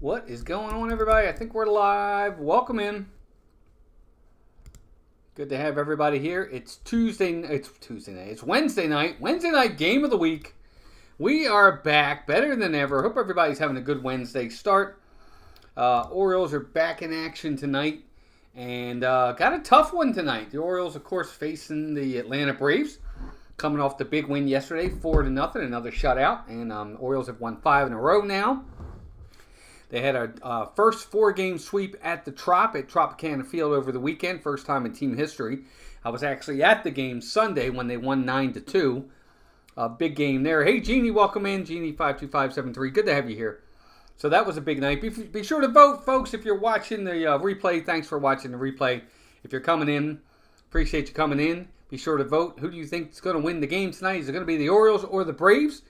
What is going on, everybody? I think we're live. Welcome in. Good to have everybody here. It's Tuesday. It's Tuesday night. It's Wednesday night. Wednesday night game of the week. We are back better than ever. Hope everybody's having a good Wednesday start. Orioles are back in action tonight. And got a tough one tonight. The Orioles, of course, facing the Atlanta Braves. Coming off the big win yesterday, 4-0, another shutout. And Orioles have won 5 in a row now. They had a first 4-game sweep at the Trop at Tropicana Field over the weekend. First time in team history. I was actually at the game Sunday when they won 9-2. Big game there. Hey, Jeannie, welcome in. Jeannie52573. Good to have you here. So that was a big night. Be sure to vote, folks, if you're watching the replay. Thanks for watching the replay. If you're coming in, appreciate you coming in. Be sure to vote. Who do you think is going to win the game tonight? Is it going to be the Orioles or the Braves?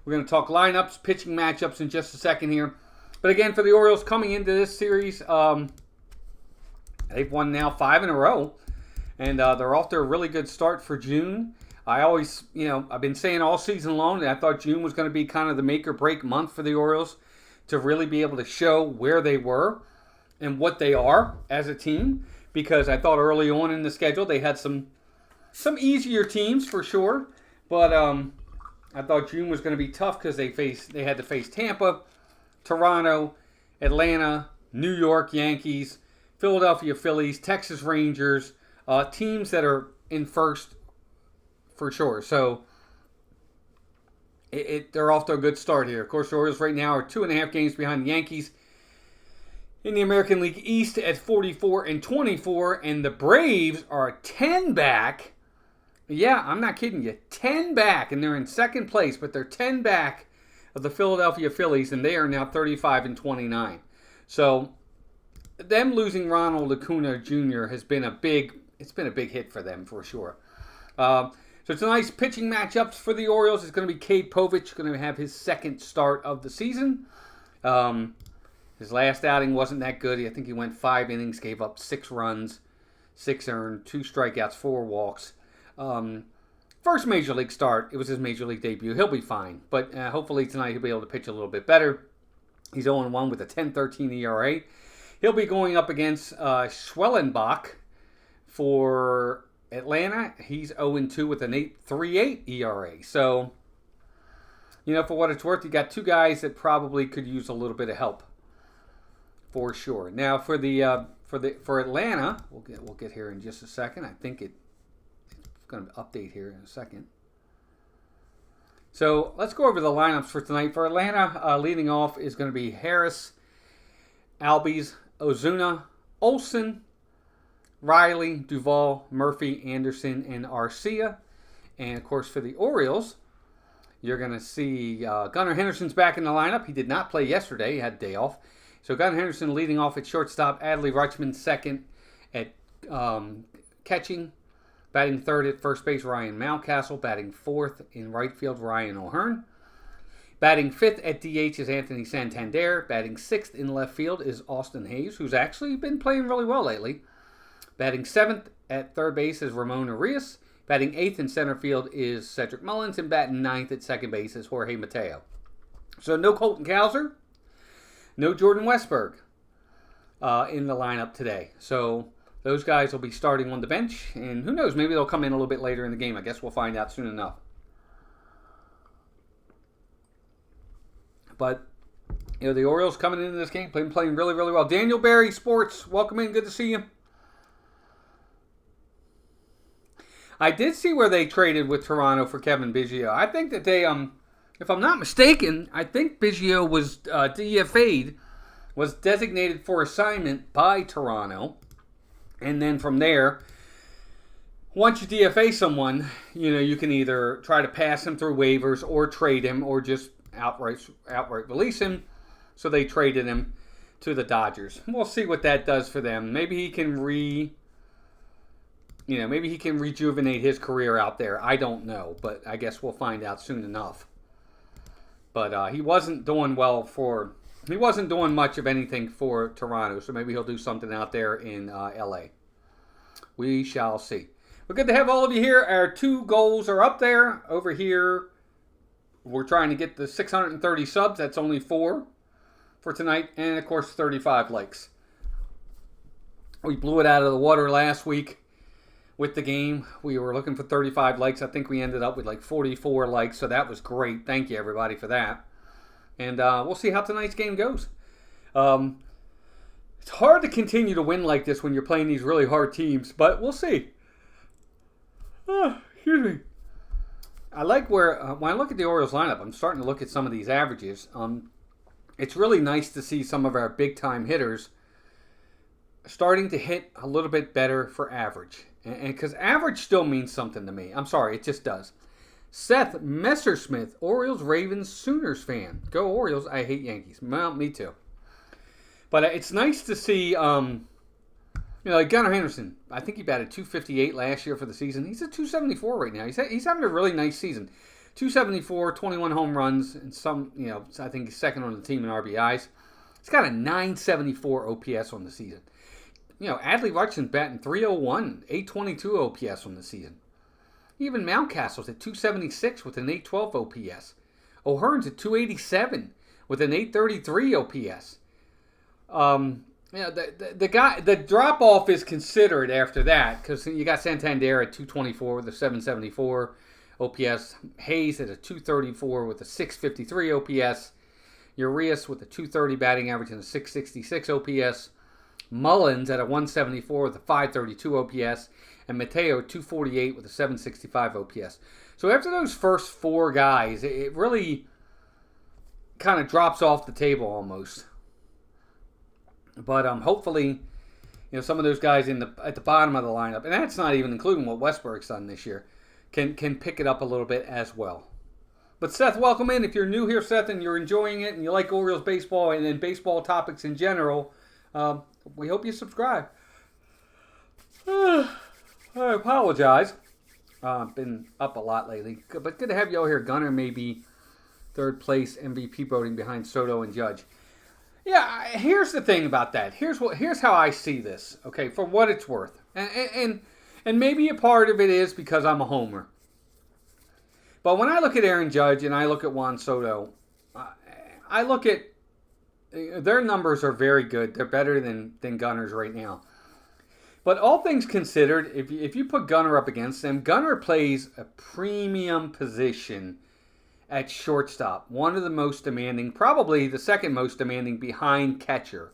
We're going to talk lineups, pitching matchups in just a second here. But again, for the Orioles coming into this series, they've won now 5 in a row. And they're off to a really good start for June. I always, I've been saying all season long that I thought June was going to be kind of the make or break month for the Orioles to really be able to show where they were and what they are as a team. Because I thought early on in the schedule they had some easier teams for sure. But I thought June was going to be tough because they had to face Tampa, Toronto, Atlanta, New York Yankees, Philadelphia Phillies, Texas Rangers, teams that are in first for sure. So they're off to a good start here. Of course, the Orioles right now are 2.5 games behind the Yankees in the American League East at 44-24, and the Braves are 10 back. Yeah, I'm not kidding you. 10 back, and they're in second place, but they're 10 back of the Philadelphia Phillies, and they are now 35-29. So them losing Ronald Acuna Jr. has been a big hit for them for sure. So it's a nice pitching matchups for the Orioles. It's going to be Cade Povich going to have his second start of the season. His last outing wasn't that good. I think he went 5 innings, gave up 6 runs, 6 earned, 2 strikeouts, 4 walks. First major league start. It was his major league debut. He'll be fine. But hopefully tonight he'll be able to pitch a little bit better. He's 0-1 with a 10.13 ERA. He'll be going up against Schwellenbach for Atlanta. He's 0-2 with an 8.38 ERA. So, for what it's worth, you got 2 guys that probably could use a little bit of help for sure. Now for Atlanta, we'll get here in just a second. I think it's going to update here in a second. So let's go over the lineups for tonight. For Atlanta, leading off is going to be Harris, Albies, Ozuna, Olsen, Riley, Duvall, Murphy, Anderson, and Arcia. And of course for the Orioles, you're going to see Gunnar Henderson's back in the lineup. He did not play yesterday. He had a day off. So Gunnar Henderson leading off at shortstop, Adley Rutschman second at catching. Batting third at first base, Ryan Mountcastle. Batting fourth in right field, Ryan O'Hearn. Batting fifth at DH is Anthony Santander. Batting sixth in left field is Austin Hayes, who's actually been playing really well lately. Batting seventh at third base is Ramon Arias. Batting eighth in center field is Cedric Mullins. And batting ninth at second base is Jorge Mateo. So no Colton Cowser, no Jordan Westberg in the lineup today. So those guys will be starting on the bench, and who knows, maybe they'll come in a little bit later in the game. I guess we'll find out soon enough. But, the Orioles coming into this game, playing really, really well. Daniel Berry, Sports, welcome in. Good to see you. I did see where they traded with Toronto for Kevin Biggio. I think that they, if I'm not mistaken, I think Biggio was DFA'd, was designated for assignment by Toronto. And then from there, once you DFA someone, you can either try to pass him through waivers or trade him or just outright release him. So they traded him to the Dodgers. We'll see what that does for them. Maybe he can rejuvenate his career out there. I don't know, but I guess we'll find out soon enough. But he wasn't doing much of anything for Toronto, so maybe he'll do something out there in L.A. We shall see. But good to have all of you here. Our 2 goals are up there. Over here, we're trying to get the 630 subs. That's only 4. for tonight, and of course 35 likes. We blew it out of the water last week with the game. We were looking for 35 likes. I think we ended up with like 44 likes, so that was great. Thank you, everybody, for that. And we'll see how tonight's game goes. It's hard to continue to win like this when you're playing these really hard teams, but we'll see. Excuse me. I like where, when I look at the Orioles lineup, I'm starting to look at some of these averages. It's really nice to see some of our big-time hitters starting to hit a little bit better for average. And because average still means something to me. I'm sorry, it just does. Seth Messersmith, Orioles, Ravens, Sooners fan. Go Orioles, I hate Yankees. Well, me too. But it's nice to see, like Gunnar Henderson. I think he batted .258 last year for the season. He's at .274 right now. He's having a really nice season. .274, 21 home runs, and some, I think he's second on the team in RBIs. He's got a .974 OPS on the season. Adley Rutschman's batting .301, .822 OPS on the season. Even Mountcastle's at .276 with an .812 OPS. O'Hearn's at .287 with an .833 OPS. The drop off is considered after that because you got Santander at .224 with a .774 OPS, Hayes at a .234 with a .653 OPS, Urias with a .230 batting average and a .666 OPS, Mullins at a .174 with a .532 OPS, and Mateo .248 with a .765 OPS. So after those first four guys, it really kind of drops off the table almost. But hopefully, some of those guys at the bottom of the lineup, and that's not even including what Westberg's done this year, can pick it up a little bit as well. But Seth, welcome in. If you're new here, Seth, and you're enjoying it, and you like Orioles baseball and then baseball topics in general, we hope you subscribe. I apologize. I've been up a lot lately, but good to have you all here. Gunnar may be third place MVP voting behind Soto and Judge. Yeah, here's the thing about that. Here's how I see this. Okay, for what it's worth, and maybe a part of it is because I'm a homer. But when I look at Aaron Judge and I look at Juan Soto, I look at their numbers are very good. They're better than Gunnar's right now. But all things considered, if you put Gunnar up against them, Gunnar plays a premium position at shortstop. One of the most demanding, probably the second most demanding behind catcher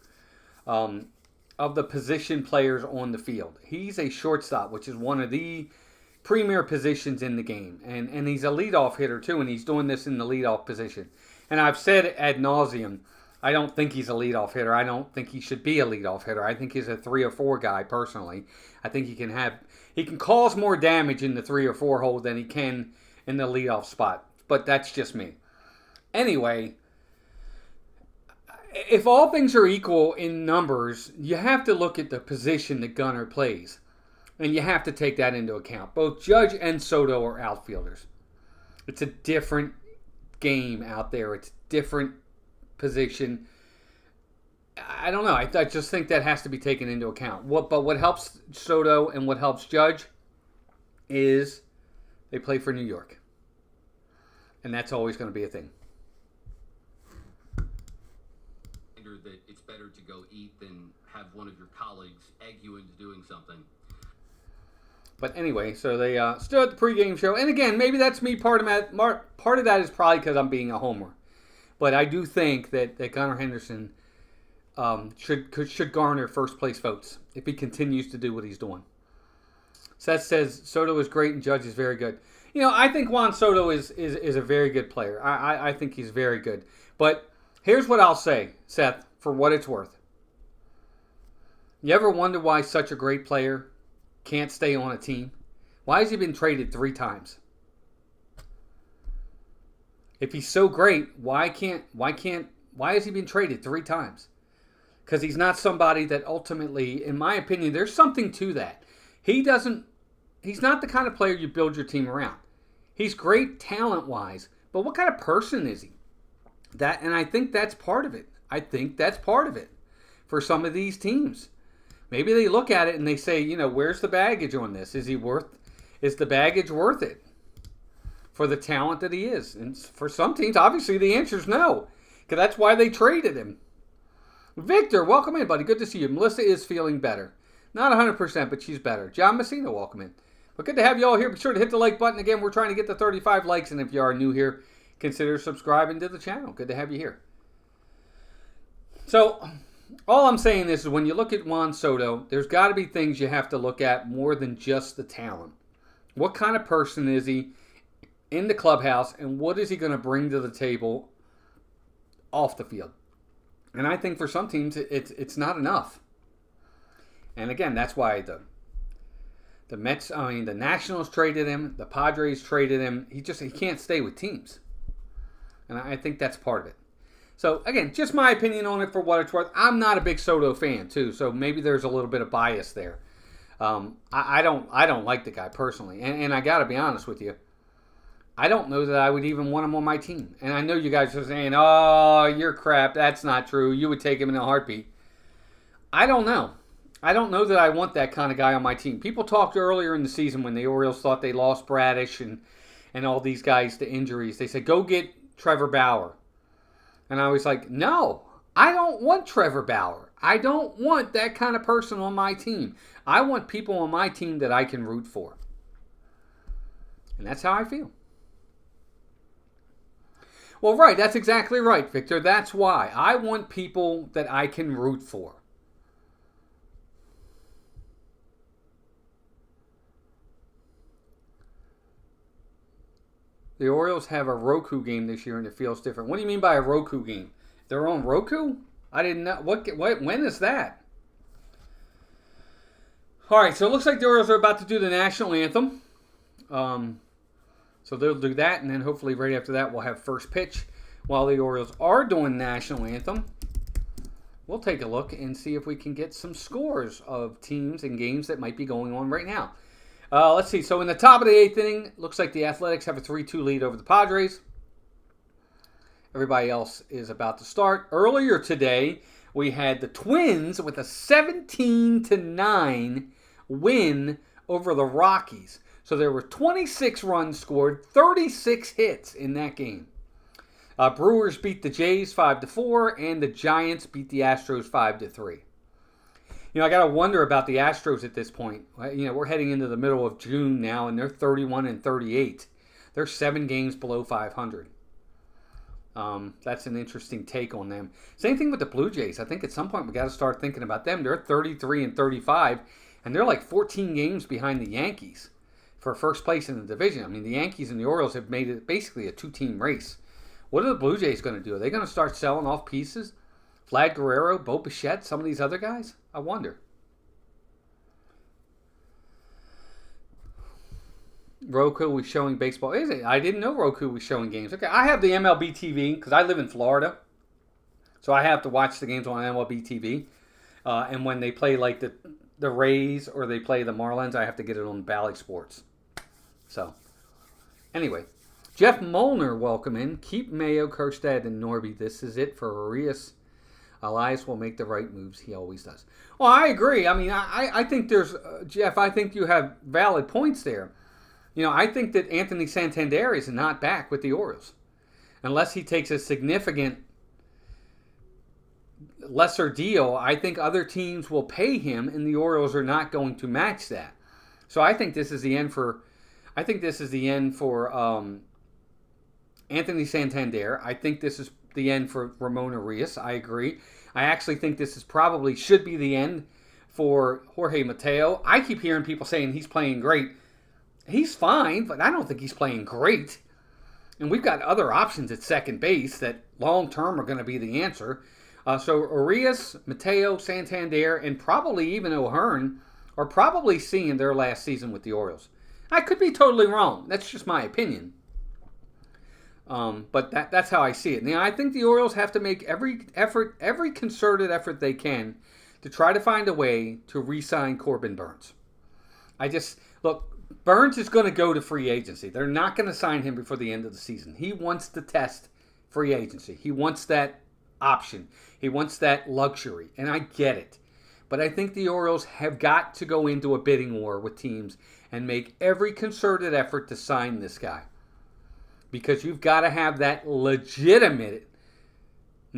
of the position players on the field. He's a shortstop, which is one of the premier positions in the game. And he's a leadoff hitter too, and he's doing this in the leadoff position. And I've said ad nauseum, I don't think he's a leadoff hitter. I don't think he should be a leadoff hitter. I think he's a 3 or 4 guy personally. I think he can cause more damage in the 3 or 4 hole than he can in the leadoff spot. But that's just me. Anyway, if all things are equal in numbers, you have to look at the position that Gunnar plays. And you have to take that into account. Both Judge and Soto are outfielders. It's a different game out there. It's a different position. I don't know. I just think that has to be taken into account. But what helps Soto and what helps Judge is they play for New York. And that's always going to be a thing. That it's better to go eat than have one of your colleagues egg you into doing something. But anyway, so they still at the pregame show. And again, maybe that's me. Part of that is probably because I'm being a homer. But I do think that Gunnar Henderson should garner first place votes if he continues to do what he's doing. Seth says Soto is great and Judge is very good. I think Juan Soto is a very good player. I think he's very good. But here's what I'll say, Seth, for what it's worth. You ever wonder why such a great player can't stay on a team? Why has he been traded 3 times? If he's so great, why has he been traded 3 times? Because he's not somebody that ultimately, in my opinion, there's something to that. He's not the kind of player you build your team around. He's great talent-wise, but what kind of person is he? And I think that's part of it. For some of these teams. Maybe they look at it and they say, where's the baggage on this? Is the baggage worth it for the talent that he is? And for some teams, obviously the answer is no. Because that's why they traded him. Victor, welcome in, buddy. Good to see you. Melissa is feeling better. Not 100%, but she's better. John Messina, welcome in. But good to have you all here. Be sure to hit the like button. Again, we're trying to get to 35 likes, and if you are new here, consider subscribing to the channel. Good to have you here. So, all I'm saying is when you look at Juan Soto, there's got to be things you have to look at more than just the talent. What kind of person is he in the clubhouse, and what is he going to bring to the table off the field? And I think for some teams, it's not enough. And again, that's why the Mets, the Nationals traded him, the Padres traded him. He can't stay with teams. And I think that's part of it. So again, just my opinion on it for what it's worth. I'm not a big Soto fan too, so maybe there's a little bit of bias there. I don't like the guy personally, and I got to be honest with you. I don't know that I would even want him on my team. And I know you guys are saying, "Oh, you're crap. That's not true. You would take him in a heartbeat." I don't know. I don't know that I want that kind of guy on my team. People talked earlier in the season when the Orioles thought they lost Bradish and all these guys to injuries. They said, "Go get Trevor Bauer." And I was like, "No, I don't want Trevor Bauer. I don't want that kind of person on my team. I want people on my team that I can root for." And that's how I feel. Well, right, that's exactly right, Victor. That's why. I want people that I can root for. The Orioles have a Roku game this year, and it feels different. What do you mean by a Roku game? They're on Roku? I didn't know. When is that? All right, so it looks like the Orioles are about to do the national anthem. So they'll do that, and then hopefully right after that we'll have first pitch. While the Orioles are doing national anthem, we'll take a look and see if we can get some scores of teams and games that might be going on right now. Let's see. So in the top of the 8th inning, looks like the Athletics have a 3-2 lead over the Padres. Everybody else is about to start. Earlier today, we had the Twins with a 17-9 win over the Rockies. So there were 26 runs scored, 36 hits in that game. Brewers beat the Jays 5-4, and the Giants beat the Astros 5-3. I got to wonder about the Astros at this point. We're heading into the middle of June now, and they're 31-38. They're 7 games below 500. That's an interesting take on them. Same thing with the Blue Jays. I think at some point we got to start thinking about them. They're 33-35, and they're like 14 games behind the Yankees for first place in the division. The Yankees and the Orioles have made it basically a 2-team race. What are the Blue Jays going to do? Are they going to start selling off pieces? Vlad Guerrero, Bo Bichette, some of these other guys? I wonder. Roku was showing baseball. Is it? I didn't know Roku was showing games. Okay, I have the MLB TV because I live in Florida. So I have to watch the games on MLB TV. And when they play like the Rays or they play the Marlins, I have to get it on Bally Sports. So, anyway. Jeff Molnar, welcome in. Keep Mayo, Kerstad, and Norby. This is it for Arias. Elias will make the right moves. He always does. Well, I agree. I think there's, Jeff, I think you have valid points there. I think that Anthony Santander is not back with the Orioles. Unless he takes a significant lesser deal, I think other teams will pay him, and the Orioles are not going to match that. So I think this is the end for Anthony Santander. I think this is the end for Ramon Arias. I agree. I actually think this should be the end for Jorge Mateo. I keep hearing people saying he's playing great. He's fine, but I don't think he's playing great. And we've got other options at second base that long-term are going to be the answer. So Arias, Mateo, Santander, and probably even O'Hearn are probably seeing their last season with the Orioles. I could be totally wrong. That's just my opinion. But that's how I see it. Now, I think the Orioles have to make every concerted effort they can to try to find a way to re-sign Corbin Burnes. Burnes is going to go to free agency. They're not going to sign him before the end of the season. He wants to test free agency. He wants that option. He wants that luxury, and I get it. But I think the Orioles have got to go into a bidding war with teams and make every concerted effort to sign this guy. Because you've got to have that legitimate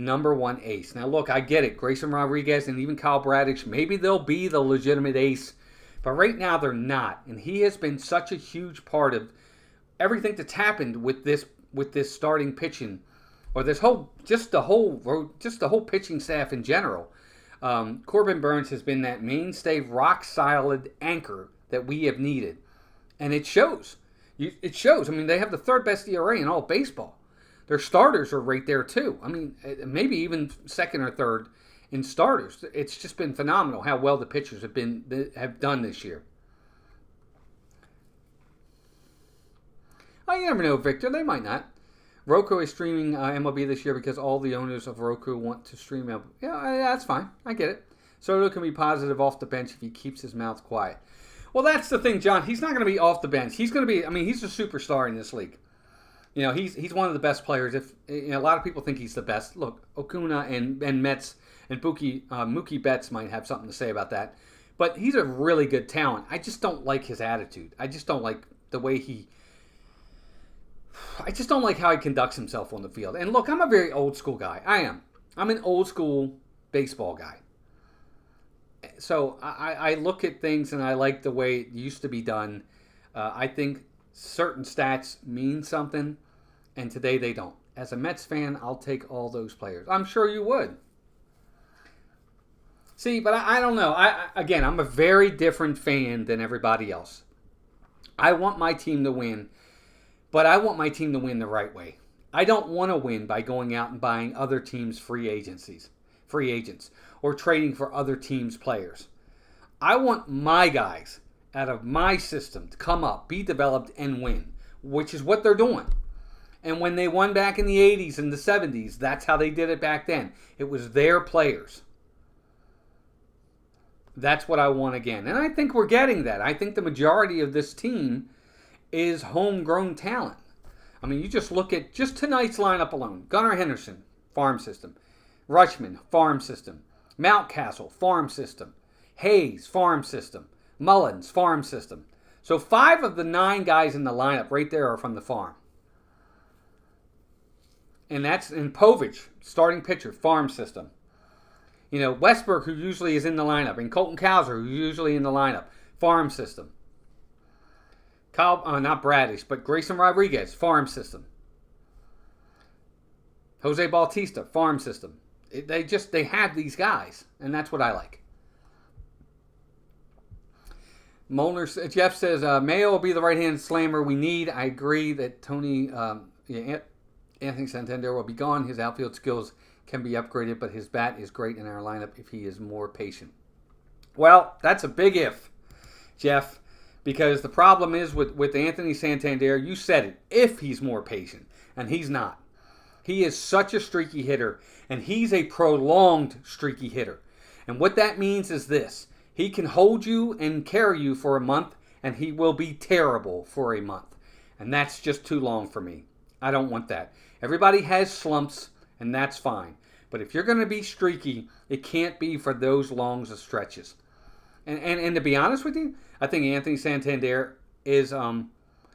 number one ace. Now, look, I get it. Grayson Rodriguez and even Kyle Bradish, maybe they'll be the legitimate ace. But right now, they're not. And he has been such a huge part of everything that's happened with this starting pitching, or this whole the whole pitching staff in general. Corbin Burnes has been that mainstay, rock solid anchor that we have needed, and it shows. It shows. I mean, they have the third best ERA in all baseball. Their starters are right there too. I mean, maybe even second or third in starters. It's just been phenomenal how well the pitchers have done this year. Oh, you never know, Victor. They might not. Roku is streaming MLB this year because all the owners of Roku want to stream MLB. Yeah, that's fine. I get it. Soto can be positive off the bench if he keeps his mouth quiet. Well, that's the thing, John. He's not going to be off the bench. He's going to be. I mean, he's a superstar in this league. You know, he's one of the best players. If a lot of people think he's the best. Look, Acuna and Mets and Mookie Betts might have something to say about that. But he's a really good talent. I just don't like his attitude. I just don't like the way I just don't like how he conducts himself on the field. And look, I'm a very old school guy. I am. I'm an old school baseball guy. So I look at things and I like the way it used to be done. I think certain stats mean something, and today they don't. As a Mets fan, I'll take all those players. I'm sure you would. See, but I don't know. I'm a very different fan than everybody else. I want my team to win, but I want my team to win the right way. I don't want to win by going out and buying other teams' free agents, or trading for other teams' players. I want my guys out of my system to come up, be developed, and win, which is what they're doing. And when they won back in the 80s and the 70s, that's how they did it back then. It was their players. That's what I want again. And I think we're getting that. I think the majority of this team is homegrown talent. I mean, you just look at just tonight's lineup alone. Gunnar Henderson, farm system. Rutschman, farm system. Mountcastle, farm system. Hayes, farm system. Mullins, farm system. So 5 of the 9 guys in the lineup right there are from the farm. And that's in Povich, starting pitcher, farm system. You know, Westberg, who usually is in the lineup, and Colton Cowser, who's usually in the lineup, farm system. Not Bradish, but Grayson Rodriguez, farm system. Jose Bautista, farm system. They have these guys, and that's what I like. Jeff says, Mayo will be the right-hand slammer we need. I agree that Anthony Santander will be gone. His outfield skills can be upgraded, but his bat is great in our lineup if he is more patient. Well, that's a big if, Jeff, because the problem is with Anthony Santander, you said it, if he's more patient, and he's not. He is such a streaky hitter, and he's a prolonged streaky hitter. And what that means is this. He can hold you and carry you for a month, and he will be terrible for a month. And that's just too long for me. I don't want that. Everybody has slumps, and that's fine. But if you're going to be streaky, it can't be for those long stretches. And to be honest with you, I think Anthony Santander is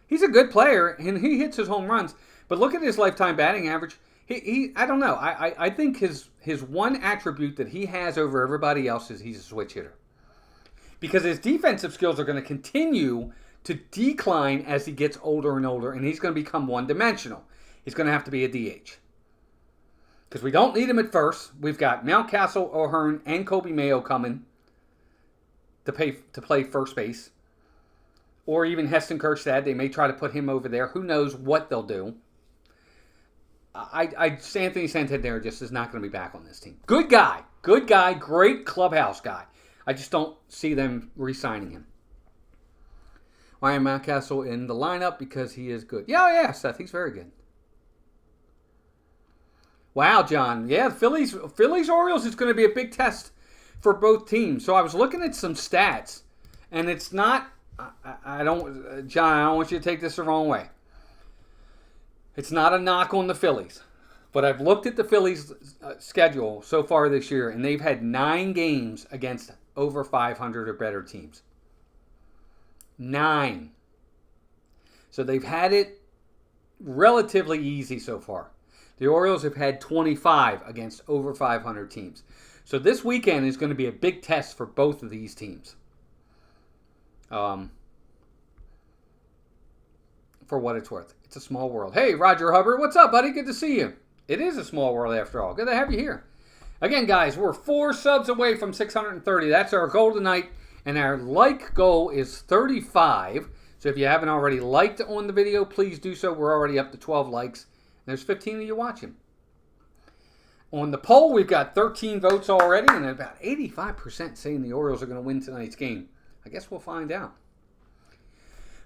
he's a good player, and he hits his home runs. But look at his lifetime batting average. I don't know. I think his one attribute that he has over everybody else is he's a switch hitter. Because his defensive skills are going to continue to decline as he gets older and older, and he's going to become one-dimensional. He's going to have to be a DH. Because we don't need him at first. We've got Mountcastle, O'Hearn, and Kobe Mayo coming to play first base. Or even Heston Kjerstad. They may try to put him over there. Who knows what they'll do. Anthony Santander just is not going to be back on this team. Good guy, great clubhouse guy. I just don't see them re-signing him. Why am Mountcastle in the lineup? Because he is good. Yeah, Seth, he's very good. Wow, John. Yeah, Phillies Orioles is going to be a big test for both teams. So I was looking at some stats, and it's not. John, I don't want you to take this the wrong way. It's not a knock on the Phillies, but I've looked at the Phillies' schedule so far this year, and they've had 9 games against over 500 or better teams. 9. So they've had it relatively easy so far. The Orioles have had 25 against over 500 teams. So this weekend is going to be a big test for both of these teams. For what it's worth. It's a small world. Hey, Roger Hubbard, what's up, buddy? Good to see you. It is a small world after all. Good to have you here. Again, guys, we're 4 subs away from 630. That's our goal tonight. And our like goal is 35. So if you haven't already liked on the video, please do so. We're already up to 12 likes. And there's 15 of you watching. On the poll, we've got 13 votes already, and about 85% saying the Orioles are going to win tonight's game. I guess we'll find out.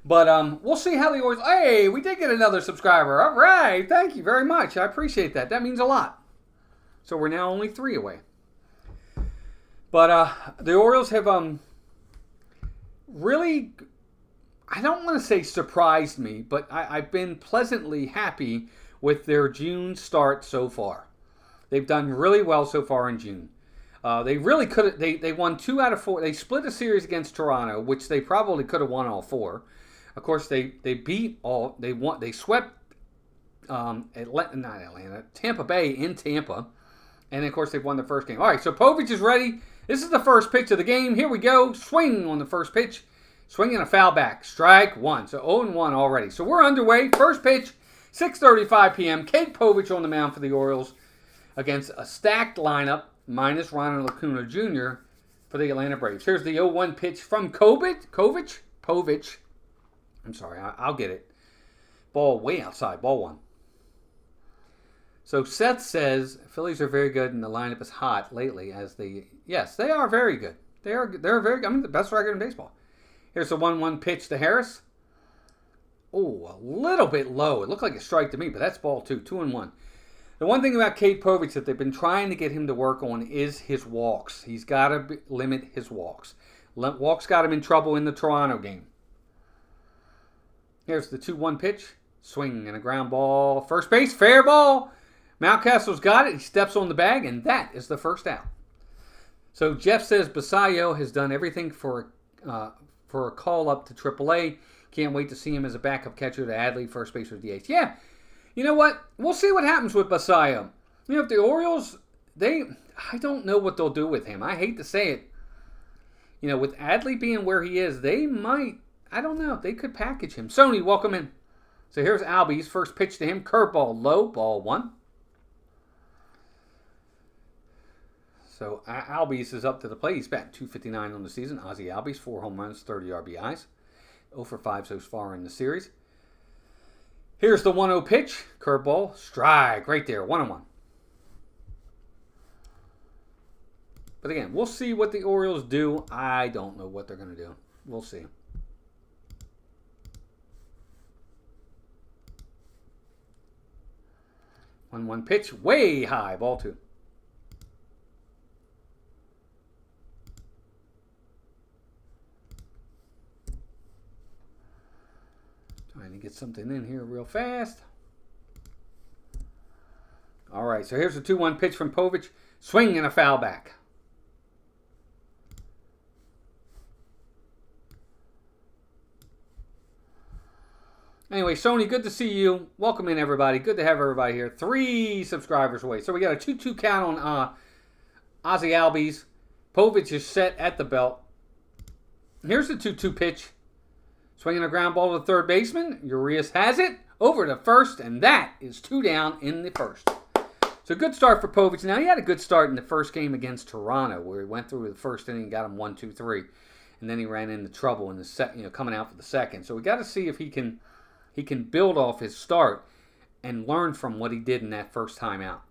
But we'll see how the Orioles... Hey, we did get another subscriber. All right. Thank you very much. I appreciate that. That means a lot. So we're now only 3 away. But the Orioles have really... I don't want to say surprised me, but I've been pleasantly happy with their June start so far. They've done really well so far in June. They really could have. They won 2 out of 4. They split a series against Toronto, which they probably could have won all 4. Of course, they beat all. They swept Tampa Bay in Tampa, and of course they've won the first game. All right, so Povich is ready. This is the first pitch of the game. Here we go. Swing on the first pitch. Swinging a foul back. Strike 1. So 0-1 already. So we're underway. First pitch, 6:35 p.m. Cade Povich on the mound for the Orioles, against a stacked lineup, minus Ronald Acuna Jr. for the Atlanta Braves. Here's the 0-1 pitch from Povich. I'm sorry, I'll get it. Ball way outside, ball 1. So Seth says, Phillies are very good and the lineup is hot lately. Yes, they are very good. They're very good. The best record in baseball. Here's the 1-1 pitch to Harris. Oh, a little bit low. It looked like a strike to me, but that's ball 2, 2-1. The one thing about Cade Povich that they've been trying to get him to work on is his walks. He's got to limit his walks. Walks got him in trouble in the Toronto game. Here's the 2-1 pitch. Swing and a ground ball. First base, fair ball. Mountcastle's got it. He steps on the bag, and that is the first out. So Jeff says Basayo has done everything for a call up to AAA. Can't wait to see him as a backup catcher to Adley, first base or DH. Yeah. You know what? We'll see what happens with Basayo. If the Orioles, I don't know what they'll do with him. I hate to say it. With Adley being where he is, they might, I don't know, they could package him. Sony, welcome in. So here's Albies. First pitch to him. Curveball low, ball 1. So Albies is up to the plate. He's batting .259 on the season. Ozzie Albies, 4 home runs, 30 RBIs. 0 for 5 so far in the series. Here's the 1-0 pitch. Curveball. Strike. Right there. 1-1. But again, we'll see what the Orioles do. I don't know what they're going to do. We'll see. One pitch. Way high. Ball 2. Trying to get something in here real fast. All right, so here's a 2-1 pitch from Povich. Swing and a foul back. Anyway, Sony, good to see you. Welcome in, everybody. Good to have everybody here. 3 subscribers away. So we got a 2-2 count on Ozzie Albies. Povich is set at the belt. Here's the 2-2 pitch. Swinging a ground ball to the third baseman. Urias has it over to first, and that is 2 down in the first. So good start for Povich. Now, he had a good start in the first game against Toronto, where he went through the first inning and got him 1-2-3. And then he ran into trouble in the second, coming out for the second. So we got to see if he can build off his start and learn from what he did in that first time out.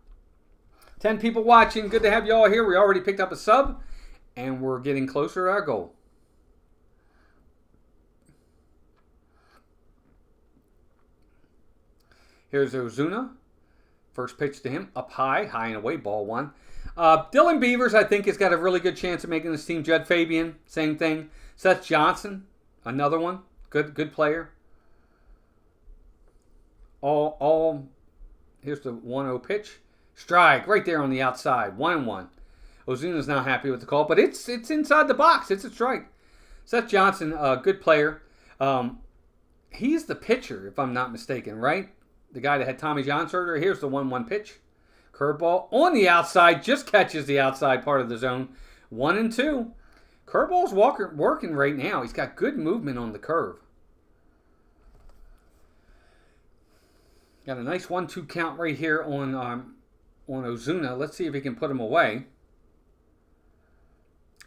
10 people watching. Good to have you all here. We already picked up a sub, and we're getting closer to our goal. Here's Ozuna. First pitch to him. Up high. High and away. Ball 1. Dylan Beavers, I think, has got a really good chance of making this team. Judd Fabian, same thing. Seth Johnson, another one. Good player. Here's the 1-0 pitch. Strike right there on the outside. 1-1. Ozuna's not happy with the call, but it's inside the box. It's a strike. Seth Johnson, good player. He's the pitcher, if I'm not mistaken, right? the guy that had Tommy John surgery. Here's the 1-1 pitch. Curveball on the outside, just catches the outside part of the zone. 1-2. Curveball's working right now. He's got good movement on the curve. Got a nice 1-2 count right here on Ozuna. Let's see if he can put him away.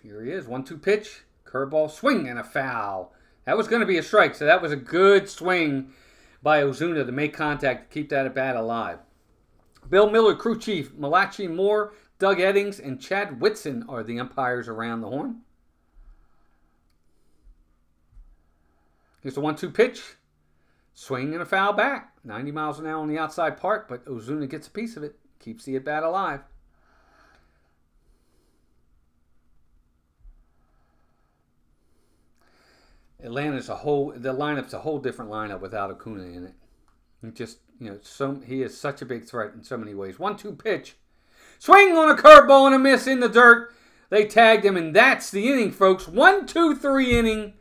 Here he is. 1-2 pitch. Curveball, swing, and a foul. That was going to be a strike, so that was a good swing by Ozuna to make contact to keep that at bat alive. Bill Miller, crew chief, Malachi Moore, Doug Eddings, and Chad Whitson are the umpires around the horn. Here's the 1-2 pitch. Swing and a foul back. 90 miles an hour on the outside part, but Ozuna gets a piece of it. Keeps the at bat alive. The lineup's a whole different lineup without Acuna in it. He just, he is such a big threat in so many ways. 1-2 pitch. Swing on a curveball and a miss in the dirt. They tagged him, and that's the inning, folks. 1-2-3 inning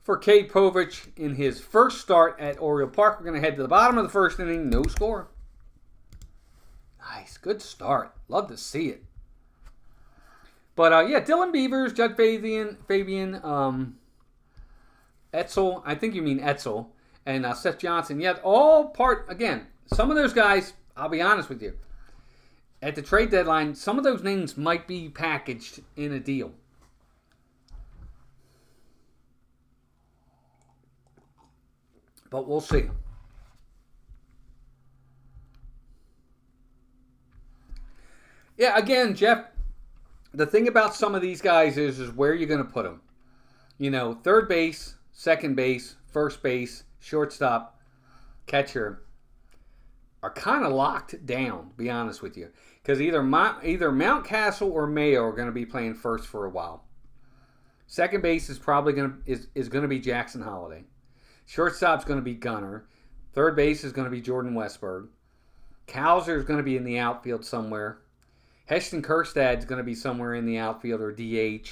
for Cade Povich in his first start at Oriole Park. We're going to head to the bottom of the first inning. No score. Nice. Good start. Love to see it. But, Dylan Beavers, Judd Fabian, Etzel, I think you mean Etzel, and Seth Johnson. Yet all part, again, some of those guys, I'll be honest with you, at the trade deadline, some of those names might be packaged in a deal. But we'll see. Yeah, again, Jeff, the thing about some of these guys is where you're going to put them. Third base, second base, first base, shortstop, catcher are kind of locked down, to be honest with you. Because either Mountcastle or Mayo are going to be playing first for a while. Second base is probably going to be Jackson Holiday. Shortstop's going to be Gunnar. Third base is going to be Jordan Westberg. Cowser is going to be in the outfield somewhere. Heston Kjerstad's going to be somewhere in the outfield or DH.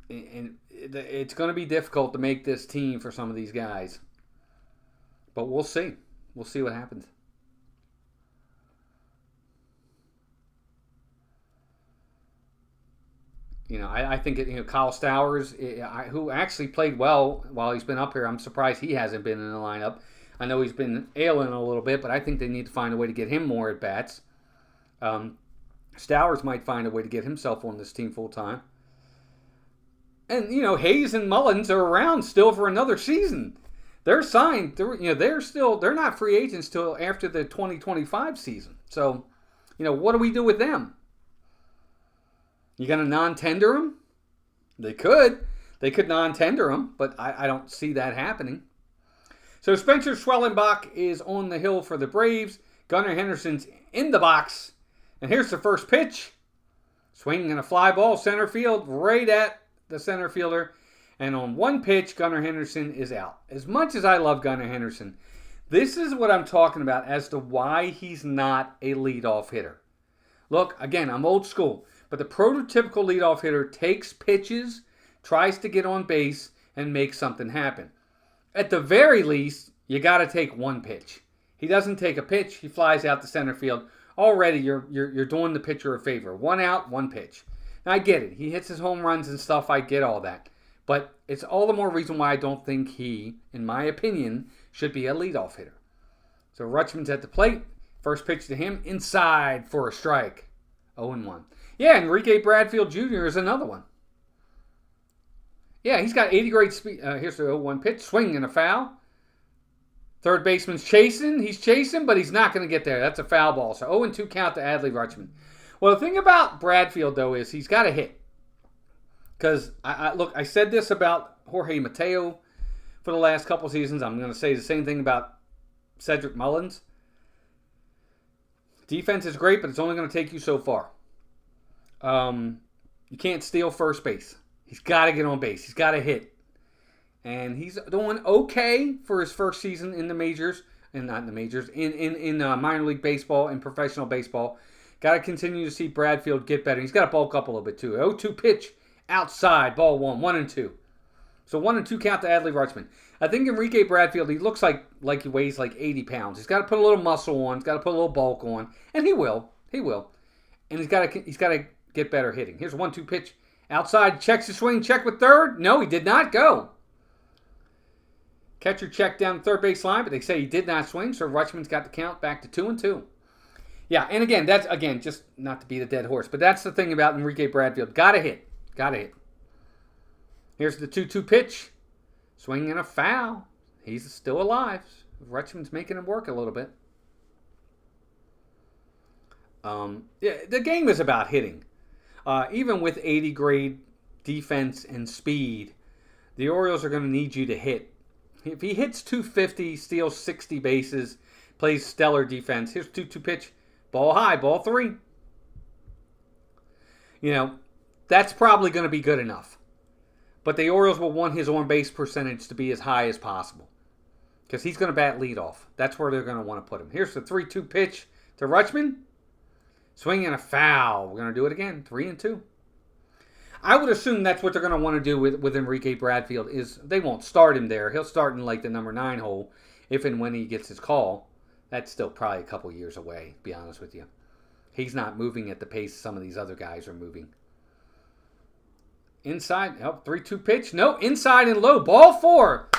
And it's going to be difficult to make this team for some of these guys. But we'll see. We'll see what happens. I think Kyle Stowers, who actually played well while he's been up here. I'm surprised he hasn't been in the lineup. I know he's been ailing a little bit, but I think they need to find a way to get him more at bats. Stowers might find a way to get himself on this team full time. And Hayes and Mullins are around still for another season. They're signed. They're not free agents till after the 2025 season. So, what do we do with them? You going to non-tender them? They could. They could non-tender them, but I don't see that happening. So Spencer Schwellenbach is on the hill for the Braves. Gunnar Henderson's in the box. And here's the first pitch. Swinging and a fly ball, center field, right at the center fielder. And on one pitch, Gunnar Henderson is out. As much as I love Gunnar Henderson, this is what I'm talking about as to why he's not a leadoff hitter. Look, again, I'm old school. But the prototypical leadoff hitter takes pitches, tries to get on base, and makes something happen. At the very least, you got to take one pitch. He doesn't take a pitch. He flies out to center field. Already, you're doing the pitcher a favor. One out, one pitch. Now, I get it. He hits his home runs and stuff. I get all that. But it's all the more reason why I don't think he, in my opinion, should be a leadoff hitter. So Rutschman's at the plate. First pitch to him, inside for a strike. 0-1. Yeah, Enrique Bradfield Jr. is another one. Yeah, he's got 80 great speed. Here's the 0-1 pitch. Swing and a foul. Third baseman's chasing. He's chasing, but he's not going to get there. That's a foul ball. So 0-2 count to Adley Rutschman. Well, the thing about Bradfield, though, is he's got to hit. Because, I said this about Jorge Mateo for the last couple seasons. I'm going to say the same thing about Cedric Mullins. Defense is great, but it's only going to take you so far. You can't steal first base. He's got to get on base. He's got to hit. And he's doing okay for his first season in the majors. And not in the majors. In minor league baseball and professional baseball. Got to continue to see Bradfield get better. He's got to bulk up a little bit too. 0-2 pitch outside. Ball 1. 1-2. So 1-2 count to Adley Rutschman. I think Enrique Bradfield, he looks like he weighs like 80 pounds. He's got to put a little muscle on. He's got to put a little bulk on. And he will. He will. And he's got to get better hitting. Here's a 1-2 pitch. Outside, checks the swing, check with third. No, he did not go. Catcher checked down the third base line, but they say he did not swing, so Rutschman's got the count back to 2-2. Yeah, and again, that's, just not to beat a dead horse, but that's the thing about Enrique Bradfield. Gotta hit. Here's the 2-2 pitch. Swing and a foul. He's still alive. Rutschman's making him work a little bit. The game is about hitting. Even with 80 grade defense and speed, the Orioles are going to need you to hit. If he hits 250, steals 60 bases, plays stellar defense. Here's 2-2 pitch. Ball high, ball 3. That's probably going to be good enough. But the Orioles will want his on-base percentage to be as high as possible. Because he's going to bat leadoff. That's where they're going to want to put him. Here's the 3-2 pitch to Rutschman. Swing and a foul. We're going to do it again. 3-2. I would assume that's what they're going to want to do with Enrique Bradfield. Is they won't start him there. He'll start in like the number 9 hole if and when he gets his call. That's still probably a couple years away, to be honest with you. He's not moving at the pace some of these other guys are moving. Inside, 3-2 pitch. No, inside and low. Ball 4.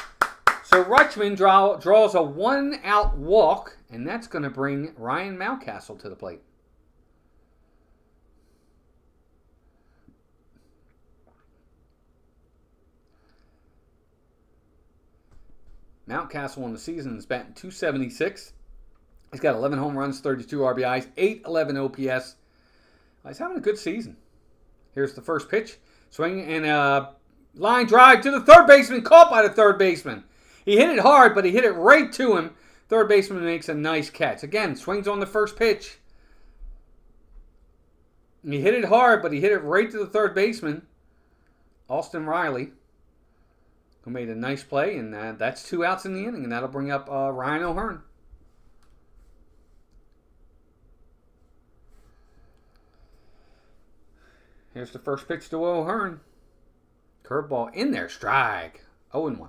So Rutschman draws a 1-out walk, and that's going to bring Ryan Mountcastle to the plate. Mountcastle on the season is batting .276. He's got 11 home runs, 32 RBIs, 811 OPS. He's having a good season. Here's the first pitch. Swing and a line drive to the third baseman, caught by the third baseman. He hit it hard, but he hit it right to him. Third baseman makes a nice catch. Again, swings on the first pitch. He hit it hard, but he hit it right to the third baseman, Austin Riley, who made a nice play, and that's 2 outs in the inning, and that'll bring up Ryan O'Hearn. Here's the first pitch to O'Hearn. Curveball in there, strike. 0-1.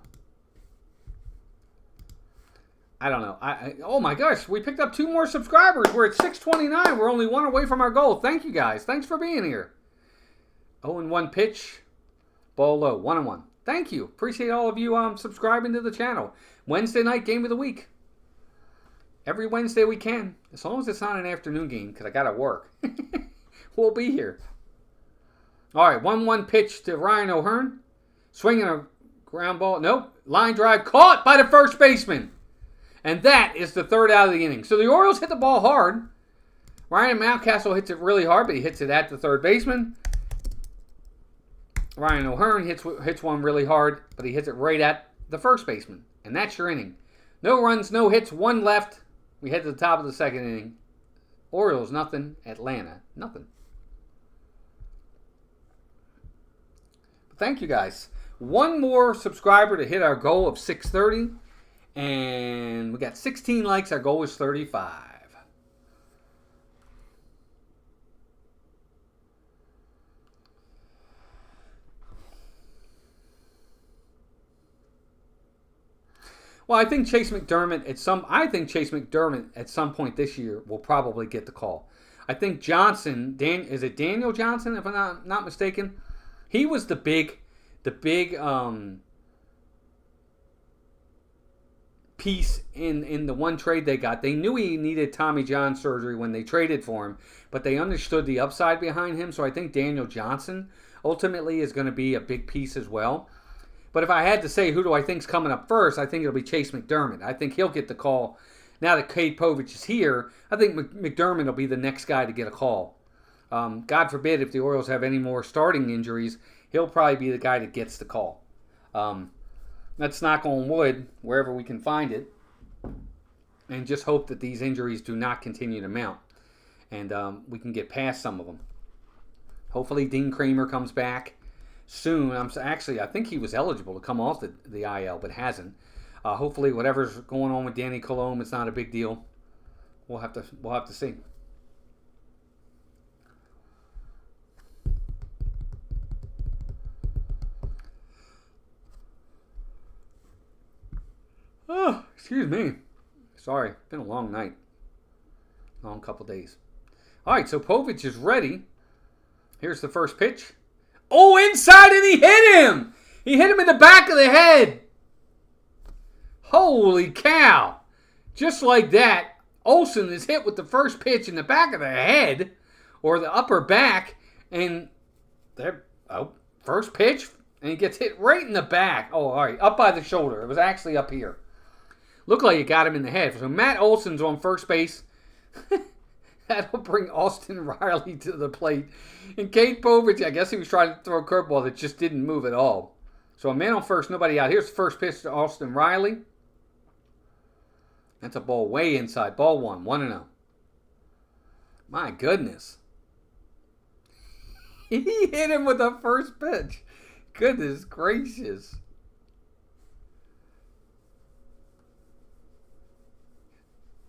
I don't know. Oh my gosh, we picked up 2 more subscribers. We're at 629. We're only 1 away from our goal. Thank you guys. Thanks for being here. 0-1 pitch. Ball low. 1-1. Thank you. Appreciate all of you subscribing to the channel. Wednesday night game of the week. Every Wednesday we can. As long as it's not an afternoon game, because I got to work. We'll be here. All right, 1-1 pitch to Ryan O'Hearn. Swinging a ground ball. Nope. Line drive caught by the first baseman. And that is the 3rd out of the inning. So the Orioles hit the ball hard. Ryan Mountcastle hits it really hard, but he hits it at the third baseman. Ryan O'Hearn hits one really hard, but he hits it right at the first baseman. And that's your inning. No runs, no hits, 1 left. We head to the top of the 2nd inning. Orioles, nothing. Atlanta, nothing. But thank you, guys. 1 more subscriber to hit our goal of 630. And we got 16 likes. Our goal was 35. Well, I think Chase McDermott at some point this year will probably get the call. I think Johnson, is it Daniel Johnson, if I'm not mistaken? He was the big piece in the one trade they got. They knew he needed Tommy John surgery when they traded for him, but they understood the upside behind him. So I think Daniel Johnson ultimately is going to be a big piece as well. But if I had to say who do I think's coming up first, I think it'll be Chase McDermott. I think he'll get the call. Now that Cade Povich is here, I think McDermott will be the next guy to get a call. God forbid if the Orioles have any more starting injuries, he'll probably be the guy that gets the call. Let's knock on wood wherever we can find it and just hope that these injuries do not continue to mount and we can get past some of them. Hopefully Dean Kramer comes back soon. I think he was eligible to come off the IL, but hasn't. Hopefully whatever's going on with Danny Colomb, it's not a big deal. We'll have to see. Oh, excuse me. Sorry, it's been a long night. Long couple days. All right, so Povich is ready. Here's the first pitch. Oh, inside, and he hit him! He hit him in the back of the head. Holy cow. Just like that, Olsen is hit with the first pitch in the back of the head, or the upper back, and first pitch, and he gets hit right in the back. Oh, all right, up by the shoulder. It was actually up here. Looked like it got him in the head. So Matt Olson's on first base. That'll bring Austin Riley to the plate. And Cade Povich, I guess he was trying to throw a curveball that just didn't move at all. So a man on first, nobody out. Here's the first pitch to Austin Riley. That's a ball way inside. Ball one, 1-0. My goodness. He hit him with the first pitch. Goodness gracious.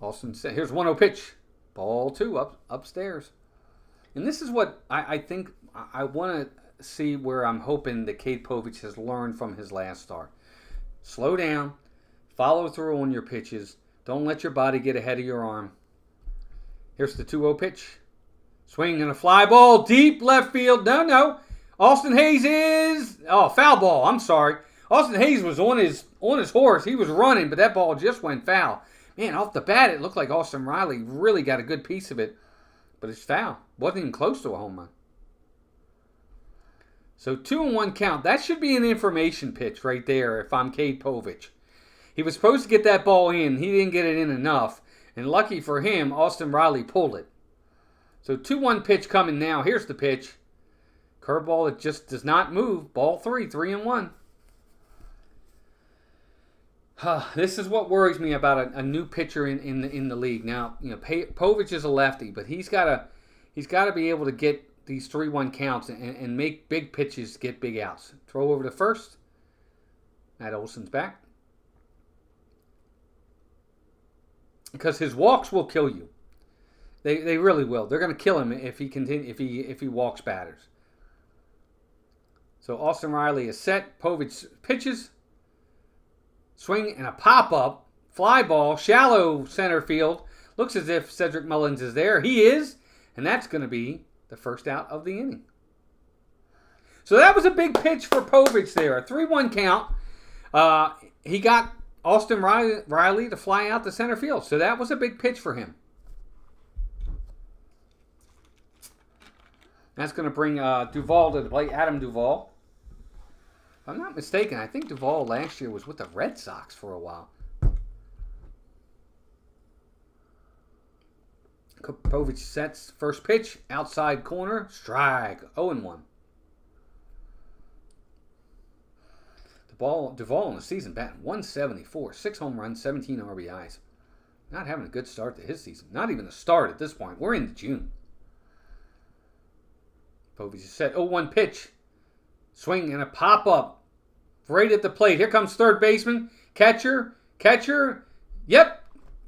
Austin said, here's 1-0 pitch. Ball two, upstairs. And this is what I think I want to see, where I'm hoping that Cade Povich has learned from his last start. Slow down. Follow through on your pitches. Don't let your body get ahead of your arm. Here's the 2-0 pitch. Swing and a fly ball. Deep left field. No. Austin Hayes is... Oh, foul ball. I'm sorry. Austin Hayes was on his horse. He was running, but that ball just went foul. Man, off the bat, it looked like Austin Riley really got a good piece of it. But it's foul. Wasn't even close to a home run. So 2-1 count. That should be an information pitch right there if I'm Cade Povich. He was supposed to get that ball in. He didn't get it in enough. And lucky for him, Austin Riley pulled it. So 2-1 pitch coming now. Here's the pitch. Curveball that just does not move. Ball 3-1. This is what worries me about a new pitcher in the league. Now, you know, Povich is a lefty, but he's got to be able to get these 3-1 counts and make big pitches, get big outs. Throw over to first. Matt Olson's back. Because his walks will kill you. They really will. They're going to kill him if he walks batters. So Austin Riley is set. Povich pitches. Swing and a pop-up. Fly ball. Shallow center field. Looks as if Cedric Mullins is there. He is. And that's going to be the first out of the inning. So that was a big pitch for Povich there. A 3-1 count. He got Austin Riley to fly out to center field. So that was a big pitch for him. That's going to bring Duvall to the plate. Adam Duvall. If I'm not mistaken, I think Duvall last year was with the Red Sox for a while. Povich sets first pitch. Outside corner. Strike. 0-1. Duvall in the season batting 174. 6 home runs, 17 RBIs. Not having a good start to his season. Not even a start at this point. We're into June. Povich is set. 0-1 pitch. Swing and a pop-up. Right at the plate. Here comes third baseman. Catcher. Yep.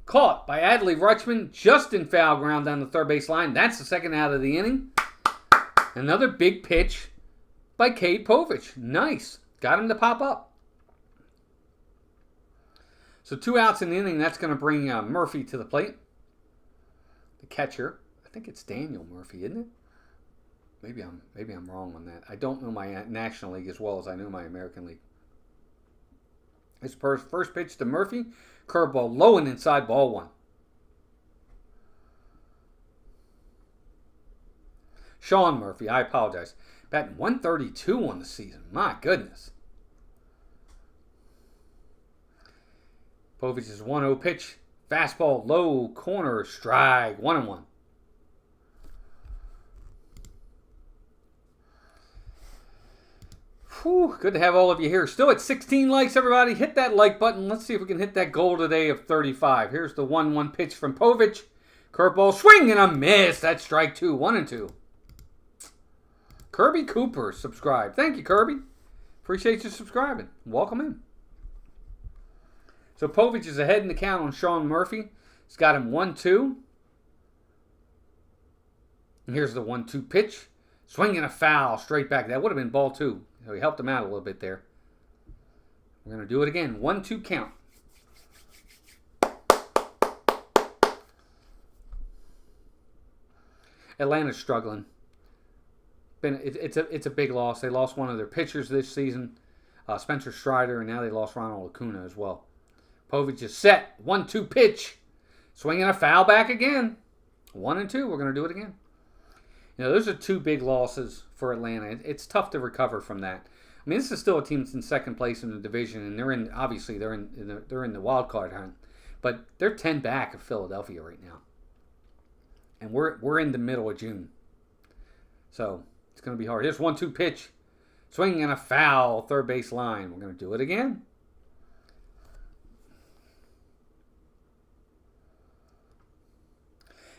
Caught by Adley Rutschman. Just in foul ground down the third base line. That's the second out of the inning. Another big pitch by Cade Povich. Nice. Got him to pop up. So 2 outs in the inning. That's going to bring Murphy to the plate. The catcher. I think it's Daniel Murphy, isn't it? Maybe I'm wrong on that. I don't know my National League as well as I know my American League. His first pitch to Murphy. Curveball low and inside, ball 1. Sean Murphy, I apologize. Batting 132 on the season. My goodness. Povich's 1-0 pitch. Fastball low, corner, strike. 1-1. Whew, good to have all of you here. Still at 16 likes, everybody. Hit that like button. Let's see if we can hit that goal today of 35. Here's the 1-1 pitch from Povich. Curveball, swing and a miss. That's strike 2. 1-2. Kirby Cooper subscribed. Thank you, Kirby. Appreciate you subscribing. Welcome in. So Povich is ahead in the count on Sean Murphy. He's got him 1-2. And here's the 1-2 pitch. Swing and a foul straight back. That would have been ball 2. So he helped him out a little bit there. We're going to do it again. 1-2 count. Atlanta's struggling. It's a big loss. They lost one of their pitchers this season, Spencer Strider, and now they lost Ronald Acuna as well. Povich is set. 1-2 pitch. Swinging a foul back again. 1-2. We're going to do it again. Those are two big losses for Atlanta. It's tough to recover from that. I mean, this is still a team that's in second place in the division, and they're in the wild card hunt. But they're 10 back of Philadelphia right now, and we're in the middle of June, so it's going to be hard. Here's 1-2 pitch, swinging and a foul, third base line. We're going to do it again.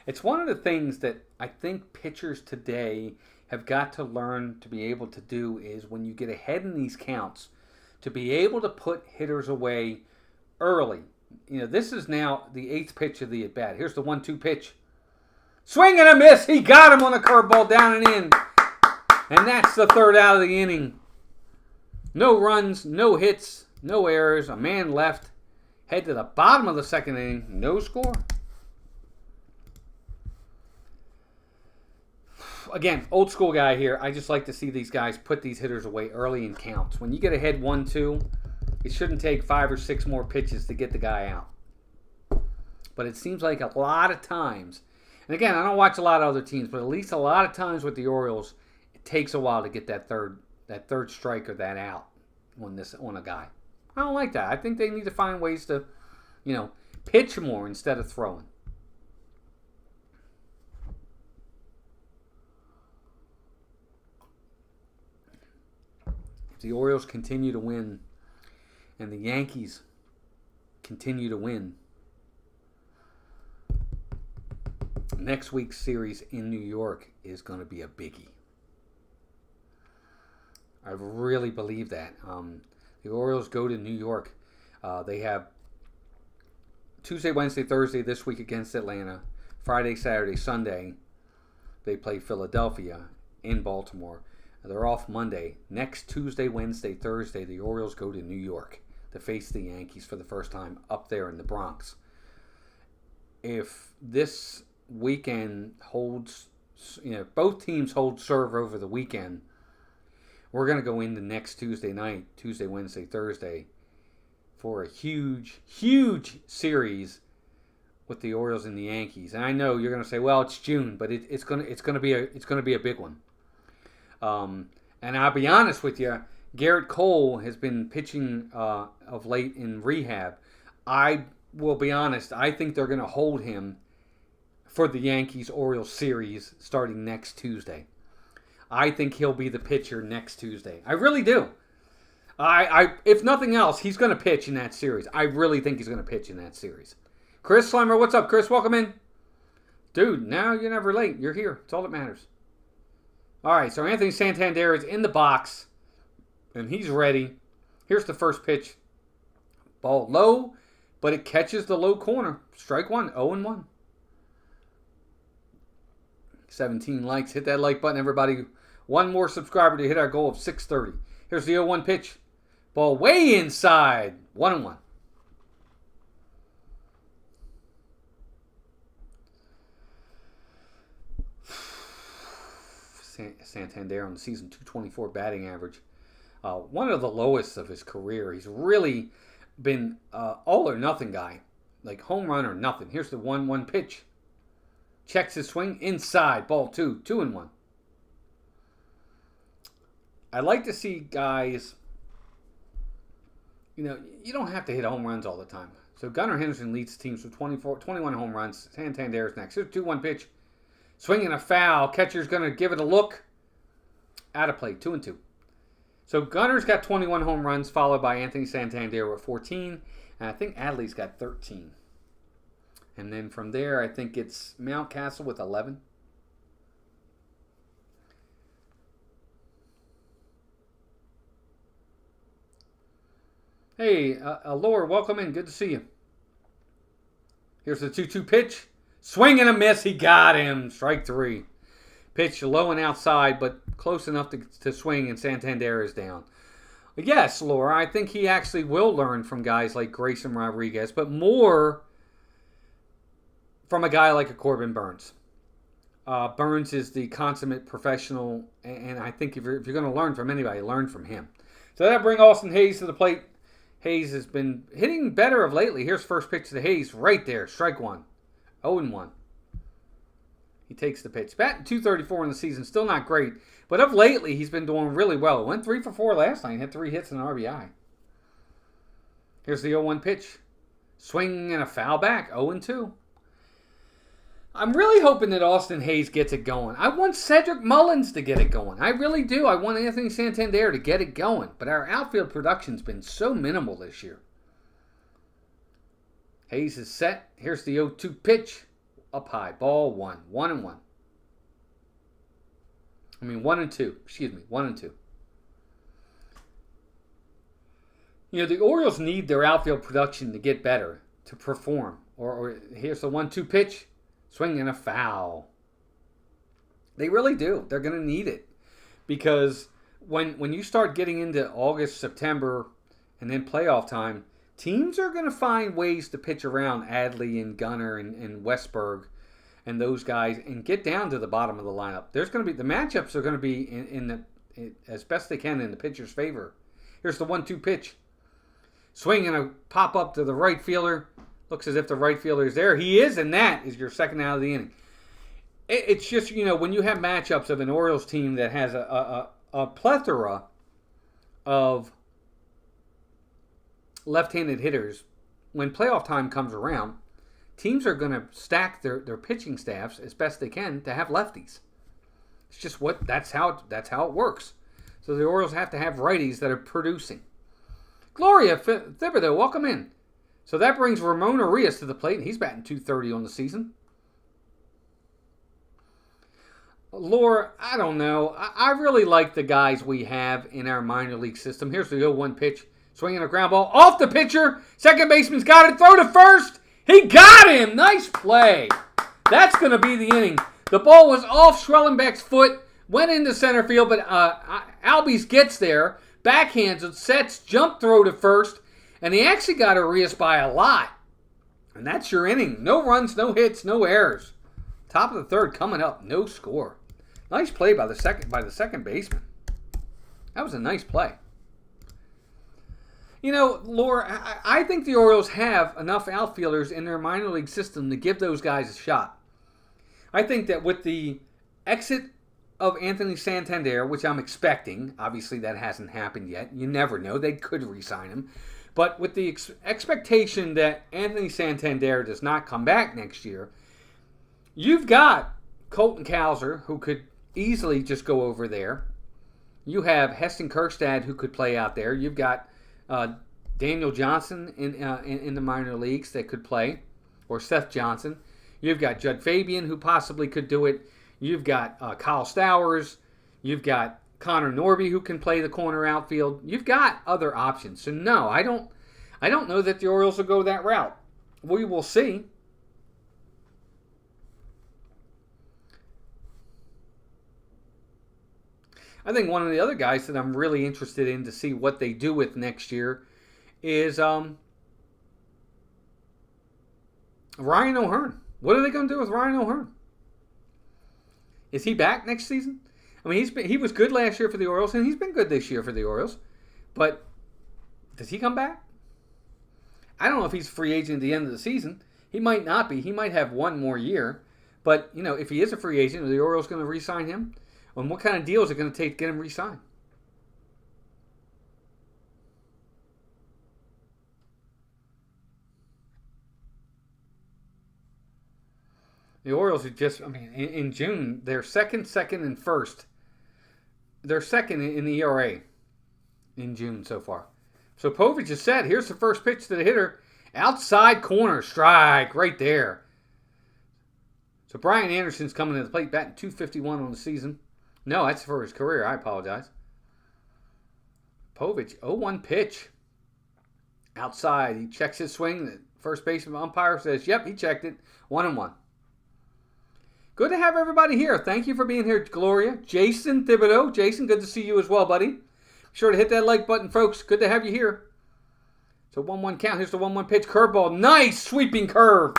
It's one of the things that I think pitchers today have got to learn to be able to do is when you get ahead in these counts, to be able to put hitters away early. This is now the 8th pitch of the at-bat. Here's the 1-2 pitch. Swing and a miss. He got him on the curveball down and in. And that's the third out of the inning. No runs, no hits, no errors. A man left. Head to the bottom of the second inning. No score. Again, old school guy here. I just like to see these guys put these hitters away early in counts. When you get ahead 1-2, it shouldn't take 5 or 6 more pitches to get the guy out. But it seems like a lot of times, and again, I don't watch a lot of other teams, but at least a lot of times with the Orioles, it takes a while to get that third strike or that out on a guy. I don't like that. I think they need to find ways to, pitch more instead of throwing. The Orioles continue to win and the Yankees continue to win, next week's series in New York is going to be a biggie. I really believe that. The Orioles go to New York. They have Tuesday, Wednesday, Thursday this week against Atlanta. Friday, Saturday, Sunday, they play Philadelphia in Baltimore. They're off Monday. Next Tuesday, Wednesday, Thursday, the Orioles go to New York to face the Yankees for the first time up there in the Bronx. If this weekend holds, both teams hold serve over the weekend, we're going to go into next Tuesday night, Tuesday, Wednesday, Thursday, for a huge, huge series with the Orioles and the Yankees. And I know you're going to say, well, it's June, but it's going to be a big one. And I'll be honest with you, Garrett Cole has been pitching of late in rehab. I will be honest, I think they're going to hold him for the Yankees-Orioles series starting next Tuesday. I think he'll be the pitcher next Tuesday. I really do. If nothing else, he's going to pitch in that series. I really think he's going to pitch in that series. Chris Slimer, what's up, Chris? Welcome in. Dude, now you're never late. You're here. It's all that matters. All right, so Anthony Santander is in the box, and he's ready. Here's the first pitch. Ball low, but it catches the low corner. Strike one, 0-1. 17 likes. Hit that like button, everybody. One more subscriber to hit our goal of 630. Here's the 0-1 pitch. Ball way inside. 1-1. Santander on the season 224 batting average. One of the lowest of his career. He's really been all or nothing guy. Like home run or nothing. Here's the 1-1 pitch. Checks his swing inside. Ball 2-1. I like to see guys, you don't have to hit home runs all the time. So Gunnar Henderson leads teams with 21 home runs. Santander's next. Here's a 2-1 pitch. Swinging a foul. Catcher's going to give it a look. Out of play. 2-2. So Gunnar's got 21 home runs, followed by Anthony Santander with 14. And I think Adley's got 13. And then from there, I think it's Mountcastle with 11. Hey, Laura, welcome in. Good to see you. Here's the 2-2 pitch. Swing and a miss. He got him. Strike 3. Pitch low and outside, but close enough to swing, and Santander is down. Yes, Laura, I think he actually will learn from guys like Grayson Rodriguez, but more from a guy like a Corbin Burns. Burns is the consummate professional, and I think if you're going to learn from anybody, learn from him. So that'll bring Austin Hayes to the plate. Hayes has been hitting better of lately. Here's first pitch to Hayes right there. Strike one. 0-1. He takes the pitch. Batting .234 in the season. Still not great. But of lately, he's been doing really well. Went 3 for 4 last night. Had 3 hits and an RBI. Here's the 0-1 pitch. Swing and a foul back. 0-2. I'm really hoping that Austin Hayes gets it going. I want Cedric Mullins to get it going. I really do. I want Anthony Santander to get it going. But our outfield production's been so minimal this year. Hayes is set. Here's the 0-2 pitch. Up high. Ball 1. 1-1. 1-2. Excuse me. 1-2. The Orioles need their outfield production to get better, to perform. Or here's the 1-2 pitch. Swing and a foul. They really do. They're going to need it. Because when you start getting into August, September, and then playoff time, teams are going to find ways to pitch around Adley and Gunnar and Westberg and those guys and get down to the bottom of the lineup. The matchups are going to be in as best they can in the pitcher's favor. Here's the 1-2 pitch. Swing and a pop up to the right fielder. Looks as if the right fielder is there. He is, and that is your second out of the inning. It's just, when you have matchups of an Orioles team that has a plethora of left-handed hitters, when playoff time comes around, teams are going to stack their pitching staffs as best they can to have lefties. It's just that's how it works. So the Orioles have to have righties that are producing. Gloria Thibodeau, welcome in. So that brings Ramon Arias to the plate, and he's batting .230 on the season. Laura, I don't know. I really like the guys we have in our minor league system. Here's the 0-1 pitch. Swinging a ground ball off the pitcher. Second baseman's got it. Throw to first. He got him. Nice play. That's going to be the inning. The ball was off Schwellenbeck's foot. Went into center field, but Albies gets there. Backhands it, sets, jump throw to first. And he actually got Arias by a lot. And that's your inning. No runs, no hits, no errors. Top of the third coming up. No score. Nice play by the second baseman. That was a nice play. Laura, I think the Orioles have enough outfielders in their minor league system to give those guys a shot. I think that with the exit of Anthony Santander, which I'm expecting, obviously that hasn't happened yet. You never know. They could re-sign him. But with the expectation that Anthony Santander does not come back next year, you've got Colton Cowser, who could easily just go over there. You have Heston Kjerstad, who could play out there. You've got Daniel Johnson in the minor leagues that could play, or Seth Johnson. You've got Judd Fabian, who possibly could do it. You've got Kyle Stowers. You've got Connor Norby, who can play the corner outfield. You've got other options. So no, I don't know that the Orioles will go that route. We will see. I think one of the other guys that I'm really interested in to see what they do with next year is Ryan O'Hearn. What are they going to do with Ryan O'Hearn? Is he back next season? I mean, he was good last year for the Orioles, and he's been good this year for the Orioles. But does he come back? I don't know if he's a free agent at the end of the season. He might not be. He might have one more year. But, if he is a free agent, are the Orioles going to re-sign him? And what kind of deal is it going to take to get him re-signed? The Orioles are in June, they're second, and first. They're second in the ERA in June so far. So Povich is set. Here's the first pitch to the hitter. Outside corner, strike right there. So Brian Anderson's coming to the plate, batting .251 on the season. No, that's for his career. I apologize. Povich, 0-1 pitch. Outside. He checks his swing. The first baseman umpire says, yep, he checked it. 1-1. Good to have everybody here. Thank you for being here, Gloria. Jason Thibodeau. Jason, good to see you as well, buddy. Be sure to hit that like button, folks. Good to have you here. So 1-1 count. Here's the 1-1 pitch. Curveball. Nice sweeping curve.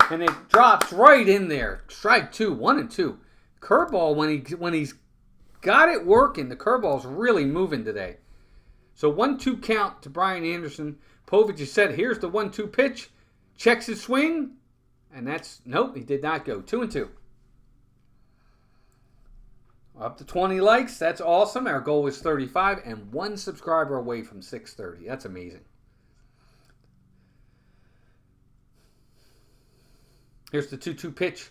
And it drops right in there. Strike 2, 1-2. Curveball, when he's got it working, the curveball's really moving today. So 1-2 count to Brian Anderson. Povich is set. Here's the 1-2 pitch. Checks his swing. And that's, nope, he did not go. 2-2. Up to 20 likes. That's awesome. Our goal was 35 and 1 subscriber away from 630. That's amazing. Here's the 2-2 pitch.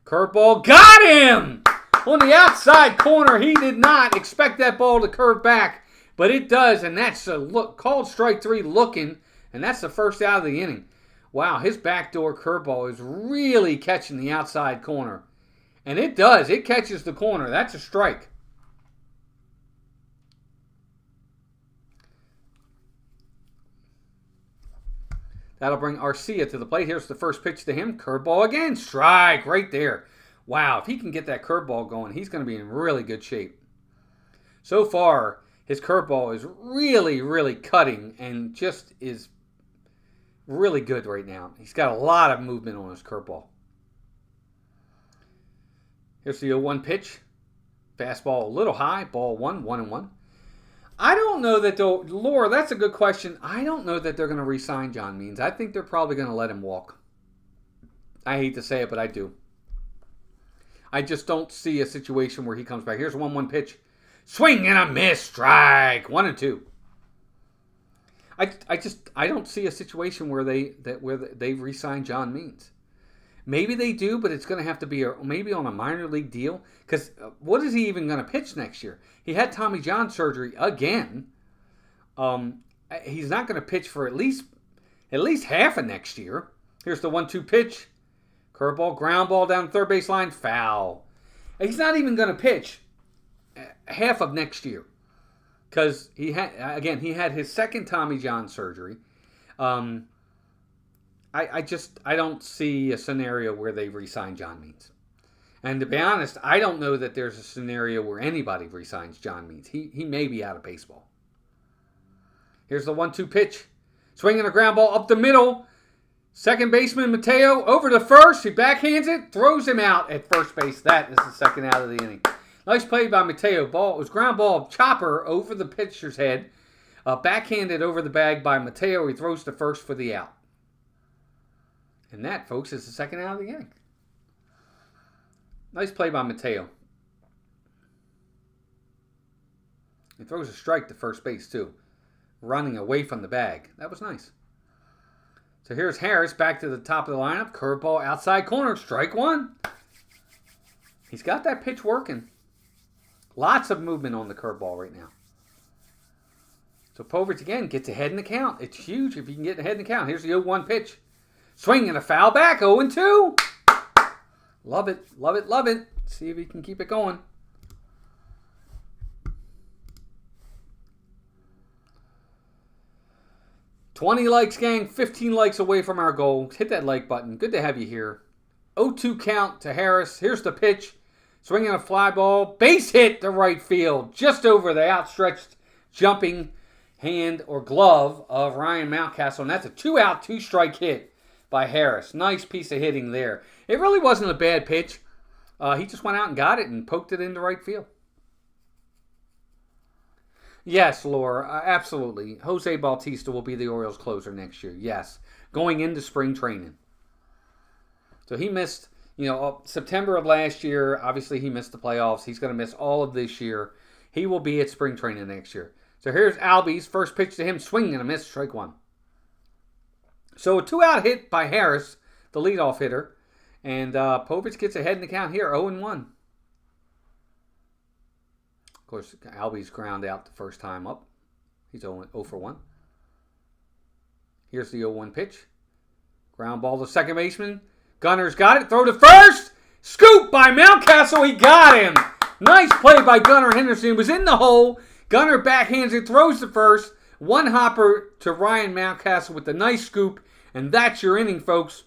Curveball. Got him! On the outside corner. He did not expect that ball to curve back. But it does. And that's a look, called strike 3 looking. And that's the first out of the inning. Wow, his backdoor curveball is really catching the outside corner. And it does. It catches the corner. That's a strike. That'll bring Arcia to the plate. Here's the first pitch to him. Curveball again. Strike right there. Wow, if he can get that curveball going, he's going to be in really good shape. So far, his curveball is really, really cutting and just is really good right now. He's got a lot of movement on his curveball. Here's the 0-1 pitch. Fastball a little high. Ball 1-1. I don't know that though. Laura, that's a good question. I don't know that they're going to re-sign John Means. I think they're probably going to let him walk. I hate to say it, but I do. I just don't see a situation where he comes back. Here's a 1-1 pitch. Swing and a miss. Strike. 1-2. I don't see a situation where they re-sign John Means. Maybe they do, but it's going to have to be maybe on a minor league deal. Because what is he even going to pitch next year? He had Tommy John surgery again. He's not going to pitch for at least half of next year. Here's the 1-2 pitch. Curveball, ground ball down third base line, foul. He's not even going to pitch half of next year. Because he had his second Tommy John surgery. I don't see a scenario where they re-sign John Means. And to be honest, I don't know that there's a scenario where anybody re-signs John Means. He may be out of baseball. Here's the 1-2 pitch. Swinging a ground ball up the middle. Second baseman Mateo over to first. He backhands it, throws him out at first base. That is the second out of the inning. Nice play by Mateo. It was ground ball chopper over the pitcher's head. Backhanded over the bag by Mateo. He throws to first for the out. And that, folks, is the second out of the inning. Nice play by Mateo. He throws a strike to first base, too. Running away from the bag. That was nice. So here's Harris back to the top of the lineup. Curveball outside corner. Strike 1. He's got that pitch working. Lots of movement on the curveball right now. So Povich again gets ahead in the count. It's huge if you can get ahead in the count. Here's the 0-1 pitch. Swing and a foul back. 0-2. Love it. Love it. Love it. See if he can keep it going. $20 likes, gang. 15 likes away from our goal. Hit that like button. Good to have you here. 0-2 count to Harris. Here's the pitch. Swinging a fly ball. Base hit to right field. Just over the outstretched jumping hand or glove of Ryan Mountcastle. And that's a 2-out, 2-strike hit by Harris. Nice piece of hitting there. It really wasn't a bad pitch. He just went out and got it and poked it into right field. Yes, Laura, absolutely. Jose Bautista will be the Orioles closer next year. Yes, going into spring training. So he missed, September of last year. Obviously, he missed the playoffs. He's going to miss all of this year. He will be at spring training next year. So here's Albies. First pitch to him, swing and a miss, strike 1. So a 2-out hit by Harris, the leadoff hitter. And Povich gets ahead in the count here, 0-1. Of course, Albies ground out the first time up. He's 0 for 1. Here's the 0-1 pitch. Ground ball to second baseman. Gunner's got it. Throw to first. Scoop by Mountcastle. He got him. Nice play by Gunnar Henderson. It was in the hole. Gunnar backhands it. Throws to first. One hopper to Ryan Mountcastle with the nice scoop. And that's your inning, folks.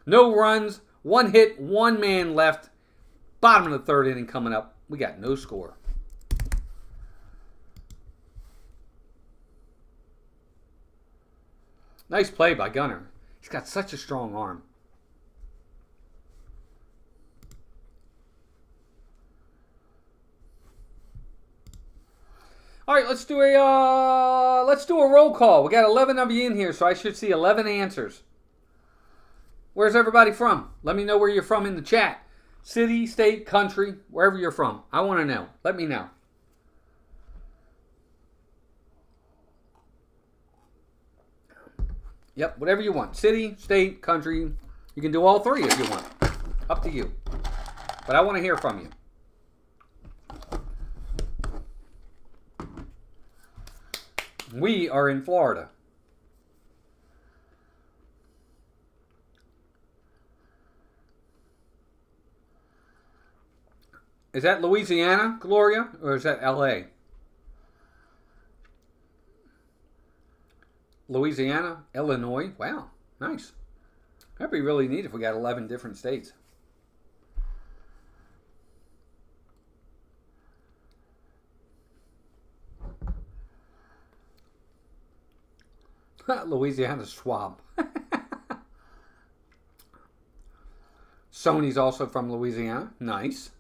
No runs. 1 hit. 1 man left. Bottom of the third inning coming up. We got no score. Nice play by Gunnar. He's got such a strong arm. All right, let's do a roll call. We got 11 of you in here, so I should see 11 answers. Where's everybody from? Let me know where you're from in the chat. City, state, country, wherever you're from. I want to know. Let me know. Yep, whatever you want. City, state, country. You can do all three if you want. Up to you. But I want to hear from you. We are in Florida. Is that Louisiana, Gloria, or is that LA? Louisiana, Illinois. Wow, nice. That'd be really neat if we got 11 different states. Louisiana swamp. Sony's also from Louisiana. Nice.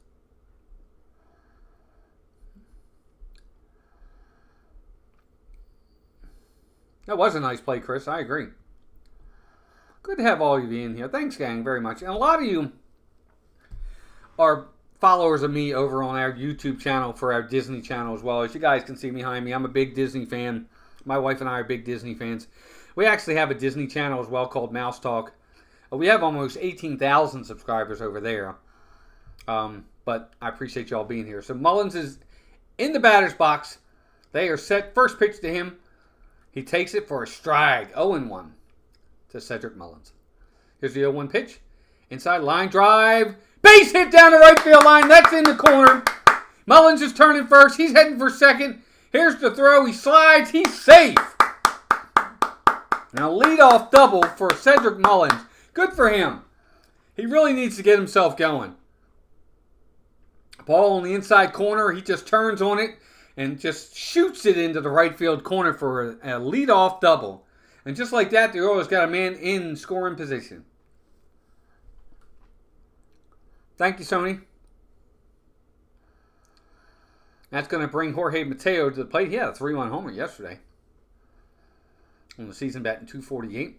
That was a nice play, Chris. I agree. Good to have all of you in here. Thanks, gang, very much. And a lot of you are followers of me over on our YouTube channel for our Disney channel as well. As you guys can see behind me, I'm a big Disney fan. My wife and I are big Disney fans. We actually have a Disney channel as well called Mouse Talk. We have almost 18,000 subscribers over there. But I appreciate y'all being here. So Mullins is in the batter's box. They are set. First pitch to him. He takes it for a strike. 0-1 to Cedric Mullins. Here's the 0-1 pitch. Inside line drive. Base hit down the right field line. That's in the corner. Mullins is turning first. He's heading for second. Here's the throw. He slides. He's safe. Now leadoff double for Cedric Mullins. Good for him. He really needs to get himself going. Ball on the inside corner. He just turns on it and just shoots it into the right field corner for a leadoff double. And just like that, the Orioles got a man in scoring position. Thank you, Sony. That's going to bring Jorge Mateo to the plate. He had a 3-1 homer yesterday. On the season, batting .248.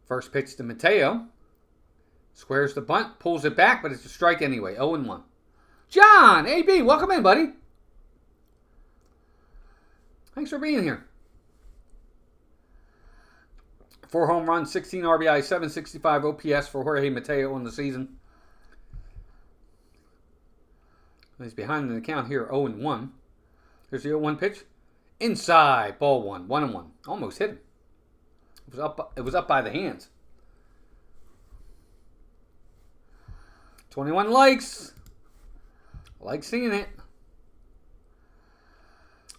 First pitch to Mateo. Squares the bunt, pulls it back, but it's a strike anyway. 0-1. John, AB, welcome in, buddy. Thanks for being here. 4 home runs, 16 RBI, 765 OPS for Jorge Mateo on the season. He's behind in the count here, 0-1. Here's the 0-1 pitch. Inside, ball one, 1-1. Almost hit him. It was up by the hands. 21 likes. Like seeing it.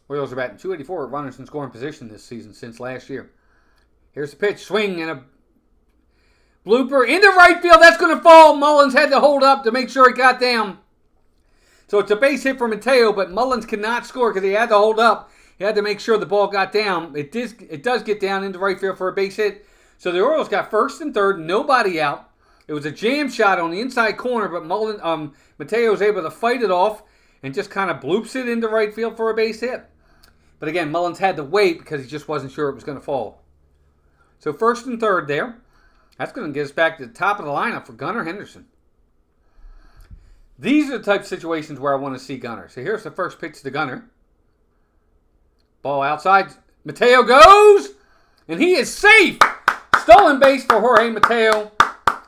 Orioles are batting .284 with runners in scoring position this season since last year. Here's the pitch. Swing and a blooper into right field. That's going to fall. Mullins had to hold up to make sure it got down. So it's a base hit for Mateo, but Mullins cannot score because he had to hold up. He had to make sure the ball got down. It does get down into right field for a base hit. So the Orioles got first and third, nobody out. It was a jam shot on the inside corner, but Mateo was able to fight it off and just kind of bloops it into right field for a base hit. But again, Mullins had to wait because he just wasn't sure it was going to fall. So first and third there. That's going to get us back to the top of the lineup for Gunnar Henderson. These are the type of situations where I want to see Gunnar. So here's the first pitch to Gunnar. Ball outside. Mateo goes. And he is safe. Stolen base for Jorge Mateo.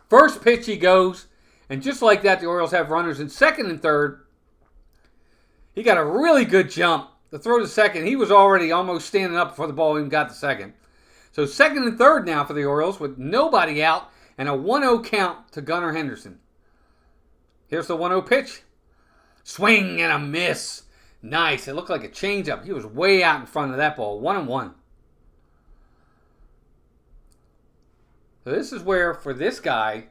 First pitch he goes. And just like that, the Orioles have runners in second and third. He got a really good jump. The throw to second. He was already almost standing up before the ball even got to second. So second and third now for the Orioles with nobody out. And a 1-0 count to Gunnar Henderson. Here's the 1-0 pitch. Swing and a miss. Nice. It looked like a changeup. He was way out in front of that ball. 1-1. So this is where, for this guy,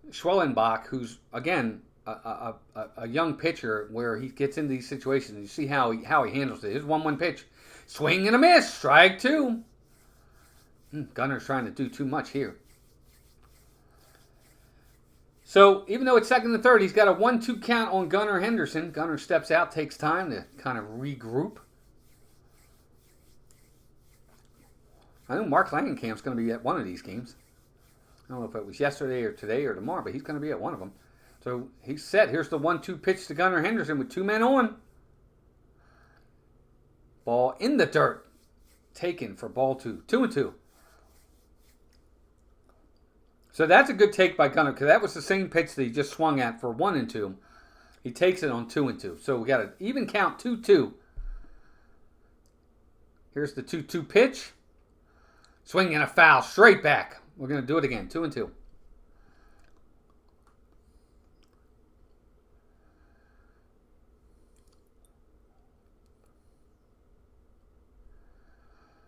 Schwellenbach, who's, again, a young pitcher, where he gets into these situations. You see how he handles it. Here's 1-1 pitch. Swing and a miss. Strike 2. Gunnar's trying to do too much here. So even though it's second and third, he's got a 1-2 count on Gunnar Henderson. Gunnar steps out, takes time to kind of regroup. I know Mark Langenkamp's going to be at one of these games. I don't know if it was yesterday or today or tomorrow, but he's going to be at one of them. So he's set. Here's the 1-2 pitch to Gunnar Henderson with 2 men on. Ball in the dirt. Taken for ball 2. 2-2. So that's a good take by Gunnar because that was the same pitch that he just swung at for 1-2. He takes it on 2-2. So we got an even count 2-2. Here's the 2-2 pitch. Swing and a foul straight back. We're going to do it again. 2-2.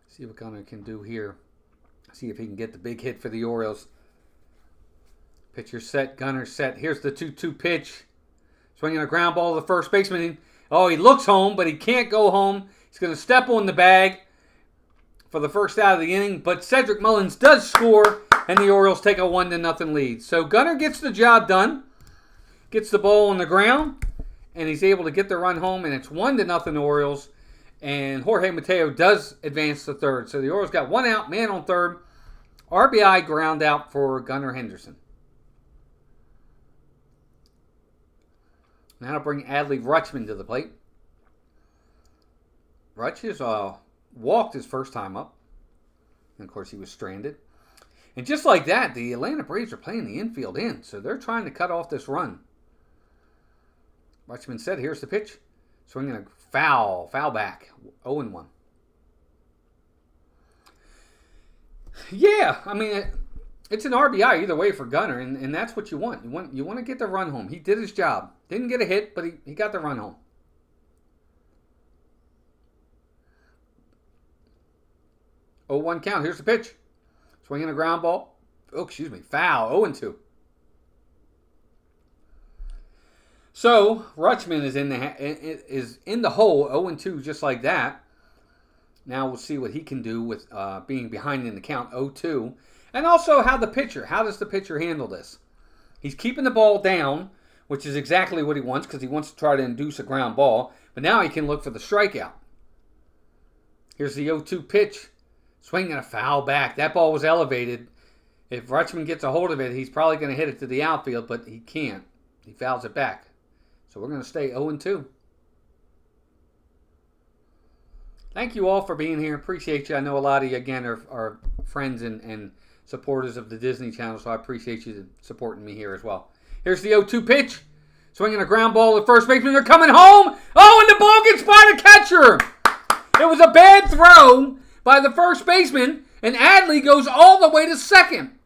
See what Gunnar can do here. See if he can get the big hit for the Orioles. Pitcher set. Gunnar set. Here's the 2-2 pitch. Swinging a ground ball to the first baseman. Oh, he looks home, but he can't go home. He's going to step on the bag for the first out of the inning. But Cedric Mullins does score, and the Orioles take a 1-0 lead. So Gunnar gets the job done. Gets the ball on the ground, and he's able to get the run home, and it's 1-0 Orioles. And Jorge Mateo does advance to third. So the Orioles got 1 out, man on third. RBI ground out for Gunnar Henderson. Now to bring Adley Rutschman to the plate. Rutsch has walked his first time up. And of course he was stranded. And just like that, the Atlanta Braves are playing the infield in. So they're trying to cut off this run. Rutschman said, here's the pitch. Swinging a foul back. 0-1. Yeah, I mean, it's an RBI either way for Gunnar, and that's what you want. You want to get the run home. He did his job. Didn't get a hit, but he got the run home. Oh, 1 count. Here's the pitch. Swinging a ground ball. Oh, excuse me. Foul. 0-2. So Rutschman is in the hole, 0-2, just like that. Now we'll see what he can do with being behind in the count, 0-2, and also how does the pitcher handle this? He's keeping the ball down, which is exactly what he wants because he wants to try to induce a ground ball. But now he can look for the strikeout. Here's the 0-2 pitch, swinging a foul back. That ball was elevated. If Rutschman gets a hold of it, he's probably going to hit it to the outfield, but he can't. He fouls it back. So we're going to stay 0-2. Thank you all for being here. Appreciate you. I know a lot of you, again, are friends and supporters of the Disney Channel, so I appreciate you supporting me here as well. Here's the 0-2 pitch. Swinging a ground ball to first baseman. They're coming home. Oh, and the ball gets by the catcher. It was a bad throw by the first baseman, and Adley goes all the way to second.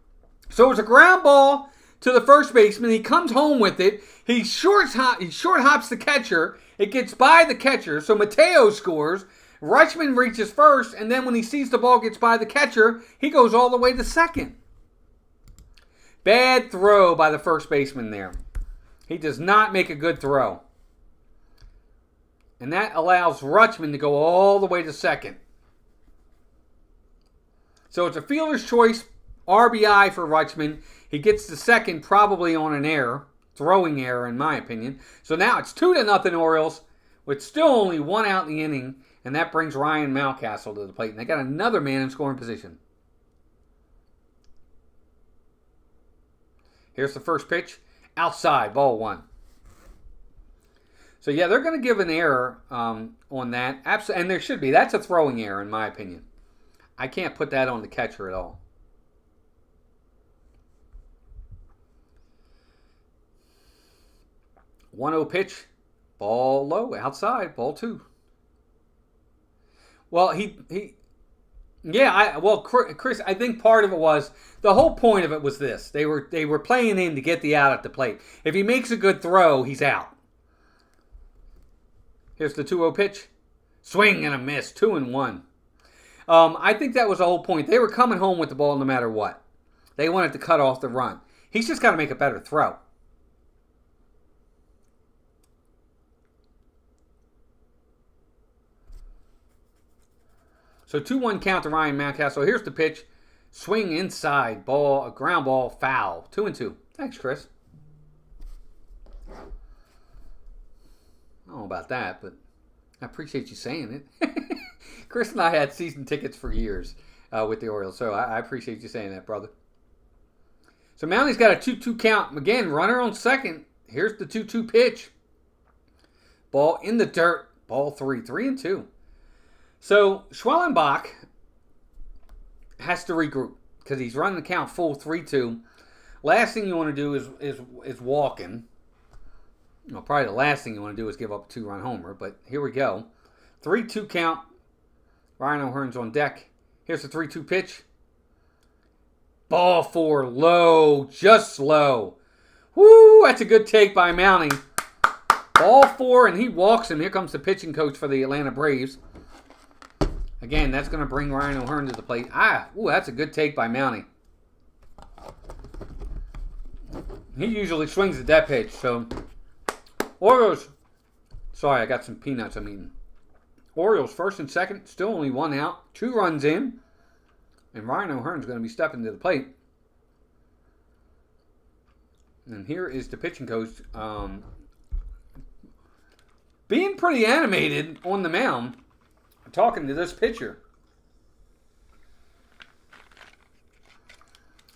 So it was a ground ball to the first baseman. He comes home with it. He short hops the catcher. It gets by the catcher. So Mateo scores. Rutschman reaches first. And then when he sees the ball gets by the catcher, he goes all the way to second. Bad throw by the first baseman there. He does not make a good throw. And that allows Rutschman to go all the way to second. So it's a fielder's choice RBI for Rutschman. He gets to second probably on an error. Throwing error, in my opinion. So now it's 2-0 Orioles, with still only 1 out in the inning, and that brings Ryan Mountcastle to the plate. And they got another man in scoring position. Here's the first pitch. Outside, ball 1. So yeah, they're going to give an error on that. And there should be. That's a throwing error, in my opinion. I can't put that on the catcher at all. 1-0 pitch, ball low, outside, ball 2. Well, Chris, I think part of it was, the whole point of it was this. They were playing in to get the out at the plate. If he makes a good throw, he's out. Here's the 2-0 pitch, swing and a miss, 2-1. I think that was the whole point. They were coming home with the ball no matter what. They wanted to cut off the run. He's just got to make a better throw. So 2-1 count to Ryan Mountcastle. Here's the pitch. Swing inside. Ball, a ground ball, foul. 2-2. Thanks, Chris. about that, but I appreciate you saying it. Chris and I had season tickets for years with the Orioles, so I appreciate you saying that, brother. So Mounty's got a 2-2 count. Again, runner on second. Here's the 2-2 pitch. Ball in the dirt. Ball 3. 3-2. So Schwellenbach has to regroup because he's running the count full 3-2. Last thing you want to do is walking. Well, probably the last thing you want to do is give up a 2-run homer, but here we go. 3-2 count. Ryan O'Hearn's on deck. Here's the 3-2 pitch. Ball 4, low, just low. Woo, that's a good take by Mounty. Ball 4, and he walks him. Here comes the pitching coach for the Atlanta Braves. Again, that's going to bring Ryan O'Hearn to the plate. That's a good take by Mounty. He usually swings at that pitch, so Orioles. Sorry, I got some peanuts I'm eating. Orioles first and second, still only 1 out, 2 runs in, and Ryan O'Hearn's going to be stepping to the plate. And here is the pitching coach being pretty animated on the mound, talking to this pitcher.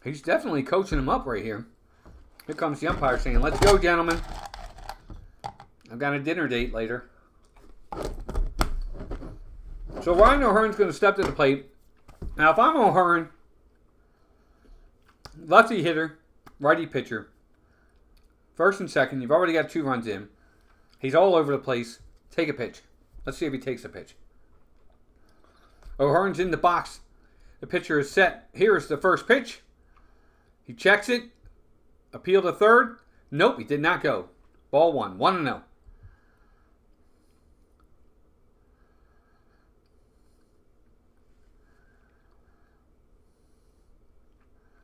He's definitely coaching him up right here. Here comes the umpire saying, "Let's go, gentlemen. I've got a dinner date later." So Ryan O'Hearn's going to step to the plate. Now, if I'm O'Hearn, lefty hitter, righty pitcher, first and second, you've already got 2 runs in. He's all over the place. Take a pitch. Let's see if he takes a pitch. O'Hearn's in the box. The pitcher is set. Here is the first pitch. He checks it. Appeal to third. Nope, he did not go. Ball 1. 1-0.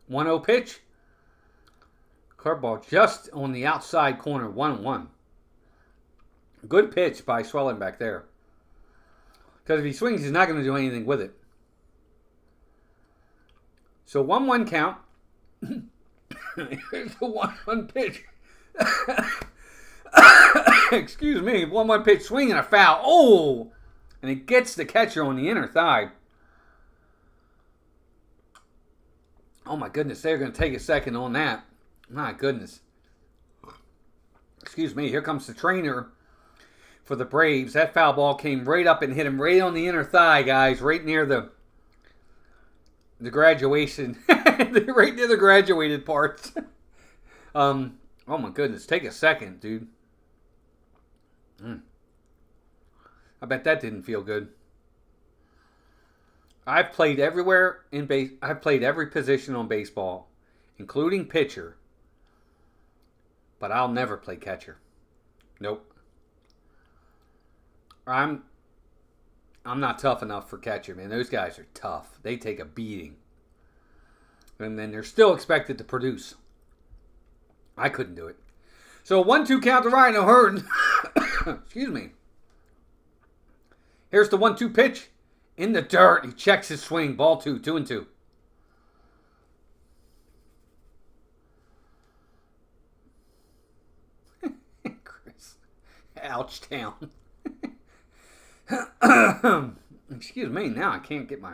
One-0 pitch. Curveball just on the outside corner. 1-1. Good pitch by Schwellenbach there. Because if he swings, he's not going to do anything with it. So 1-1 count. Here's the 1-1 pitch. Excuse me. 1-1 pitch. Swing and a foul. Oh! And it gets the catcher on the inner thigh. Oh my goodness. They're going to take a second on that. My goodness. Excuse me. Here comes the trainer for the Braves. That foul ball came right up and hit him right on the inner thigh, guys. Right near the graduation. Right near the graduated parts. Oh my goodness. Take a second, dude. I bet that didn't feel good. I've played everywhere in base. I've played every position on baseball, including pitcher. But I'll never play catcher. Nope. I'm not tough enough for catcher, man. Those guys are tough. They take a beating. And then they're still expected to produce. I couldn't do it. So 1-2 count to Ryan O'Hearn. Excuse me. Here's the 1-2 pitch. In the dirt. He checks his swing. Ball 2. 2-2. Chris. Ouch town. Excuse me. Now I can't get my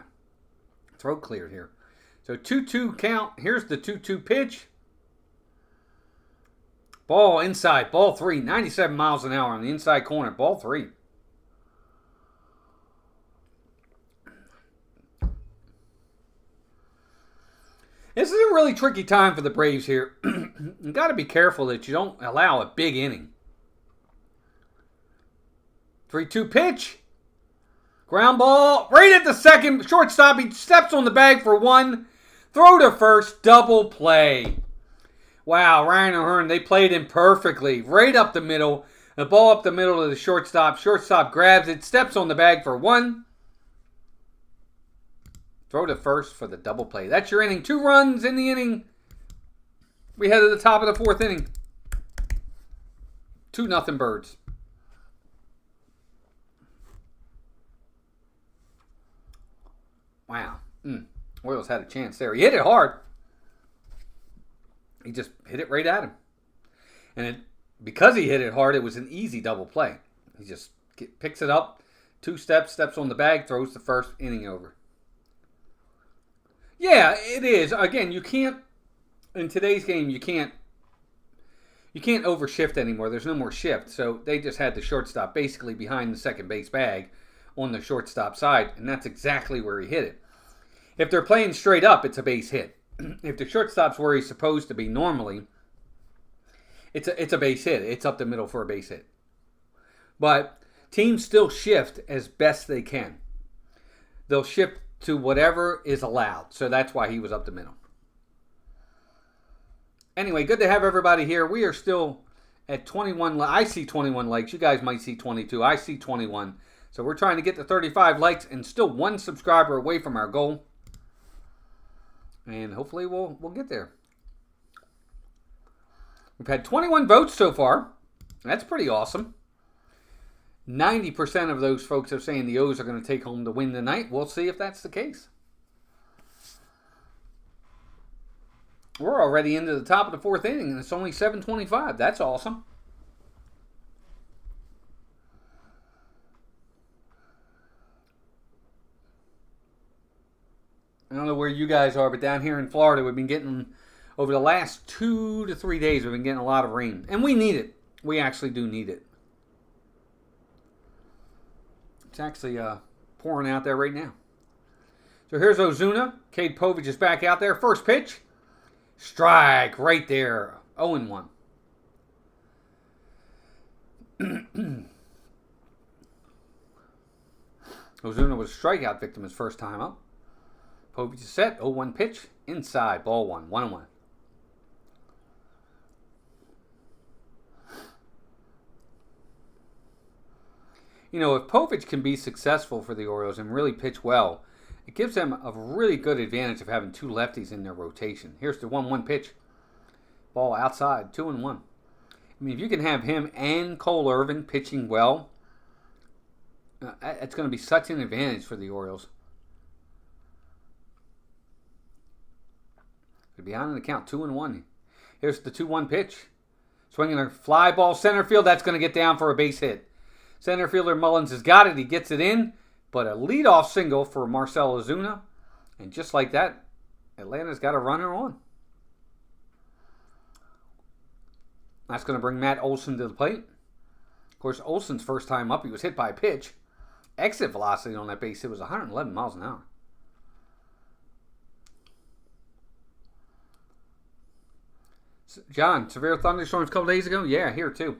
throat cleared here. So 2-2 count. Here's the 2-2 pitch. Ball inside. Ball 3. 97 miles an hour on the inside corner. Ball 3. This is a really tricky time for the Braves here. You got to be careful that you don't allow a big inning. 3-2 pitch. Ground ball. Right at the second. Shortstop. He steps on the bag for 1. Throw to first. Double play. Wow, Ryan O'Hearn, they played him perfectly. Right up the middle. The ball up the middle to the shortstop. Shortstop grabs it. Steps on the bag for 1. Throw to first for the double play. That's your inning. 2 runs in the inning. We head to the top of the 4th inning. 2-0 Birds. Wow. Orioles had a chance there. He hit it hard. He just hit it right at him. And because he hit it hard, it was an easy double play. He just picks it up, 2 steps on the bag, throws the first, inning over. Yeah, it is. Again, you can't, in today's game, you can't overshift anymore. There's no more shift. So they just had the shortstop basically behind the second base bag on the shortstop side, and that's exactly where he hit it. If they're playing straight up, it's a base hit. If the shortstop's where he's supposed to be normally, it's a base hit. It's up the middle for a base hit. But teams still shift as best they can. They'll shift to whatever is allowed. So that's why he was up the middle. Anyway, good to have everybody here. We are still at 21. I see 21 likes. You guys might see 22. I see 21. So we're trying to get to 35 likes and still 1 subscriber away from our goal. And hopefully we'll get there. We've had 21 votes so far. That's pretty awesome. 90% of those folks are saying the O's are going to take home the win tonight. We'll see if that's the case. We're already into the top of the 4th inning, and it's only 7:25. That's awesome. I don't know where you guys are, but down here in Florida, we've been getting, over the last 2 to 3 days, we've been getting a lot of rain. And we need it. We actually do need it. It's actually pouring out there right now. So here's Ozuna. Cade Povich is back out there. First pitch. Strike right there. 0-1. Ozuna was a strikeout victim his first time up. Povich is set. 0-1 pitch. Inside. Ball 1. 1-1. You know, if Povich can be successful for the Orioles and really pitch well, it gives them a really good advantage of having 2 lefties in their rotation. Here's the 1-1 pitch. Ball outside, 2-1. I mean, if you can have him and Cole Irvin pitching well, it's going to be such an advantage for the Orioles. They're behind in the count, 2-1. Here's the 2-1 pitch. Swinging a fly ball center field. That's going to get down for a base hit. Center fielder Mullins has got it. He gets it in. But a leadoff single for Marcell Ozuna. And just like that, Atlanta's got a runner on. That's going to bring Matt Olson to the plate. Of course, Olson's first time up, he was hit by a pitch. Exit velocity on that base hit was 111 miles an hour. John, severe thunderstorms a couple days ago? Yeah, here too.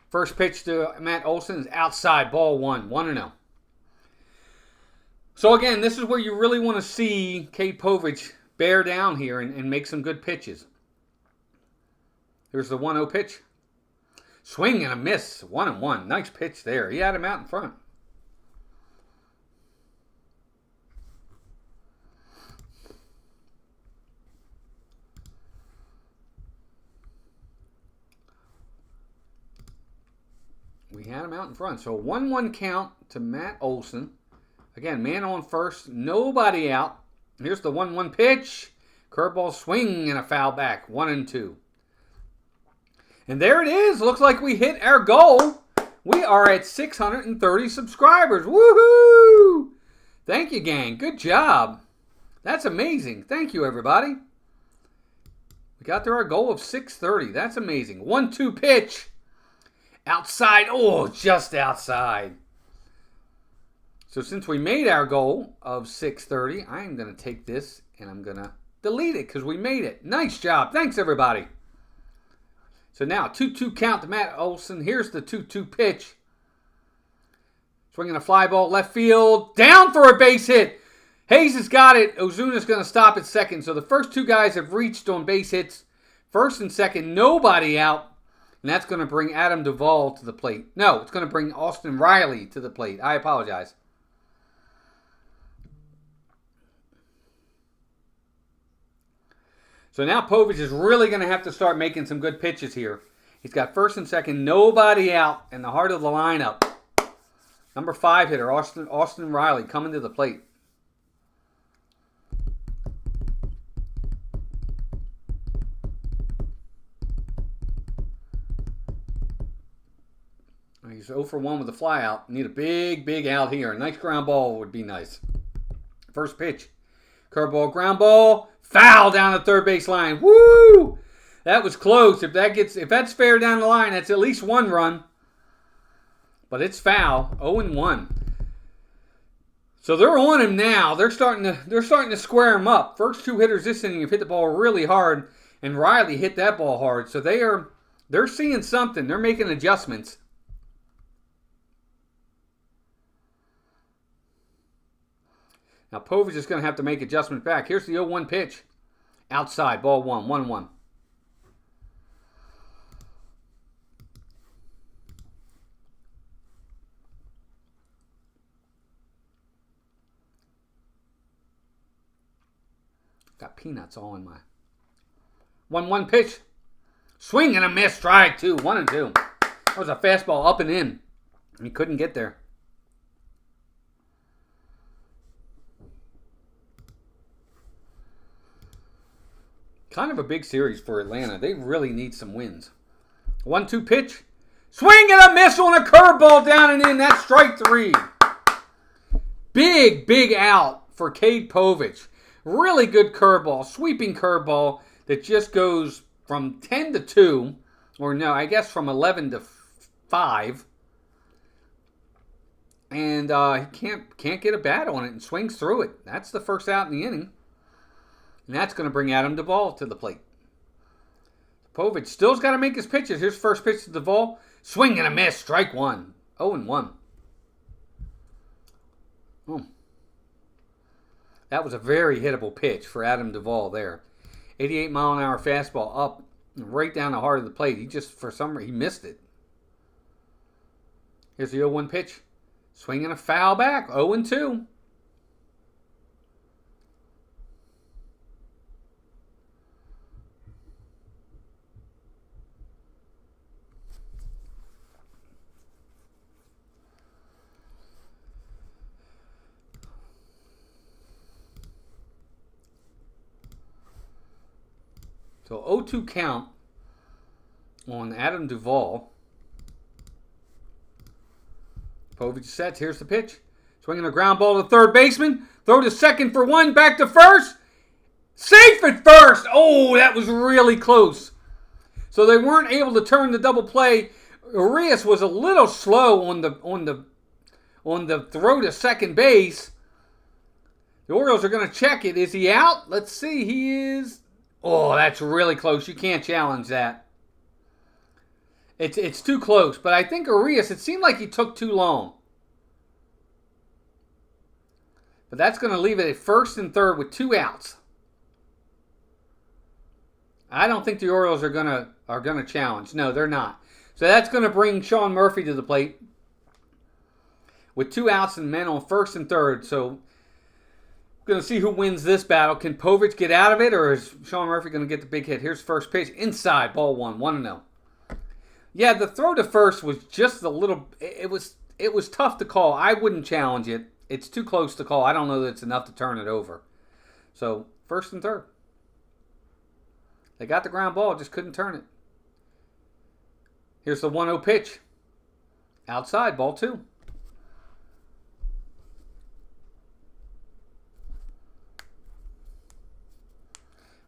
First pitch to Matt Olson is outside, ball 1, 1-0. So again, this is where you really want to see Cade Povich bear down here and make some good pitches. Here's the 1-0 pitch. Swing and a miss, 1-1. Nice pitch there. He had him out in front. We had him out in front. So 1-1 count to Matt Olson. Again, man on first. Nobody out. Here's the 1-1 pitch. Curveball swing and a foul back. 1-2. And there it is. Looks like we hit our goal. We are at 630 subscribers. Woohoo! Thank you, gang. Good job. That's amazing. Thank you, everybody. We got to our goal of 630. That's amazing. 1-2 pitch. Outside. Oh, just outside. So since we made our goal of 630, I am going to take this and I'm going to delete it because we made it. Nice job. Thanks, everybody. So now, 2-2 count to Matt Olson. Here's the 2-2 pitch. Swinging a fly ball left field. Down for a base hit. Hayes has got it. Ozuna's going to stop at second. So the first 2 guys have reached on base hits. First and second, nobody out. And that's going to bring Adam Duvall to the plate. No, it's going to bring Austin Riley to the plate. I apologize. So now Povich is really going to have to start making some good pitches here. He's got first and second, nobody out in the heart of the lineup. Number 5 hitter, Austin Riley, coming to the plate. He's 0 for 1 with the fly out. Need a big out here. A nice ground ball would be nice. First pitch. Curveball, ground ball. Foul down the third base line. Woo! That was close. If that's fair down the line, that's at least 1 run. But it's foul. 0-1. So they're on him now. They're starting to square him up. First 2 hitters this inning have hit the ball really hard, and Riley hit that ball hard. So they're seeing something. They're making adjustments. Now Povich is going to have to make adjustments back. Here's the 0-1 pitch. Outside, ball 1, 1-1. Got peanuts all in my 1-1 pitch. Swing and a miss. Strike 2. 1-2. That was a fastball up and in. He couldn't get there. Kind of a big series for Atlanta. They really need some wins. 1-2 pitch. Swing and a miss on a curveball down and in. That's strike 3. Big out for Cade Povich. Really good curveball. Sweeping curveball that just goes from 10 to 2. Or no, I guess from 11 to 5. And he can't get a bat on it and swings through it. That's the first out in the inning. And that's going to bring Adam Duvall to the plate. Povich still's got to make his pitches. Here's first pitch to Duvall. Swing and a miss. Strike 1. 0-1. That was a very hittable pitch for Adam Duvall there. 88-mile-an-hour fastball up right down the heart of the plate. He just, for some reason, he missed it. Here's the 0-1 pitch. Swing and a foul back. 0-2. So 0-2 count on Adam Duvall. Povich sets. Here's the pitch. Swinging a ground ball to third baseman. Throw to second for 1. Back to first. Safe at first. Oh, that was really close. So they weren't able to turn the double play. Urias was a little slow on the throw to second base. The Orioles are going to check it. Is he out? Let's see. He is. Oh, that's really close. You can't challenge that. It's too close. But I think Urias, it seemed like he took too long. But that's going to leave it at first and third with 2 outs. I don't think the Orioles are gonna challenge. No, they're not. So that's going to bring Sean Murphy to the plate with 2 outs and men on first and third. So going to see who wins this battle. Can Povich get out of it, or is Sean Murphy going to get the big hit? Here's first pitch. Inside, ball 1. 1-0. Yeah, the throw to first was just a little... It was tough to call. I wouldn't challenge it. It's too close to call. I don't know that it's enough to turn it over. So, first and third. They got the ground ball, just couldn't turn it. Here's the 1-0 pitch. Outside, ball 2.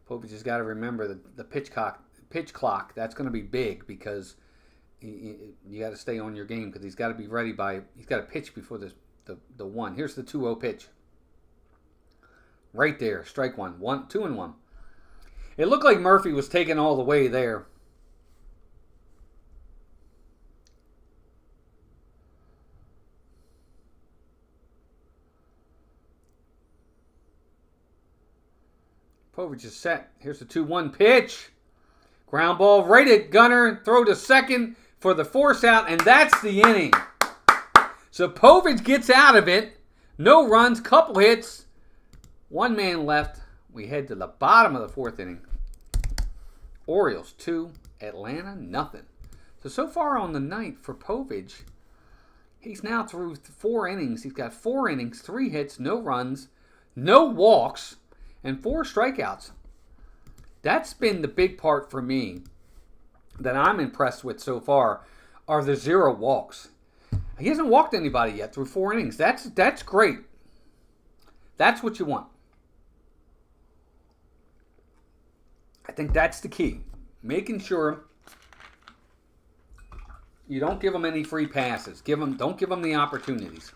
Povich has got to remember the pitch clock. That's going to be big because you got to stay on your game because he's got to be ready he's got to pitch before the 1. Here's the 2-0 pitch. Right there, strike 1. 2-1. It looked like Murphy was taken all the way there. Povich is set. Here's the 2-1 pitch. Ground ball right at Gunner. Throw to second for the force out, and that's the inning. So Povich gets out of it. No runs, couple hits. 1 man left. We head to the bottom of the 4th inning. Orioles 2, Atlanta nothing. So far on the night for Povich, he's now through 4 innings. He's got 4 innings, 3 hits, no runs, no walks, and 4 strikeouts. That's been the big part for me that I'm impressed with so far are the 0 walks. He hasn't walked anybody yet through 4 innings. That's great. That's what you want. I think that's the key. Making sure you don't give them any free passes. Don't give them the opportunities.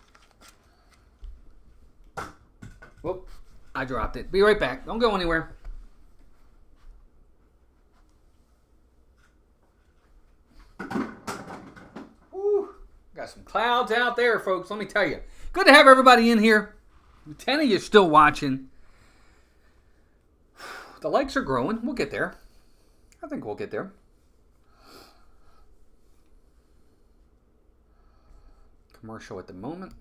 Whoop, I dropped it. Be right back. Don't go anywhere. Woo, got some clouds out there, folks. Let me tell you. Good to have everybody in here. 10 of you still watching. The likes are growing. We'll get there. I think we'll get there. Commercial at the moment.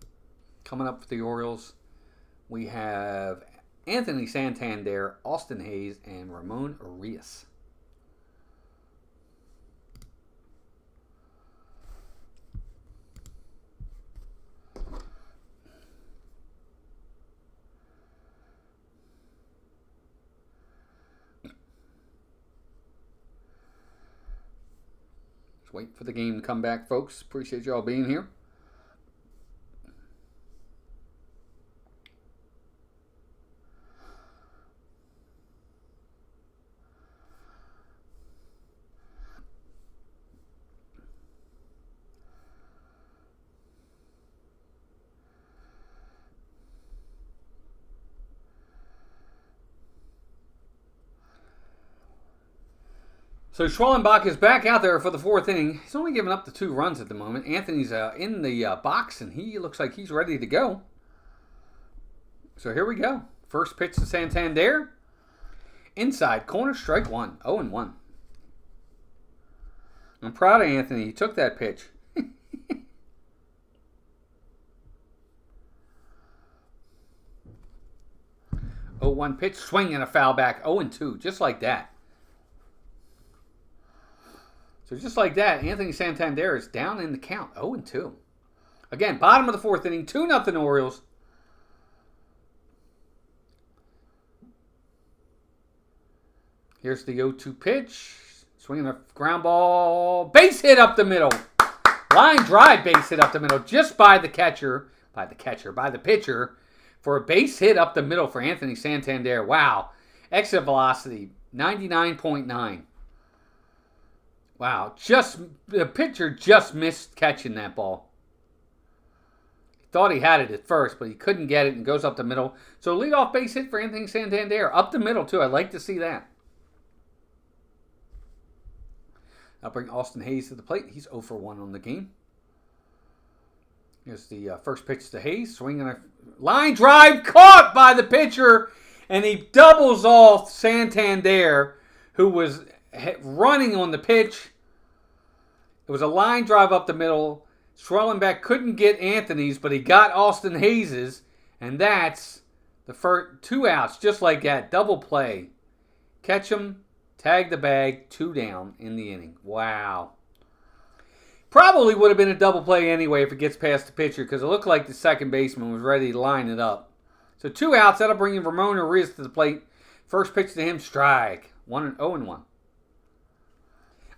Coming up for the Orioles, we have Anthony Santander, Austin Hayes, and Ramon Arias. Just waiting for the game to come back, folks. Appreciate y'all being here. So Schwellenbach is back out there for the 4th inning. He's only given up the 2 runs at the moment. Anthony's in the box, and he looks like he's ready to go. So here we go. First pitch to Santander. Inside corner, strike 1. 0-1. I'm proud of Anthony. He took that pitch. 0-1 pitch, swing and a foul back. 0-2, just like that. So just like that, Anthony Santander is down in the count, 0-2. Again, bottom of the 4th inning, 2-0 Orioles. Here's the 0-2 pitch. Swinging a ground ball. Base hit up the middle. Line drive base hit up the middle just by the pitcher for a base hit up the middle for Anthony Santander. Wow. Exit velocity, 99.9. Wow, the pitcher just missed catching that ball. He thought he had it at first, but he couldn't get it and goes up the middle. So leadoff base hit for Anthony Santander. Up the middle, too. I'd like to see that. I'll bring Austin Hayes to the plate. He's 0 for 1 on the game. Here's the first pitch to Hayes. Swinging a line drive, caught by the pitcher, and he doubles off Santander, who was running on the pitch. It was a line drive up the middle. Schwellenbach couldn't get Anthony's, but he got Austin Hayes's, and that's the first 2 outs, just like that. Double play. Catch him, tag the bag, 2 down in the inning. Wow. Probably would have been a double play anyway if it gets past the pitcher, because it looked like the second baseman was ready to line it up. So 2 outs. That'll bring in Ramon Arias to the plate. First pitch to him, strike. 0-1.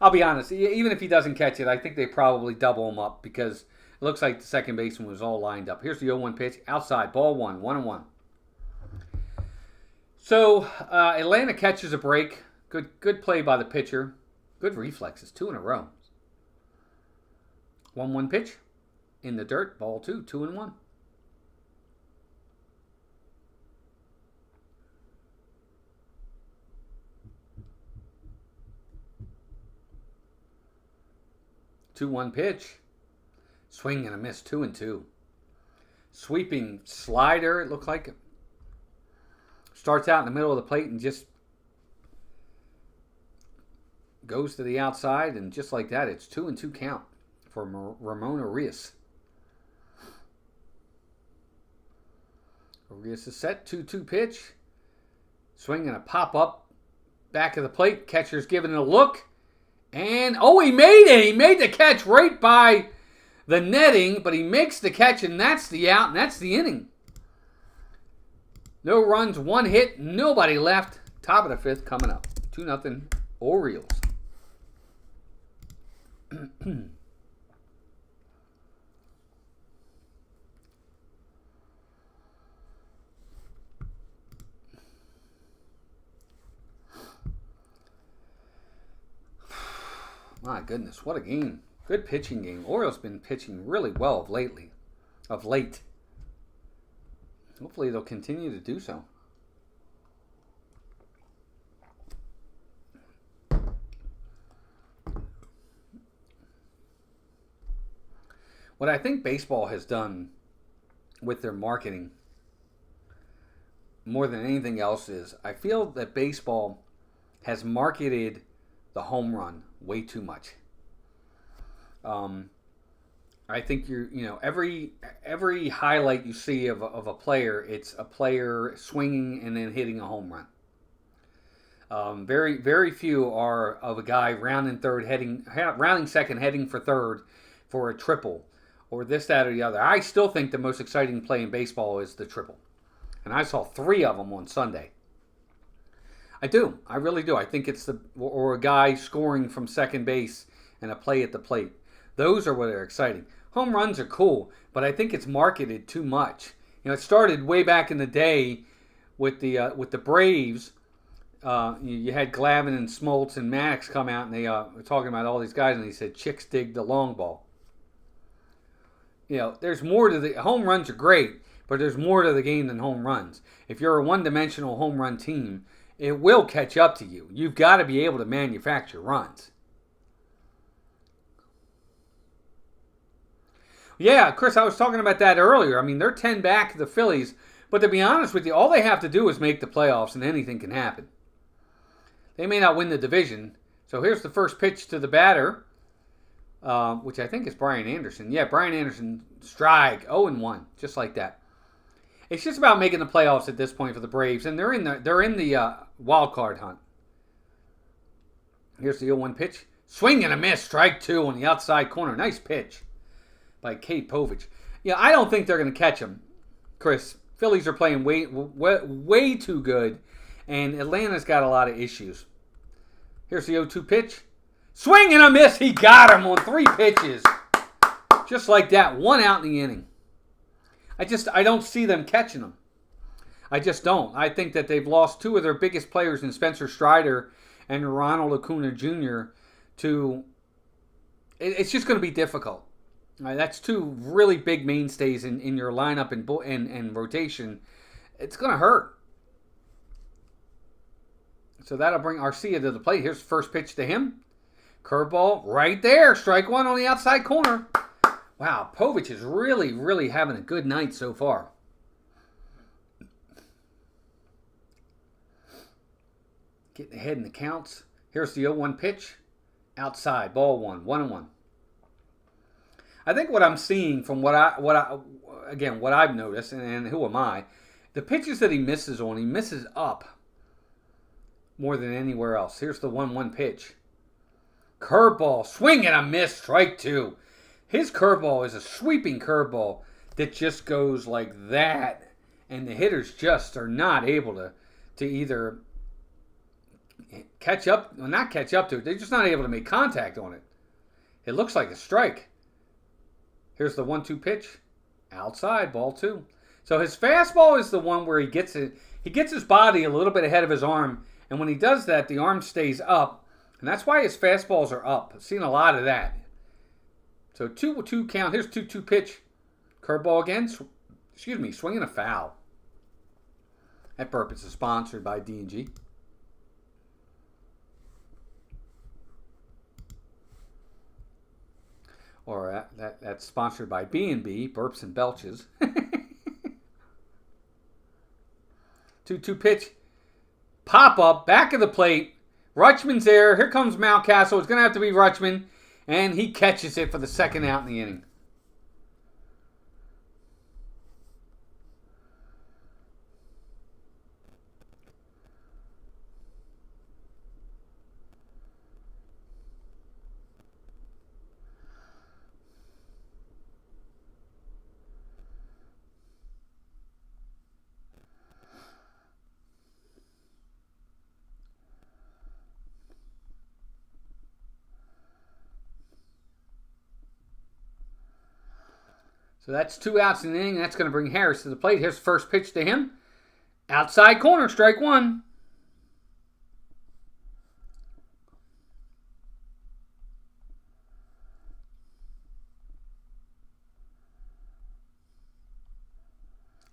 I'll be honest, even if he doesn't catch it, I think they probably double him up because it looks like the second baseman was all lined up. Here's the 0-1 pitch. Outside, ball 1, 1-1. So Atlanta catches a break. Good play by the pitcher. Good reflexes, 2 in a row. 1-1 pitch. In the dirt, ball 2, 2-1. Two-one pitch. Swing and a miss, 2-2. Sweeping slider, it looked like. Starts out in the middle of the plate and just goes to the outside, and just like that, it's 2-2 count for Ramon Arias. Arias is set, 2-2 pitch. Swing and a pop-up. Back of the plate, catcher's giving it a look. And, he made it. He made the catch right by the netting, but he makes the catch, and that's the out, and that's the inning. No runs, 1 hit, nobody left. Top of the 5th coming up. 2-0 Orioles. My goodness, what a game. Good pitching game. Orioles been pitching really well of late. Hopefully they'll continue to do so. What I think baseball has done with their marketing more than anything else is I feel that baseball has marketed the home run way too much. I think every highlight you see of a player, it's a player swinging and then hitting a home run. Very, very few are of a guy rounding second, heading for third for a triple, or this, that, or the other. I still think the most exciting play in baseball is the triple, and I saw 3 of them on Sunday. I do. I really do. I think it's or a guy scoring from second base and a play at the plate. Those are what are exciting. Home runs are cool, but I think it's marketed too much. It started way back in the day with the Braves. You had Glavine and Smoltz and Maddox come out, and they were talking about all these guys, and he said, "Chicks dig the long ball." There's more to the home runs are great, but there's more to the game than home runs. If you're a one-dimensional home run team, it will catch up to you. You've got to be able to manufacture runs. Yeah, Chris, I was talking about that earlier. I mean, they're 10 back, the Phillies. But to be honest with you, all they have to do is make the playoffs and anything can happen. They may not win the division. So here's the first pitch to the batter, which I think is Brian Anderson. Yeah, Brian Anderson, strike, 0-1, just like that. It's just about making the playoffs at this point for the Braves, and they're in the wild card hunt. Here's the 0-1 pitch. Swing and a miss, strike 2 on the outside corner. Nice pitch by Kate Povich. Yeah, I don't think they're going to catch him, Chris. Phillies are playing way too good, and Atlanta's got a lot of issues. Here's the 0-2 pitch. Swing and a miss. He got him on 3 pitches. Just like that. 1 out in the inning. I don't see them catching them. I just don't. I think that they've lost 2 of their biggest players in Spencer Strider and Ronald Acuna Jr. It's just going to be difficult. That's 2 really big mainstays in your lineup and rotation. It's going to hurt. So that'll bring Arcia to the plate. Here's the first pitch to him. Curveball right there. Strike 1 on the outside corner. Wow, Povich is really, really having a good night so far. Getting ahead in the counts. Here's the 0-1 pitch. Outside, ball 1, 1-1. I think what I'm seeing from what I've noticed, and who am I, the pitches that he misses up more than anywhere else. Here's the 1-1 pitch. Curveball, swing and a miss, strike 2. His curveball is a sweeping curveball that just goes like that, and the hitters just are not able to either not catch up to it. They're just not able to make contact on it. It looks like a strike. Here's the 1-2 pitch. Outside, ball 2. So his fastball is the one where he gets his body a little bit ahead of his arm, and when he does that, the arm stays up, and that's why his fastballs are up. I've seen a lot of that. So 2-2 count. Here's 2-2 pitch. Curveball again. Swinging a foul. That purpose is sponsored by D&G. Or that's sponsored by B&B, Burps and Belches. 2-2 pitch. Pop up, back of the plate. Rutschman's there. Here comes Mountcastle. It's going to have to be Rutschman. And he catches it for the 2nd out in the inning. So that's 2 outs in the inning. That's going to bring Harris to the plate. Here's the first pitch to him. Outside corner, strike 1.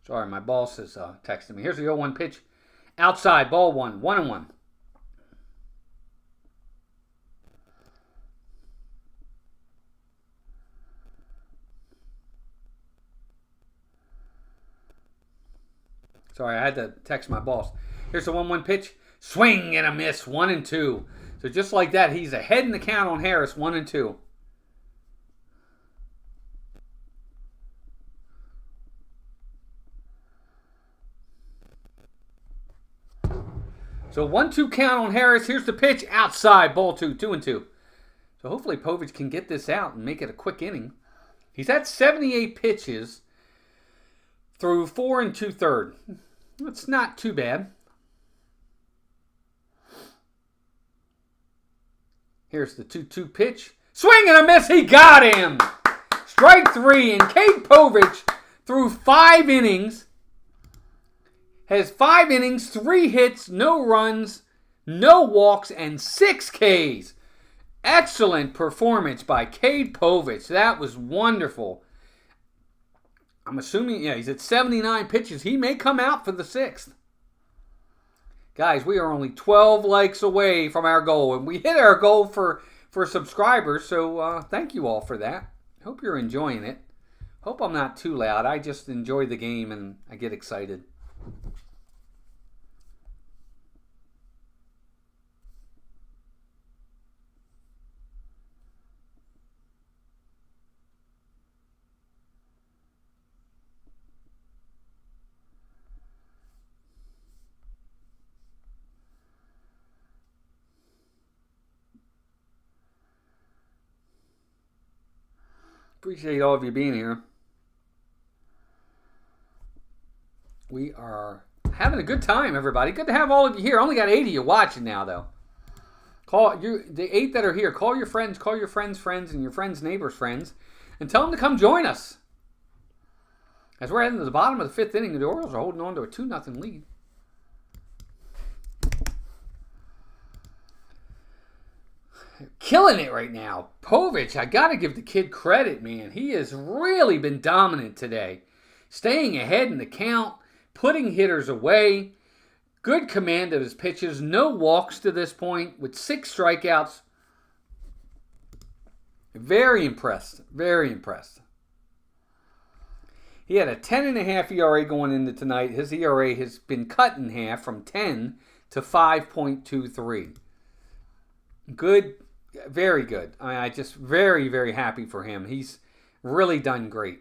Sorry, my boss is texting me. Here's the 0-1 pitch. Outside, ball 1, 1-1. Sorry, I had to text my boss. Here's the 1-1 pitch. Swing and a miss, 1-2. So just like that, he's ahead in the count on Harris, 1-2. So 1-2 count on Harris. Here's the pitch. Outside, ball 2, 2-2. So hopefully Povich can get this out and make it a quick inning. He's had 78 pitches through 4 2/3. It's not too bad. Here's the 2-2 pitch. Swing and a miss. He got him. Strike 3. And Cade Povich, through 5 innings, has 5 innings, 3 hits, no runs, no walks, and 6 Ks. Excellent performance by Cade Povich. That was wonderful. I'm assuming, he's at 79 pitches. He may come out for the 6th. Guys, we are only 12 likes away from our goal, and we hit our goal for subscribers, so thank you all for that. Hope you're enjoying it. Hope I'm not too loud. I just enjoy the game, and I get excited. Appreciate all of you being here. We are having a good time, everybody. Good to have all of you here. I only got 8 of you watching now, though. Call you, the 8 that are here. Call your friends, friends, and your friends' neighbors' friends, and tell them to come join us. As we're heading to the bottom of the 5th inning, the Orioles are holding on to a 2-0 lead. Killing it right now. Povich, I got to give the kid credit, man. He has really been dominant today. Staying ahead in the count, putting hitters away, good command of his pitches, no walks to this point with 6 strikeouts. Very impressed. Very impressed. He had a 10.5 ERA going into tonight. His ERA has been cut in half from 10 to 5.23. Good. Very good. I just very, very happy for him. He's really done great.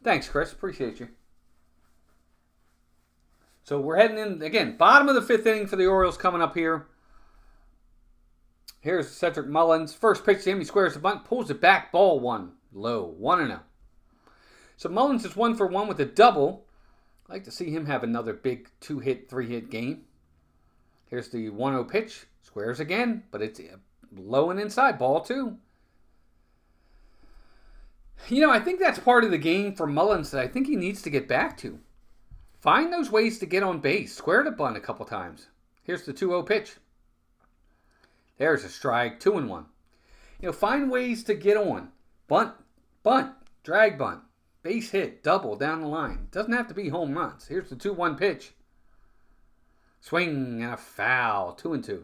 Thanks, Chris. Appreciate you. So we're heading in, again, bottom of the 5th inning for the Orioles coming up here. Here's Cedric Mullins. First pitch to him. He squares the bunt, pulls it back, ball 1. Low. 1-0. So Mullins is 1 for 1 with a double. I'd like to see him have another big 2-hit, 3-hit game. Here's the 1-0 pitch. Squares again, but it's low and inside, ball 2. I think that's part of the game for Mullins that I think he needs to get back to. Find those ways to get on base. Square the bunt a couple times. Here's the 2-0 pitch. There's a strike, 2-1. Find ways to get on. Bunt, drag bunt, base hit, double down the line. Doesn't have to be home runs. Here's the 2-1 pitch. Swing and a foul, 2-2.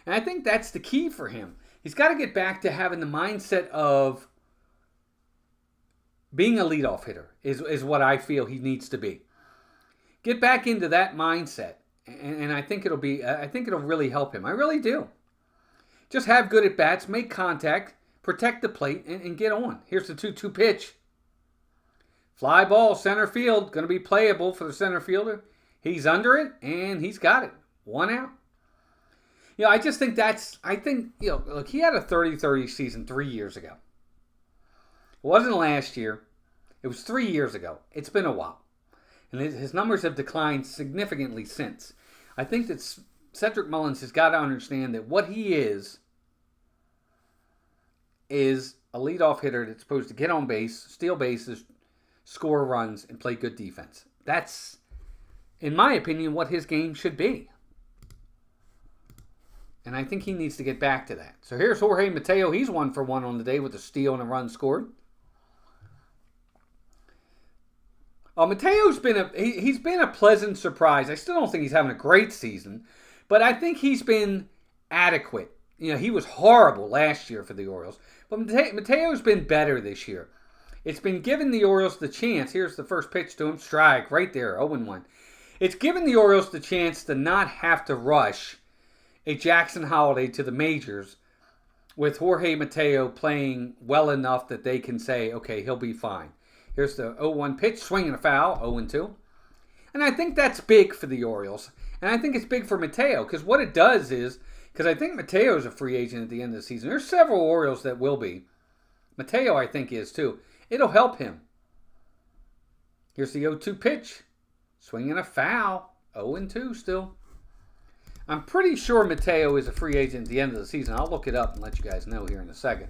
And I think that's the key for him. He's got to get back to having the mindset of being a leadoff hitter is what I feel he needs to be. Get back into that mindset, and I think it'll really help him. I really do. Just have good at bats, make contact, protect the plate, and get on. Here's the 2-2 pitch. Fly ball, center field, going to be playable for the center fielder. He's under it, and he's got it. 1 out. I just think look, he had a 30-30 season 3 years ago. It wasn't last year. It was 3 years ago. It's been a while. And his numbers have declined significantly since. I think that Cedric Mullins has got to understand that what he is a leadoff hitter that's supposed to get on base, steal bases, score runs, and play good defense. That's, in my opinion, what his game should be. And I think he needs to get back to that. So here's Jorge Mateo. He's 1 for 1 on the day with a steal and a run scored. Mateo's been he's been a pleasant surprise. I still don't think he's having a great season, but I think he's been adequate. He was horrible last year for the Orioles, but Mateo's been better this year. It's been giving the Orioles the chance. Here's the first pitch to him, strike right there, 0-1. It's given the Orioles the chance to not have to rush a Jackson Holiday to the majors with Jorge Mateo playing well enough that they can say, okay, he'll be fine. Here's the 0-1 pitch, swing and a foul, 0-2. And I think that's big for the Orioles. And I think it's big for Mateo, because what it does is, because I think Mateo is a free agent at the end of the season. There's several Orioles that will be. Mateo, I think, is too. It'll help him. Here's the 0-2 pitch. Swing and a foul. 0-2 still. I'm pretty sure Mateo is a free agent at the end of the season. I'll look it up and let you guys know here in a second.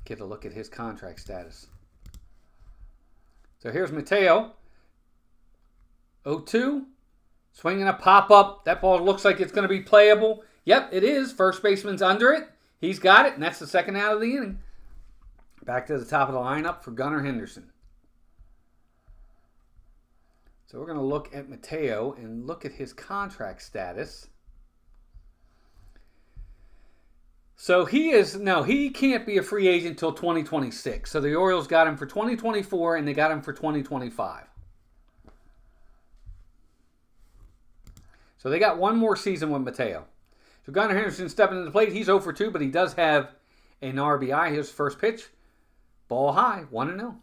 Get a look at his contract status. So here's Mateo. 0-2. Swinging a pop-up. That ball looks like it's going to be playable. Yep, it is. First baseman's under it. He's got it, and that's the second out of the inning. Back to the top of the lineup for Gunnar Henderson. So we're going to look at Mateo and look at his contract status. So he can't be a free agent until 2026. So the Orioles got him for 2024 and they got him for 2025. So they got one more season with Mateo. So Gunnar Henderson stepping to the plate. He's 0-2, but he does have an RBI. Here's the first pitch. Ball high, 1-0.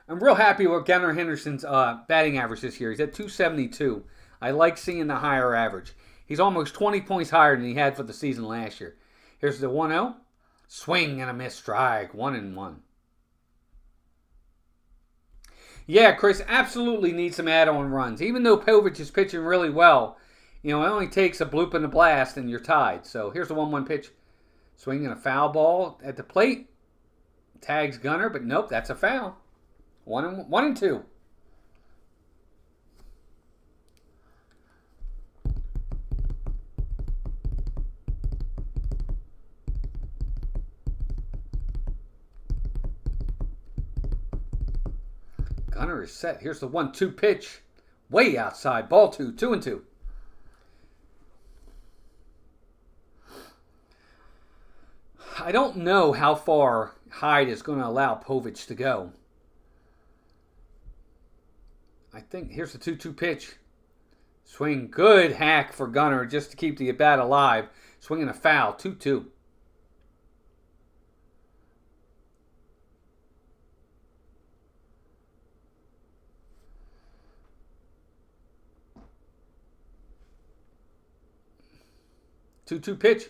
I'm real happy with Gunnar Henderson's batting average this year. He's at 272. I like seeing the higher average. He's almost 20 points higher than he had for the season last year. Here's the 1-0. Swing and a miss, strike. 1-1. Yeah, Chris, absolutely needs some add-on runs. Even though Povich is pitching really well, it only takes a bloop and a blast and you're tied. So here's the 1-1 pitch. Swing and a foul ball at the plate. Tags Gunnar, but nope, that's a foul. 1-2. Gunnar is set. Here's the 1-2 pitch. Way outside. Ball 2. 2-2. I don't know how far Hyde is going to allow Povich to go. I think here's the 2-2 pitch. Swing. Good hack for Gunnar just to keep the at-bat alive. Swinging a foul. 2-2. Two-two pitch.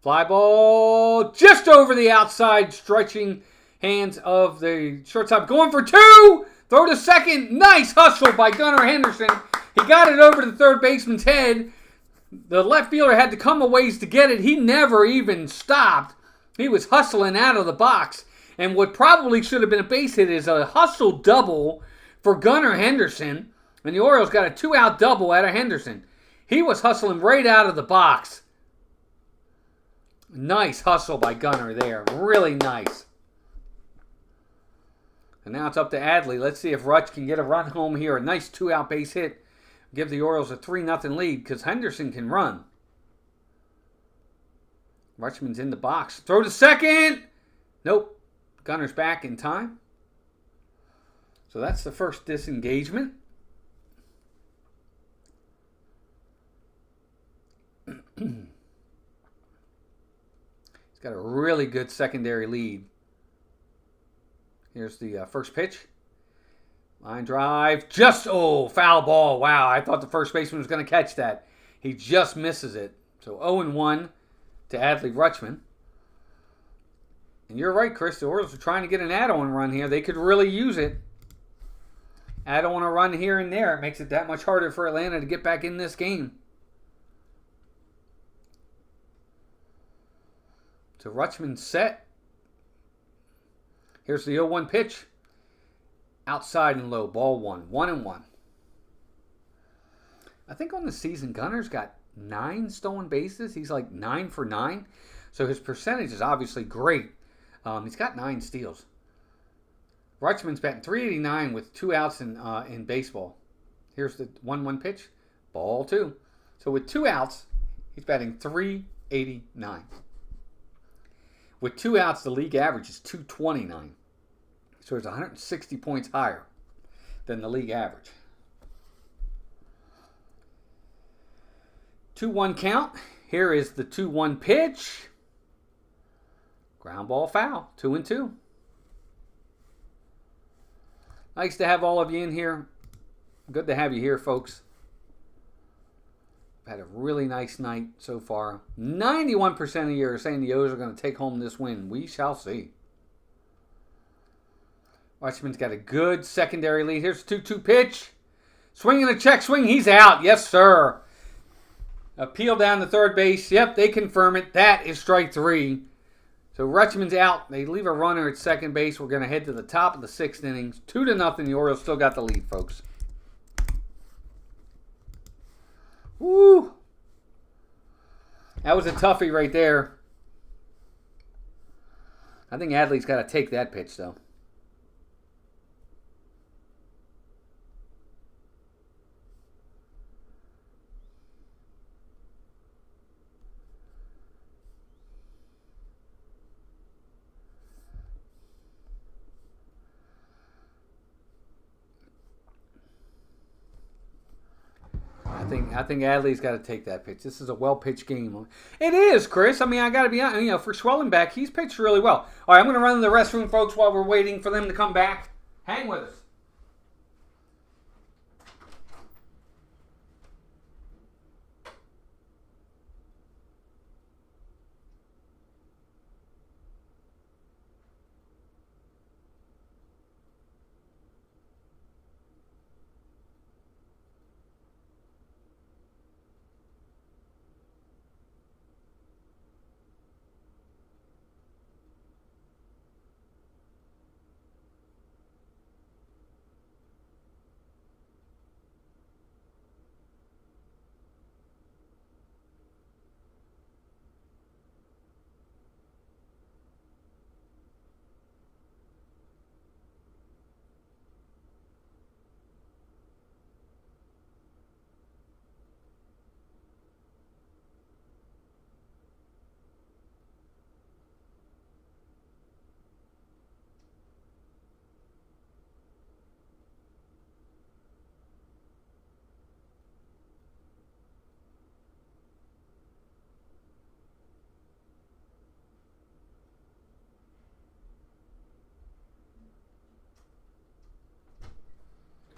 Fly ball just over the outside stretching hands of the shortstop. Going for 2. Throw to second. Nice hustle by Gunnar Henderson. He got it over the third baseman's head. The left fielder had to come a ways to get it. He never even stopped. He was hustling out of the box. And what probably should have been a base hit is a hustle double for Gunnar Henderson. And the Orioles got a 2-out double out of Henderson. He was hustling right out of the box. Nice hustle by Gunnar there. Really nice. And now it's up to Adley. Let's see if Rutsch can get a run home here. A nice 2-out base hit. Give the Orioles a 3-0 lead because Henderson can run. Rutschman's in the box. Throw to second. Nope. Gunnar's back in time. So that's the first disengagement. He's got a really good secondary lead. Here's the first pitch. Line drive. Foul ball. Wow, I thought the first baseman was going to catch that. He just misses it. So 0-1 to Adley Rutschman. And you're right, Chris. The Orioles are trying to get an add-on run here. They could really use it. Add on a run here and there. It makes it that much harder for Atlanta to get back in this game. So Rutschman's set. Here's the 0-1 pitch. Outside and low. Ball 1. 1-1. I think on the season, Gunnar's got 9 stolen bases. He's like 9 for 9. So his percentage is obviously great. He's got 9 steals. Rutschman's batting 389 with 2 outs in baseball. Here's the 1-1 pitch. Ball 2. So with 2 outs, he's batting 389. With 2 outs, the league average is 229. So it's 160 points higher than the league average. 2-1 count. Here is the 2-1 pitch. Ground ball foul. 2-2. Nice to have all of you in here. Good to have you here, folks. Had a really nice night so far. 91% of you are saying the O's are going to take home this win. We shall see. Watchman's got a good secondary lead. Here's the 2-2 pitch. Swing and a check swing. He's out. Yes, sir. Appeal down to third base. Yep, they confirm it. That is strike 3. So Rutschman's out. They leave a runner at second base. We're going to head to the top of the 6th innings. 2-0. The Orioles still got the lead, folks. Woo! That was a toughie right there. I think Adley's got to take that pitch, though. I think Adley's got to take that pitch. This is a well-pitched game. It is, Chris. I mean, I got to be honest. For Schwellenbach, he's pitched really well. All right, I'm going to run to the restroom, folks, while we're waiting for them to come back. Hang with us.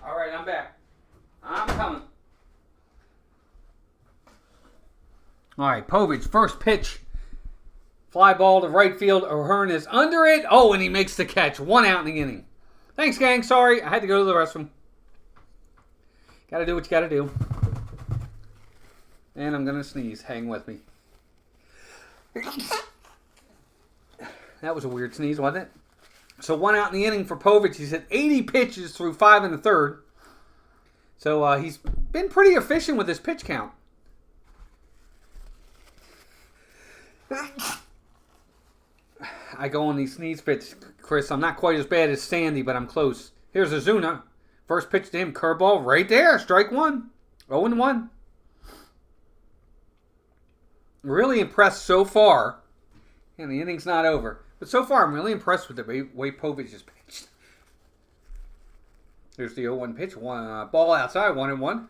All right, I'm back. I'm coming. All right, Povich, first pitch. Fly ball to right field. O'Hearn is under it. Oh, and he makes the catch. 1 out in the inning. Thanks, gang. Sorry, I had to go to the restroom. Got to do what you got to do. And I'm going to sneeze. Hang with me. That was a weird sneeze, wasn't it? So 1 out in the inning for Povich. He's hit 80 pitches through 5 in the third. So he's been pretty efficient with his pitch count. I go on these sneeze fits, Chris. I'm not quite as bad as Sandy, but I'm close. Here's Ozuna. First pitch to him. Curveball right there. Strike 1. 0-1. Really impressed so far. And the inning's not over. But so far, I'm really impressed with the way Povich has pitched. There's the 0-1 pitch. Ball outside, 1-1.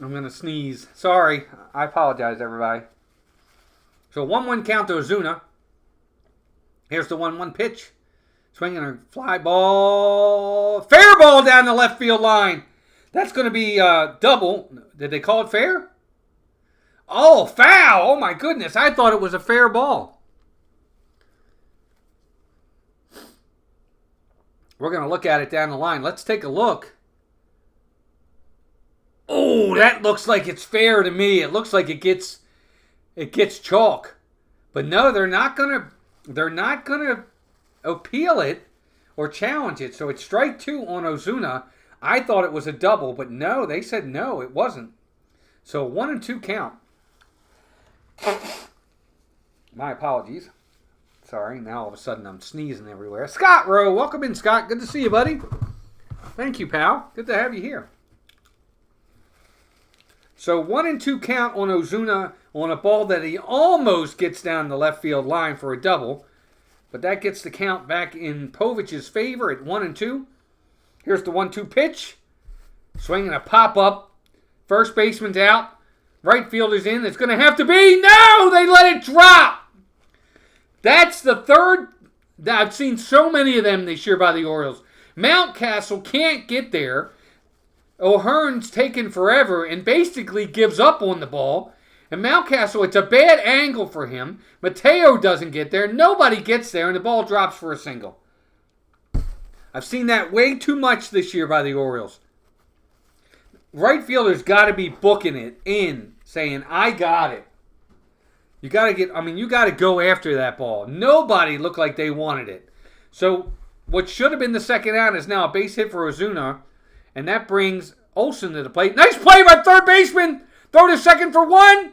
I'm going to sneeze. Sorry. I apologize, everybody. So 1-1 count to Ozuna. Here's the 1-1 pitch. Swinging a fly ball. Fair ball down the left field line. That's going to be double. Did they call it fair? Oh, foul! Oh, my goodness. I thought it was a fair ball. We're going to look at it down the line. Let's take a look. Oh, that looks like it's fair to me. It looks like it gets chalk. But no, they're not going to appeal it or challenge it. So it's strike 2 on Ozuna. I thought it was a double, but no, they said no, it wasn't. So 1-2 count. My apologies. Sorry, now all of a sudden I'm sneezing everywhere. Scott Rowe, welcome in, Scott. Good to see you, buddy. Thank you, pal. Good to have you here. So 1-2 count on Ozuna on a ball that he almost gets down the left field line for a double. But that gets the count back in Povic's favor at 1-2. Here's the 1-2 pitch. Swinging a pop-up. First baseman's out. Right fielder's in. It's going to have to be. No! They let it drop! That's the third. I've seen so many of them this year by the Orioles. Mountcastle can't get there. O'Hearn's taken forever and basically gives up on the ball. And Mountcastle, it's a bad angle for him. Mateo doesn't get there. Nobody gets there, and the ball drops for a single. I've seen that way too much this year by the Orioles. Right fielder's got to be booking it in, saying, I got it. You got to go after that ball. Nobody looked like they wanted it. So what should have been the second out is now a base hit for Ozuna, and that brings Olsen to the plate. Nice play by third baseman. Throw to second for one.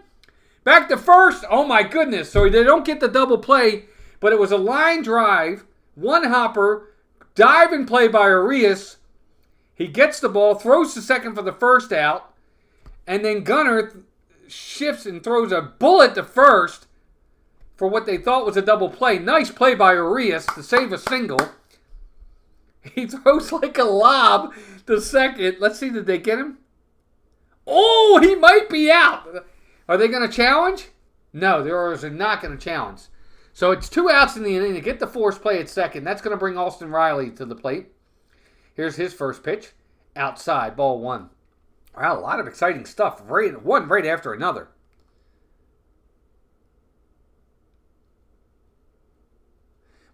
Back to first. Oh, my goodness. So they don't get the double play, but it was a line drive, one hopper, diving play by Arias. He gets the ball, throws to second for the first out, and then Gunnar shifts and throws a bullet to first for what they thought was a double play. Nice play by Arias to save a single. He throws like a lob to second. Let's see, did they get him? Oh, he might be out. Are they going to challenge? No, the Orioles are not going to challenge. So it's 2 outs in the inning to get the force play at second. That's going to bring Austin Riley to the plate. Here's his first pitch. Outside, ball one. Wow, a lot of exciting stuff. One right after another.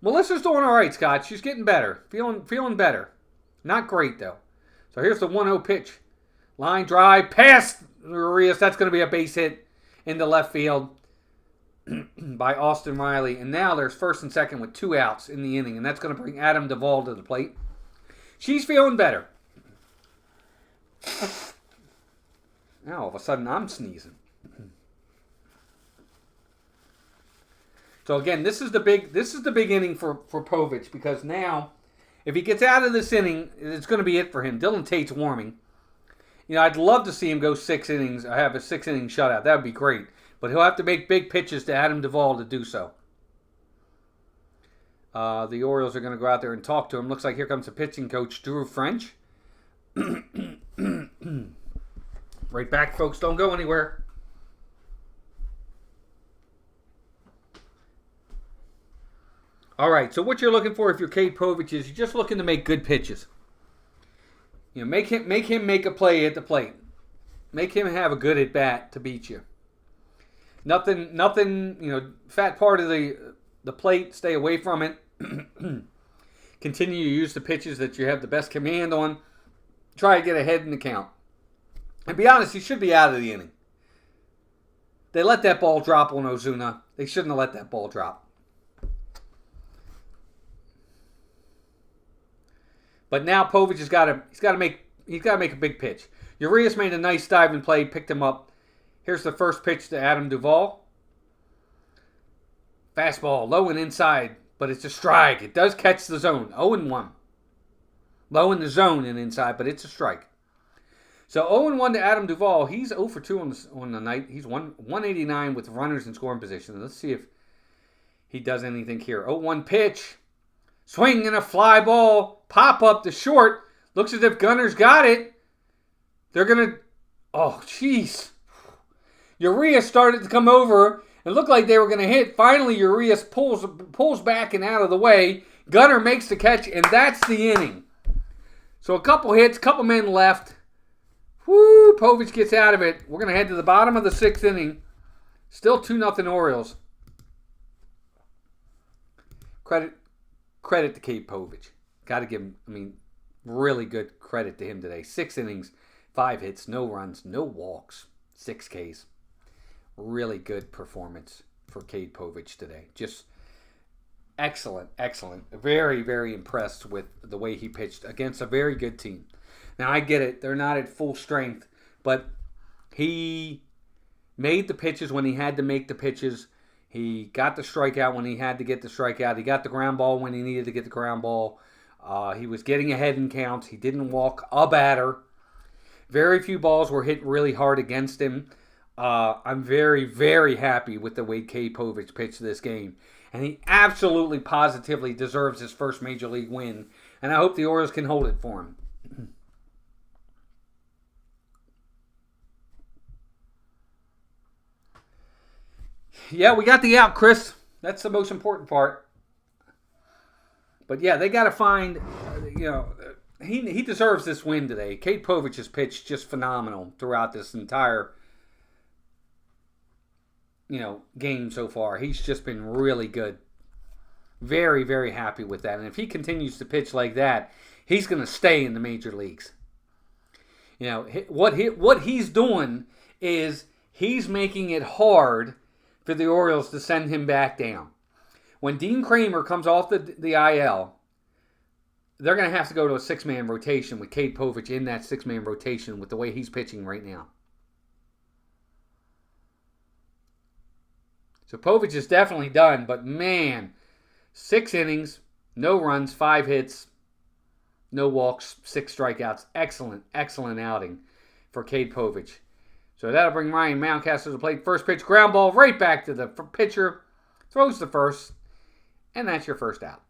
Melissa's doing all right, Scott. She's getting better. Feeling better. Not great, though. So here's the 1-0 pitch. Line drive, past Arias. That's going to be a base hit into left field by Austin Riley. And now there's first and second with 2 outs in the inning. And that's going to bring Adam Duvall to the plate. She's feeling better. Now all of a sudden I'm sneezing. So again, this is the big inning for Povich, because now if he gets out of this inning, it's going to be it for him. Dylan Tate's warming. You know, I'd love to see him go 6 innings, have a 6-inning shutout. That would be great. But he'll have to make big pitches to Adam Duvall to do so. The Orioles are going to go out there and talk to him. Looks like here comes the pitching coach, Drew French. Right back, folks. Don't go anywhere. All right, so what you're looking for if you're Cade Povich is you're just looking to make good pitches. You know, make him make a play at the plate. Make him have a good at bat to beat you. Nothing. You know, fat part of the plate. Stay away from it. Continue to use the pitches that you have the best command on. Try to get ahead in the count. And be honest, he should be out of the inning. They let that ball drop on Ozuna. They shouldn't have let that ball drop. But now Povich has got to make a big pitch. Urias made a nice diving play, picked him up. Here's the first pitch to Adam Duvall. Fastball, low and inside, but it's a strike. It does catch the zone. 0-1. Low in the zone and inside, but it's a strike. So 0-1 to Adam Duvall. He's 0 for 2 on the night. He's 189 with runners in scoring position. Let's see if he does anything here. 0-1 pitch. Swing and a fly ball. Pop up to short. Looks as if Gunner's got it. They're going to... Oh, jeez. Urias started to come over. It looked like they were going to hit. Finally, Urias pulls back and out of the way. Gunner makes the catch, and that's the inning. So a couple hits, couple men left. Woo! Povich gets out of it. We're going to head to the bottom of the 6th inning. Still 2-0 Orioles. Credit to Cade Povich. Got to give him, really good credit to him today. 6 innings, 5 hits, no runs, no walks, 6 Ks. Really good performance for Cade Povich today. Just excellent. Very, very impressed with the way he pitched against a very good team. Now, I get it. They're not at full strength, but he made the pitches when he had to make the pitches. He got the strikeout when he had to get the strikeout. He got the ground ball when he needed to get the ground ball. He was getting ahead in counts. He didn't walk a batter. Very few balls were hit really hard against him. I'm very, very happy with the way Cade Povich pitched this game. And he absolutely, positively deserves his first Major League win. And I hope the Orioles can hold it for him. Yeah, we got the out, Chris. That's the most important part. But yeah, they got to find, he deserves this win today. Cade Povich has pitched just phenomenal throughout this entire, game so far. He's just been really good. Very, very happy with that. And if he continues to pitch like that, he's going to stay in the major leagues. What he's doing is he's making it hard for the Orioles to send him back down. When Dean Kramer comes off the IL, they're going to have to go to a six-man rotation with Cade Povich in that six-man rotation with the way he's pitching right now. So Povich is definitely done, but man, 6 innings, no runs, 5 hits, no walks, 6 strikeouts. Excellent, excellent outing for Cade Povich. So that'll bring Ryan Mountcastle to the plate. First pitch, ground ball right back to the pitcher. Throws the first, and that's your first out.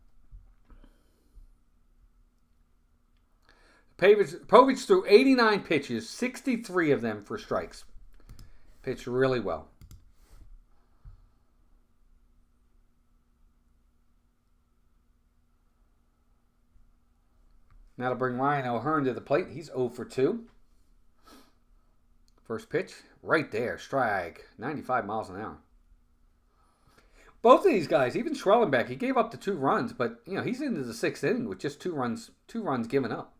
Povich threw 89 pitches, 63 of them for strikes. Pitched really well. Now to bring Ryan O'Hearn to the plate. He's 0 for 2. First pitch, right there, strike, 95 miles an hour. Both of these guys, even Schrellenbeck, he gave up the 2 runs, but he's into the 6th inning with just 2 runs given up.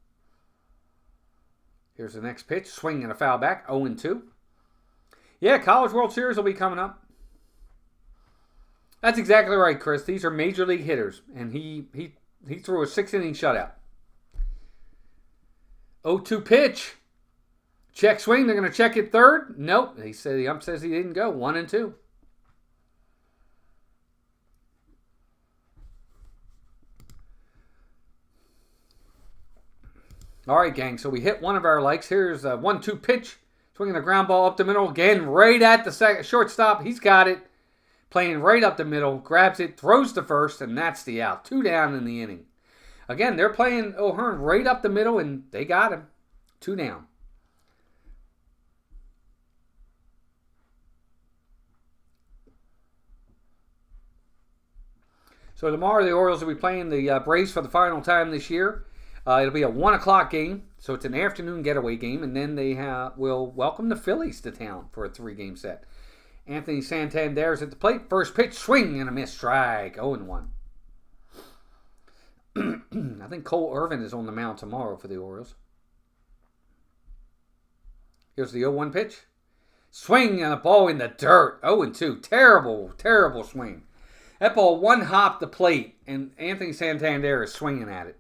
Here's the next pitch, swing and a foul back, 0-2. Yeah, College World Series will be coming up. That's exactly right, Chris. These are major league hitters, and he threw a 6-inning shutout. 0-2 pitch. Check swing. They're going to check it third. Nope. The ump says he didn't go. 1-2. All right, gang. So we hit one of our likes. Here's a 1-2 pitch. Swinging a ground ball up the middle. Again, right at the shortstop. He's got it. Playing right up the middle. Grabs it. Throws to first. And that's the out. 2 down in the inning. Again, they're playing O'Hearn right up the middle. And they got him. 2 down. So tomorrow the Orioles will be playing the Braves for the final time this year. It'll be a 1 o'clock game, so it's an afternoon getaway game, and then they will welcome the Phillies to town for a 3-game set. Anthony Santander's at the plate. First pitch, swing and a miss, strike, 0-1. I think Cole Irvin is on the mound tomorrow for the Orioles. Here's the 0-1 pitch. Swing and a ball in the dirt, 0-2. Terrible, terrible swing. That ball one-hopped the plate, and Anthony Santander is swinging at it.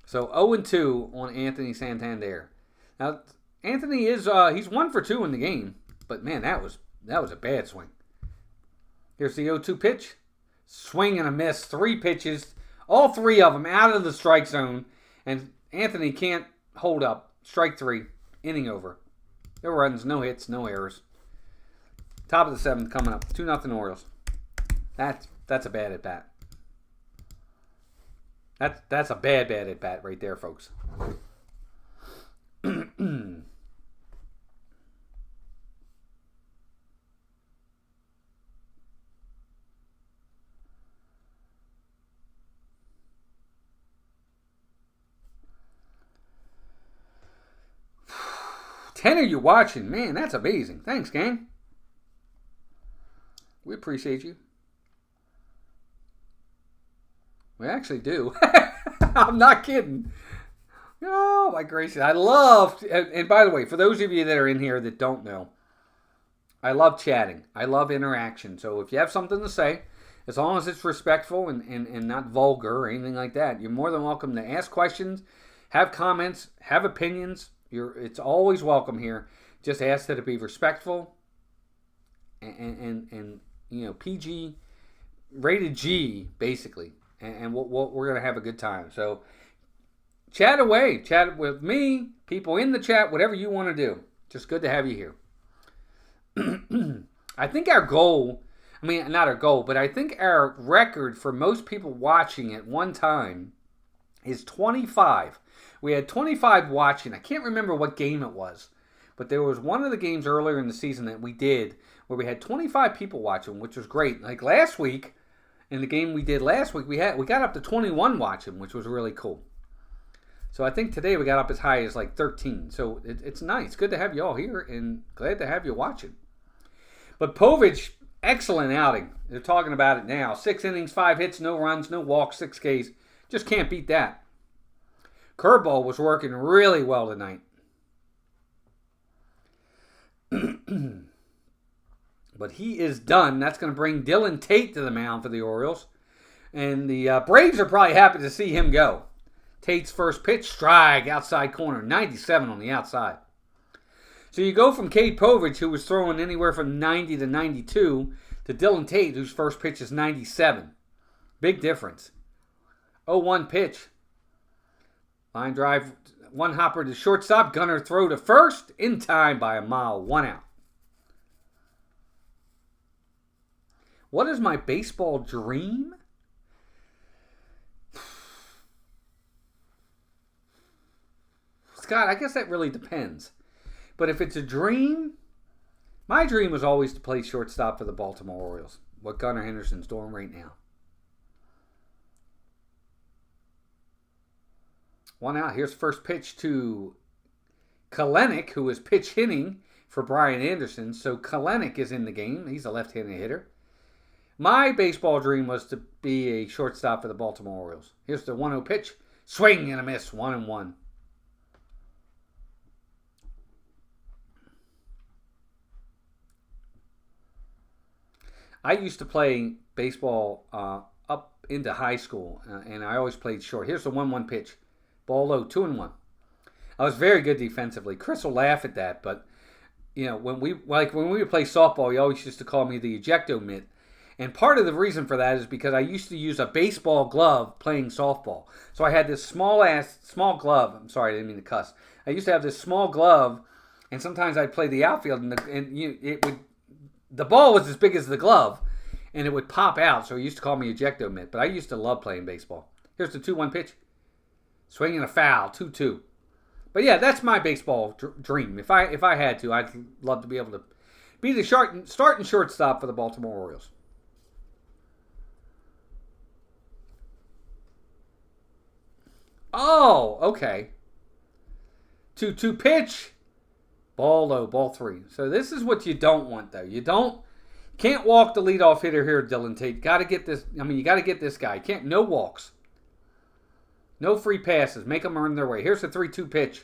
So 0-2 on Anthony Santander. Now, Anthony is he's 1 for 2 in the game, but man, that was a bad swing. Here's the 0-2 pitch. Swing and a miss. 3 pitches, all 3 of them out of the strike zone, and Anthony can't hold up. Strike 3, inning over. No runs, no hits, no errors. Top of the 7th coming up. 2-0 Orioles. That's a bad at bat. That's a bad at bat right there, folks. Ten of you watching, man, that's amazing. Thanks, gang. We appreciate you. We actually do. I'm not kidding. Oh, my gracious. I love, and by the way, for those of you that are in here that don't know, I love chatting. I love interaction. So if you have something to say, as long as it's respectful and not vulgar or anything like that, you're more than welcome to ask questions, have comments, have opinions. It's always welcome here. Just ask that it be respectful and PG, rated G, basically. And we're going to have a good time. So chat away. Chat with me, people in the chat, whatever you want to do. Just good to have you here. I think our goal, not our goal, but I think our record for most people watching at one time is 25. We had 25 watching. I can't remember what game it was, but there was one of the games earlier in the season that we did where we had 25 people watching, which was great. Like last week, in the game we did last week, we got up to 21 watching, which was really cool. So I think today we got up as high as like 13. So it's nice. Good to have you all here and glad to have you watching. But Povich, excellent outing. They're talking about it now. 6 innings, 5 hits, no runs, no walks, 6 Ks. Just can't beat that. Curveball was working really well tonight. But he is done. That's going to bring Dylan Tate to the mound for the Orioles. And the Braves are probably happy to see him go. Tate's first pitch, strike, outside corner, 97 on the outside. So you go from Cade Povich, who was throwing anywhere from 90 to 92, to Dylan Tate, whose first pitch is 97. Big difference. 0-1 pitch. Line drive, one hopper to shortstop. Gunner throw to first, in time by a mile, 1 out. What is my baseball dream? Scott, I guess that really depends. But if it's a dream, my dream was always to play shortstop for the Baltimore Orioles. What Gunnar Henderson's doing right now. 1 out. Here's first pitch to Kalenic, who is pitch hitting for Brian Anderson. So Kalenic is in the game. He's a left-handed hitter. My baseball dream was to be a shortstop for the Baltimore Orioles. Here's the 1-0 pitch. Swing and a miss. 1-1. I used to play baseball up into high school, and I always played short. Here's the 1-1 pitch. Ball low, 2-1. I was very good defensively. Chris will laugh at that, but when we would play softball, he always used to call me the ejecto mitt. And part of the reason for that is because I used to use a baseball glove playing softball. So I had this small glove. I'm sorry, I didn't mean to cuss. I used to have this small glove, and sometimes I'd play the outfield, and the ball was as big as the glove, and it would pop out. So he used to call me ejecto mitt. But I used to love playing baseball. Here's the 2-1 pitch. Swing and a foul, 2-2. But yeah, that's my baseball dream. If I had to, I'd love to be able to be the starting shortstop for the Baltimore Orioles. Oh, okay. 2-2 pitch. Ball low, ball 3. So this is what you don't want, though. Can't walk the leadoff hitter here, Dylan Tate. Got to get this. You got to get this guy. No walks. No free passes. Make them earn their way. Here's the 3-2 pitch.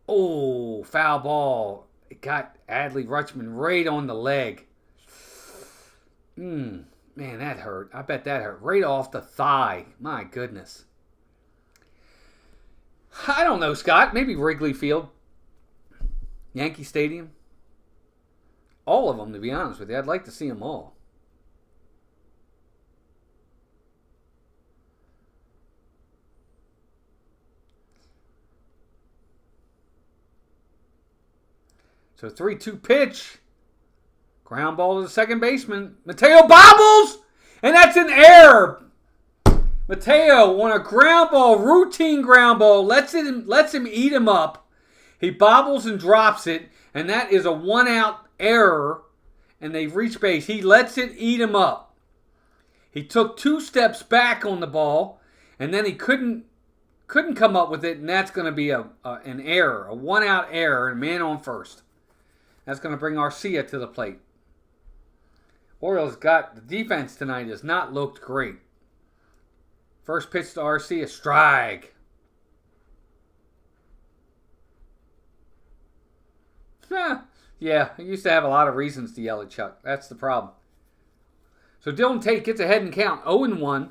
Oh, foul ball. It got Adley Rutschman right on the leg. Man, that hurt. I bet that hurt. Right off the thigh. My goodness. I don't know, Scott. Maybe Wrigley Field. Yankee Stadium. All of them, to be honest with you. I'd like to see them all. So 3-2 pitch. Ground ball to the second baseman. Mateo bobbles! And that's an error. Mateo on a ground ball, routine ground ball, lets him eat him up. He bobbles and drops it, and that is a 1-out error, and they've reached base. He lets it eat him up. He took 2 steps back on the ball, and then he couldn't come up with it, and that's going to be an error, a 1-out error, and man on first. That's going to bring Arcia to the plate. Orioles got the defense tonight has not looked great. First pitch to Arcia, strike. Yeah, I used to have a lot of reasons to yell at Chuck. That's the problem. So Dylan Tate gets ahead and count 0-1.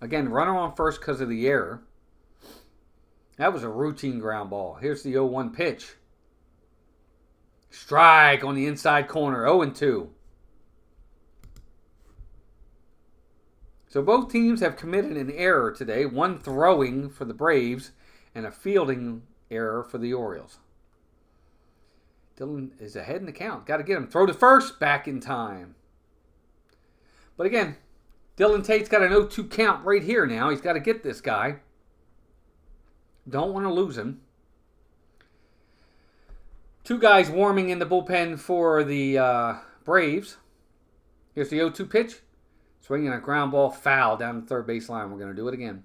Again, runner on first because of the error. That was a routine ground ball. Here's the 0-1 pitch. Strike on the inside corner. 0-2. So both teams have committed an error today. One throwing for the Braves and a fielding error for the Orioles. Dylan is ahead in the count. Got to get him. Throw to first. Back in time. But again, Dylan Tate's got an 0-2 count right here now. He's got to get this guy. Don't want to lose him. Two guys warming in the bullpen for the Braves. Here's the 0-2 pitch. Swinging a ground ball foul down the third base line. We're going to do it again.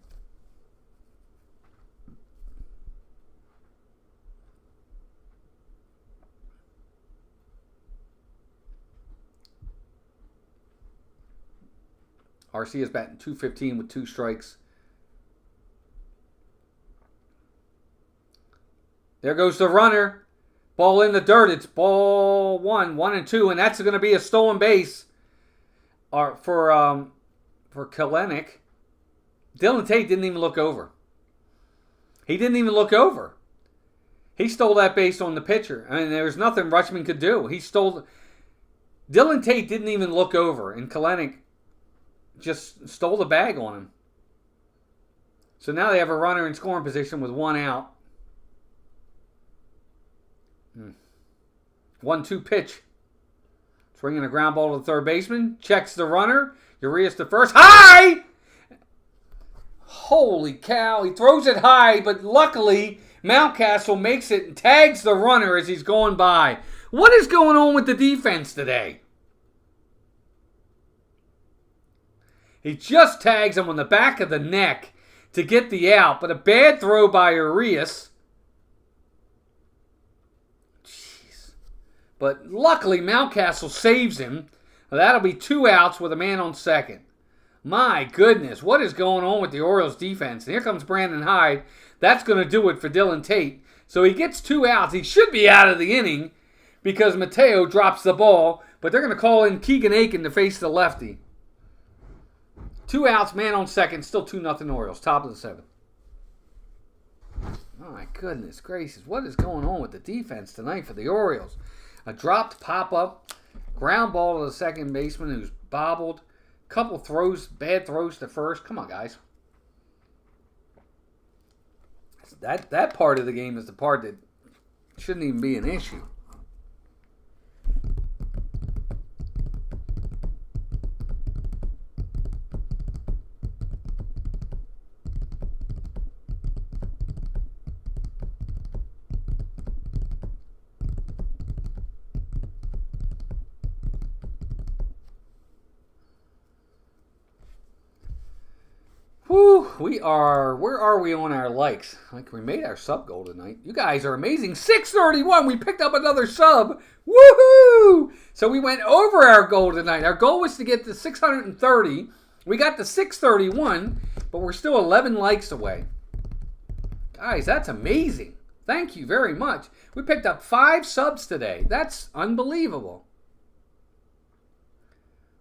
RC is batting .215 with 2 strikes. There goes the runner. Ball in the dirt. It's ball 1-2, and that's going to be a stolen base for Kelenic. Dylan Tate didn't even look over. He didn't even look over. He stole that base on the pitcher. I mean, there was nothing Rutschman could do. Dylan Tate didn't even look over, and Kelenic just stole the bag on him. So now they have a runner in scoring position with 1 out. 1-2 pitch. Swinging a ground ball to the third baseman. Checks the runner. Urias to first. High! Holy cow. He throws it high, but luckily Mountcastle makes it and tags the runner as he's going by. What is going on with the defense today? He just tags him on the back of the neck to get the out, but a bad throw by Urias. Jeez. But luckily, Mountcastle saves him. That'll be 2 outs with a man on second. My goodness, what is going on with the Orioles defense? And here comes Brandon Hyde. That's going to do it for Dylan Tate. So he gets 2 outs. He should be out of the inning because Mateo drops the ball, but they're going to call in Keegan Aiken to face the lefty. 2 outs, man on second, still 2-0 Orioles, top of the 7th. Oh my goodness gracious, what is going on with the defense tonight for the Orioles? A dropped pop-up, ground ball to the second baseman who's bobbled, couple throws, bad throws to first. Come on, guys. That part of the game is the part that shouldn't even be an issue. Where are we on our likes? Like, we made our sub goal tonight. You guys are amazing. 631. We picked up another sub. Woohoo! So we went over our goal tonight. Our goal was to get to 630. We got to 631, but we're still 11 likes away. Guys, that's amazing. Thank you very much. We picked up 5 subs today. That's unbelievable.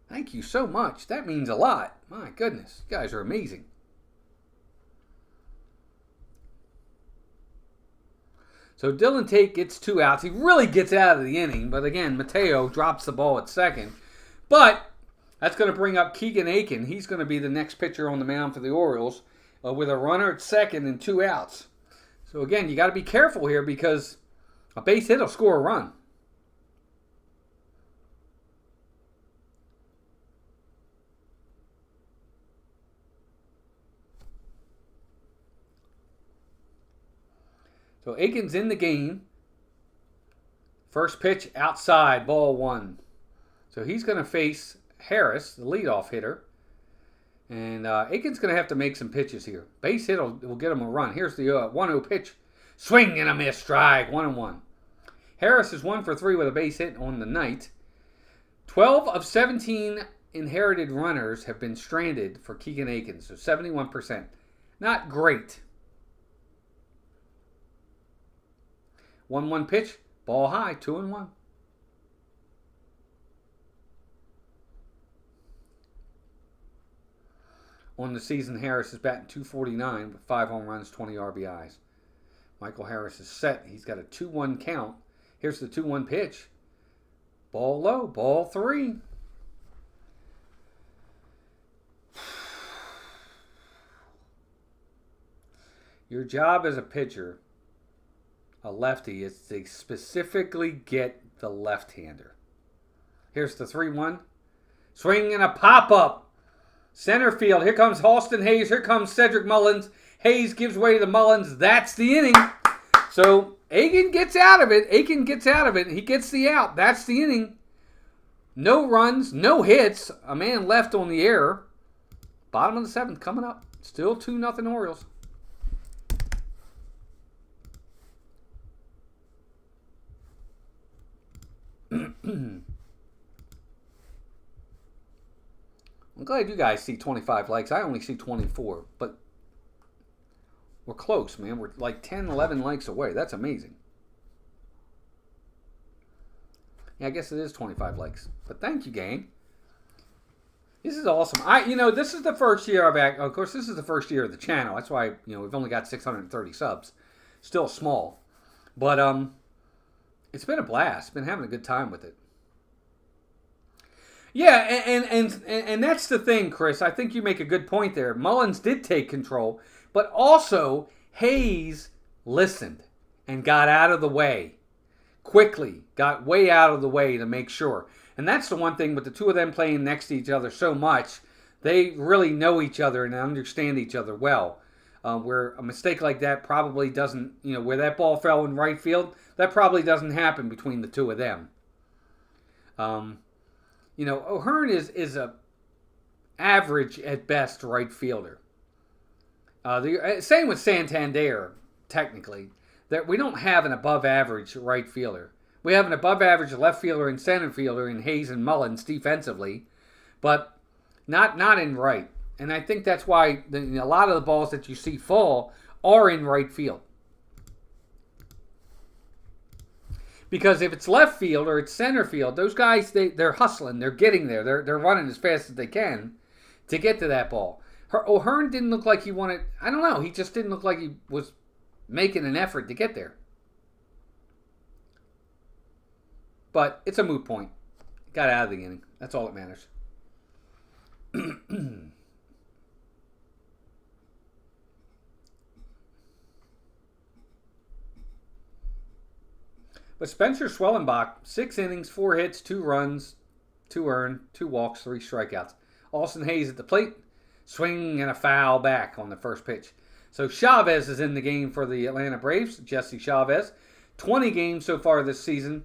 Thank you so much. That means a lot. My goodness. You guys are amazing. So Dylan Tate gets 2 outs. He really gets out of the inning. But again, Mateo drops the ball at second. But that's going to bring up Keegan Aiken. He's going to be the next pitcher on the mound for the Orioles with a runner at second and 2 outs. So again, you got to be careful here because a base hit will score a run. So Aiken's in the game. First pitch outside, ball 1. So he's going to face Harris, the leadoff hitter. And Aiken's going to have to make some pitches here. Base hit will get him a run. Here's the 1-0 pitch. Swing and a miss, strike, 1-1. Harris is 1 for 3 with a base hit on the night. 12 of 17 inherited runners have been stranded for Keegan Aiken, so 71%. Not great. 1-1 pitch, ball high, 2-1. On the season, Harris is batting .249 with 5 home runs, 20 RBIs. Michael Harris is set. He's got a 2-1 count. Here's the 2-1 pitch. Ball low. Ball 3. Your job as a pitcher, a lefty, is to specifically get the left-hander. Here's the 3-1. Swing and a pop-up. Center field. Here comes Austin Hayes. Here comes Cedric Mullins. Hayes gives way to Mullins. That's the inning. So Aiken gets out of it. He gets the out. That's the inning. No runs, no hits. A man left on the error. Bottom of the 7th coming up. Still 2-0 Orioles. I'm glad you guys see 25 likes. I only see 24, but we're close, man. We're like 10, 11 likes away. That's amazing. Yeah, I guess it is 25 likes. But thank you, gang. This is awesome. This is the first year of course, this is the first year of the channel. That's why, we've only got 630 subs. Still small. But it's been a blast. Been having a good time with it. Yeah, and that's the thing, Chris. I think you make a good point there. Mullins did take control, but also Hayes listened and got out of the way quickly. Got way out of the way to make sure. And that's the one thing with the two of them playing next to each other so much. They really know each other and understand each other well. Where a mistake like that probably doesn't, where that ball fell in right field, that probably doesn't happen between the two of them. O'Hearn is a average at best right fielder. Same with Santander, technically. That we don't have an above average right fielder. We have an above average left fielder and center fielder in Hayes and Mullins defensively, but not in right. And I think that's why a lot of the balls that you see fall are in right field. Because if it's left field or it's center field, those guys, they're hustling. They're getting there. They're running as fast as they can to get to that ball. O'Hearn didn't look like he wanted... I don't know. He just didn't look like he was making an effort to get there. But it's a moot point. Got out of the inning. That's all that matters. But Spencer Schwellenbach, 6 innings, 4 hits, 2 runs, 2 earned, 2 walks, 3 strikeouts. Austin Hayes at the plate, swing and a foul back on the first pitch. So Chavez is in the game for the Atlanta Braves, Jesse Chavez. 20 games so far this season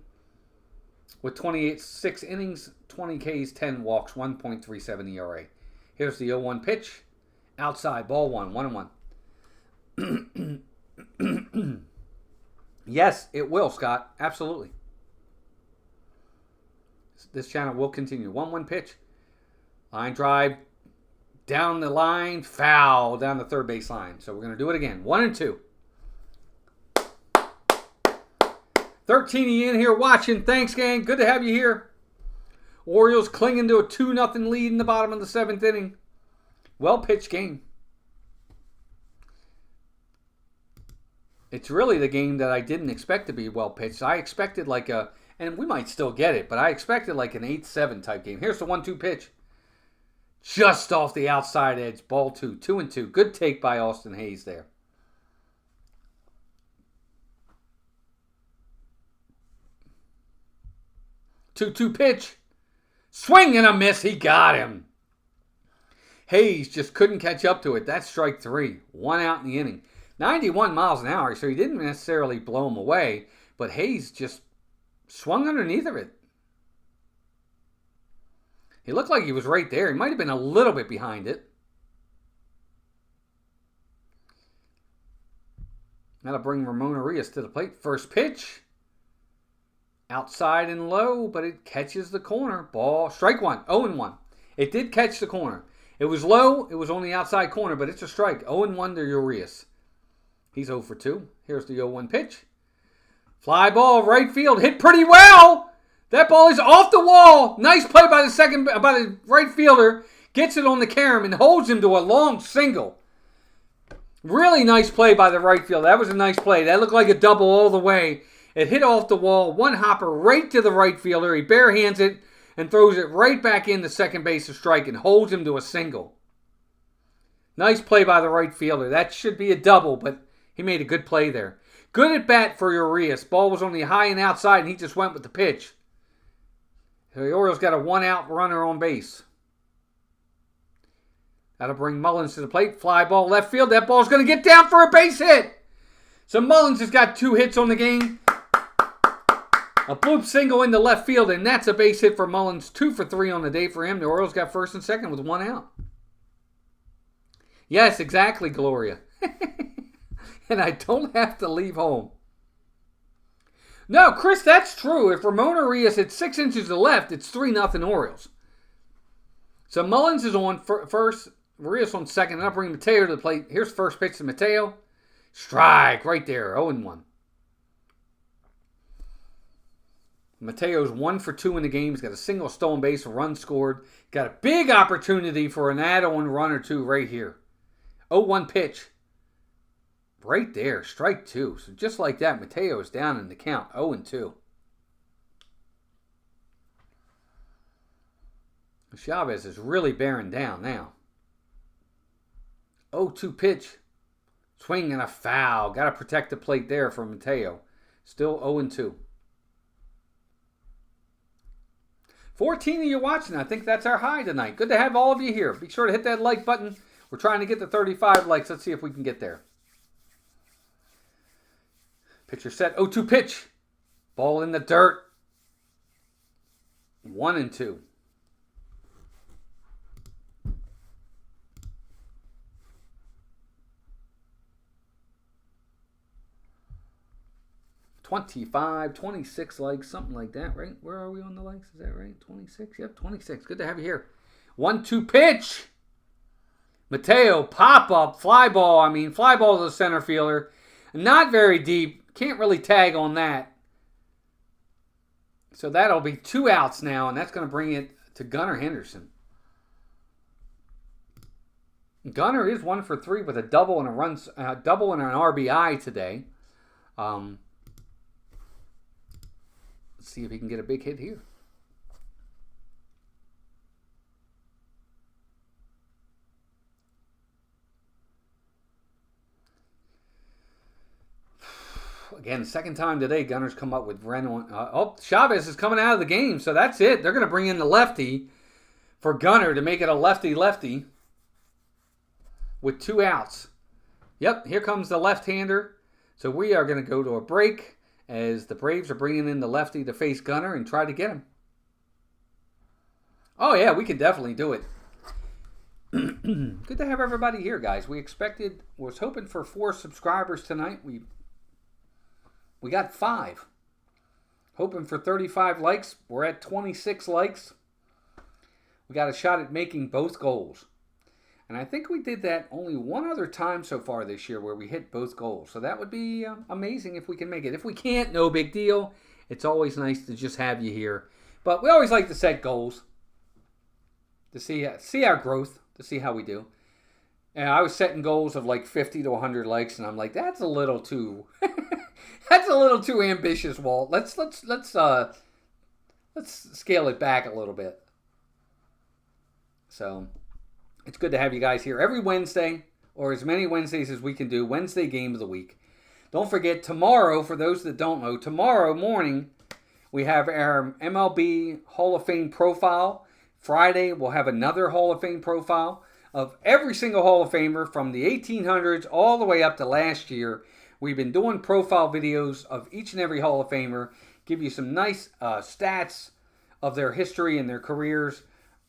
with 6 innings, 20 Ks, 10 walks, 1.37 ERA. Here's the 0-1 pitch. Outside, ball 1, 1-1. Yes, it will, Scott. Absolutely. This channel will continue. 1-1 pitch. Line drive. Down the line. Foul. Down the third base line. So we're going to do it again. 1-2. 13 in here watching. Thanks, gang. Good to have you here. Orioles clinging to a 2-0 lead in the bottom of the 7th inning. Well-pitched game. It's really the game that I didn't expect to be well-pitched. I expected and we might still get it, but I expected like an 8-7 type game. Here's the 1-2 pitch. Just off the outside edge. Ball 2. 2-2. Good take by Austin Hayes there. 2-2 pitch. Swing and a miss. He got him. Hayes just couldn't catch up to it. That's strike 3. 1 out in the inning. 91 miles an hour, so he didn't necessarily blow him away, but Hayes just swung underneath of it. He looked like he was right there. He might have been a little bit behind it. That'll bring Ramon Arias to the plate. First pitch. Outside and low, but it catches the corner. Ball, strike 1, 0-1. It did catch the corner. It was low. It was on the outside corner, but it's a strike. 0-1 to Urias. He's 0 for 2. Here's the 0-1 pitch. Fly ball, right field, hit pretty well. That ball is off the wall. Nice play by the right fielder. Gets it on the carom and holds him to a long single. Really nice play by the right field. That was a nice play. That looked like a double all the way. It hit off the wall, one hopper right to the right fielder. He barehands it and throws it right back into second base to strike and holds him to a single. Nice play by the right fielder. That should be a double, but he made a good play there. Good at bat for Urias. Ball was on the high and outside, and he just went with the pitch. So the Orioles got a one-out runner on base. That'll bring Mullins to the plate. Fly ball left field. That ball's going to get down for a base hit. So Mullins has got 2 hits on the game. A bloop single into left field, and that's a base hit for Mullins. 2 for 3 on the day for him. The Orioles got first and second with 1 out. Yes, exactly, Gloria. And I don't have to leave home. No, Chris, that's true. If Ramon Urias hits 6 inches to the left, it's 3-0 Orioles. So Mullins is on first, Urias on second, and I'll bring Mateo to the plate. Here's first pitch to Mateo. Strike right there, 0-1. Mateo's 1 for 2 in the game. He's got a single stolen base, a run scored. Got a big opportunity for an add-on run or two right here. 0-1 pitch. Right there, strike 2. So just like that, Mateo is down in the count, 0-2. Chavez is really bearing down now. 0-2 pitch. Swing and a foul. Got to protect the plate there for Mateo. Still 0-2. 14 of you watching. I think that's our high tonight. Good to have all of you here. Be sure to hit that like button. We're trying to get to 35 likes. Let's see if we can get there. Pitcher set. 0-2 pitch. Ball in the dirt. 1-2. $25, 26 likes, something like that, right? Where are we on the likes? Is that right? 26? Yep, 26. Good to have you here. 1-2 pitch. Mateo, pop up, fly ball. Fly ball to the center fielder. Not very deep. Can't really tag on that. So that'll be 2 outs now, and that's going to bring it to Gunnar Henderson. Gunnar is 1 for 3 with a double and double and an RBI today. Let's see if he can get a big hit here. Again, second time today, Gunnar's come up with Ren on. Chavez is coming out of the game, so that's it. They're going to bring in the lefty for Gunnar to make it a lefty-lefty with 2 outs. Yep, here comes the left-hander. So we are going to go to a break as the Braves are bringing in the lefty to face Gunnar and try to get him. Oh, yeah, we can definitely do it. Good to have everybody here, guys. Was hoping for 4 subscribers tonight. We got 5. Hoping for 35 likes. We're at 26 likes. We got a shot at making both goals. And I think we did that only one other time so far this year where we hit both goals. So that would be amazing if we can make it. If we can't, no big deal. It's always nice to just have you here. But we always like to set goals to see our growth, to see how we do. And I was setting goals of like 50 to 100 likes, and I'm like, that's a little too, that's a little too ambitious, Walt. Let's scale it back a little bit. So it's good to have you guys here every Wednesday, or as many Wednesdays as we can do. Wednesday game of the week. Don't forget tomorrow. For those that don't know, tomorrow morning we have our MLB Hall of Fame profile. Friday we'll have another Hall of Fame profile of every single Hall of Famer from the 1800s all the way up to last year. We've been doing profile videos of each and every Hall of Famer, give you some nice stats of their history and their careers.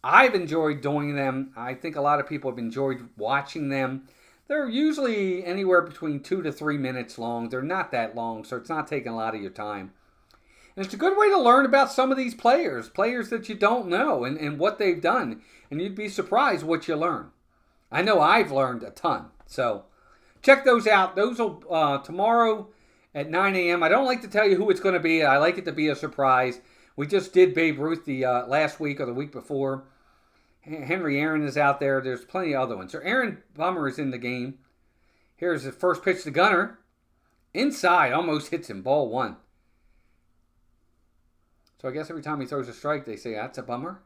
I've enjoyed doing them. I think a lot of people have enjoyed watching them. They're usually anywhere between 2 to 3 minutes long. They're not that long, so it's not taking a lot of your time. And it's a good way to learn about some of these players that you don't know and what they've done. And you'd be surprised what you learn. I know I've learned a ton. So check those out. Those will tomorrow at 9 a.m. I don't like to tell you who it's going to be. I like it to be a surprise. We just did Babe Ruth the last week or the week before. Henry Aaron is out there. There's plenty of other ones. So Aaron Bummer is in the game. Here's the first pitch to Gunnar. Inside, almost hits him. Ball 1. So I guess every time he throws a strike, they say, that's a bummer.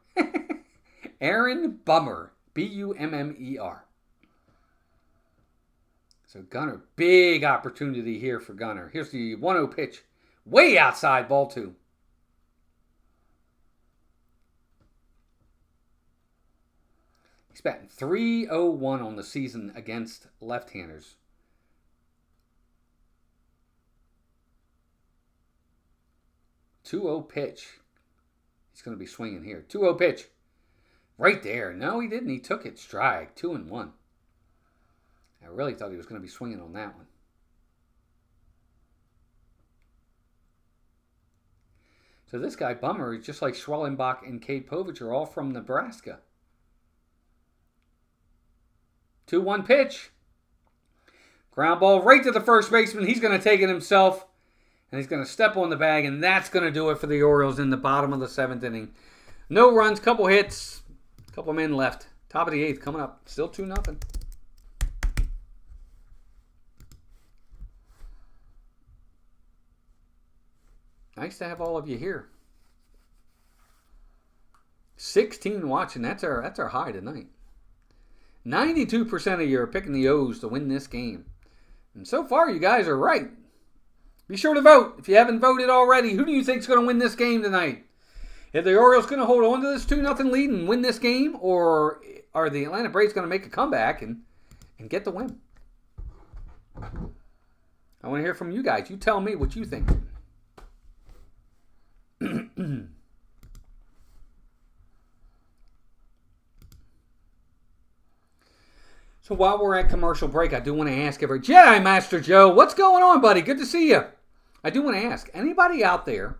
Aaron Bummer. Bummer. So Gunnar, big opportunity here for Gunnar. Here's the 1-0 pitch. Way outside, ball 2. He's batting .301 on the season against left-handers. .20 pitch. He's going to be swinging here. 2-0 pitch. Right there. No, he didn't. He took it. Strike. 2-1. I really thought he was going to be swinging on that one. So this guy, Bummer, is just like Schwellenbach and Cade Povich are all from Nebraska. 2-1 pitch. Ground ball right to the first baseman. He's going to take it himself. And he's going to step on the bag. And that's going to do it for the Orioles in the bottom of the 7th inning. No runs, couple hits, couple men left. Top of the 8th coming up. Still 2-0. Nice to have all of you here. 16 watching. That's our high tonight. 92% of you are picking the O's to win this game. And so far, you guys are right. Be sure to vote. If you haven't voted already, who do you think is going to win this game tonight? Are the Orioles going to hold on to this 2-0 lead and win this game? Or are the Atlanta Braves going to make a comeback and get the win? I want to hear from you guys. You tell me what you think. So while we're at commercial break, I do want to ask every Jedi Master Joe, what's going on, buddy? Good to see you. I do want to ask anybody out there.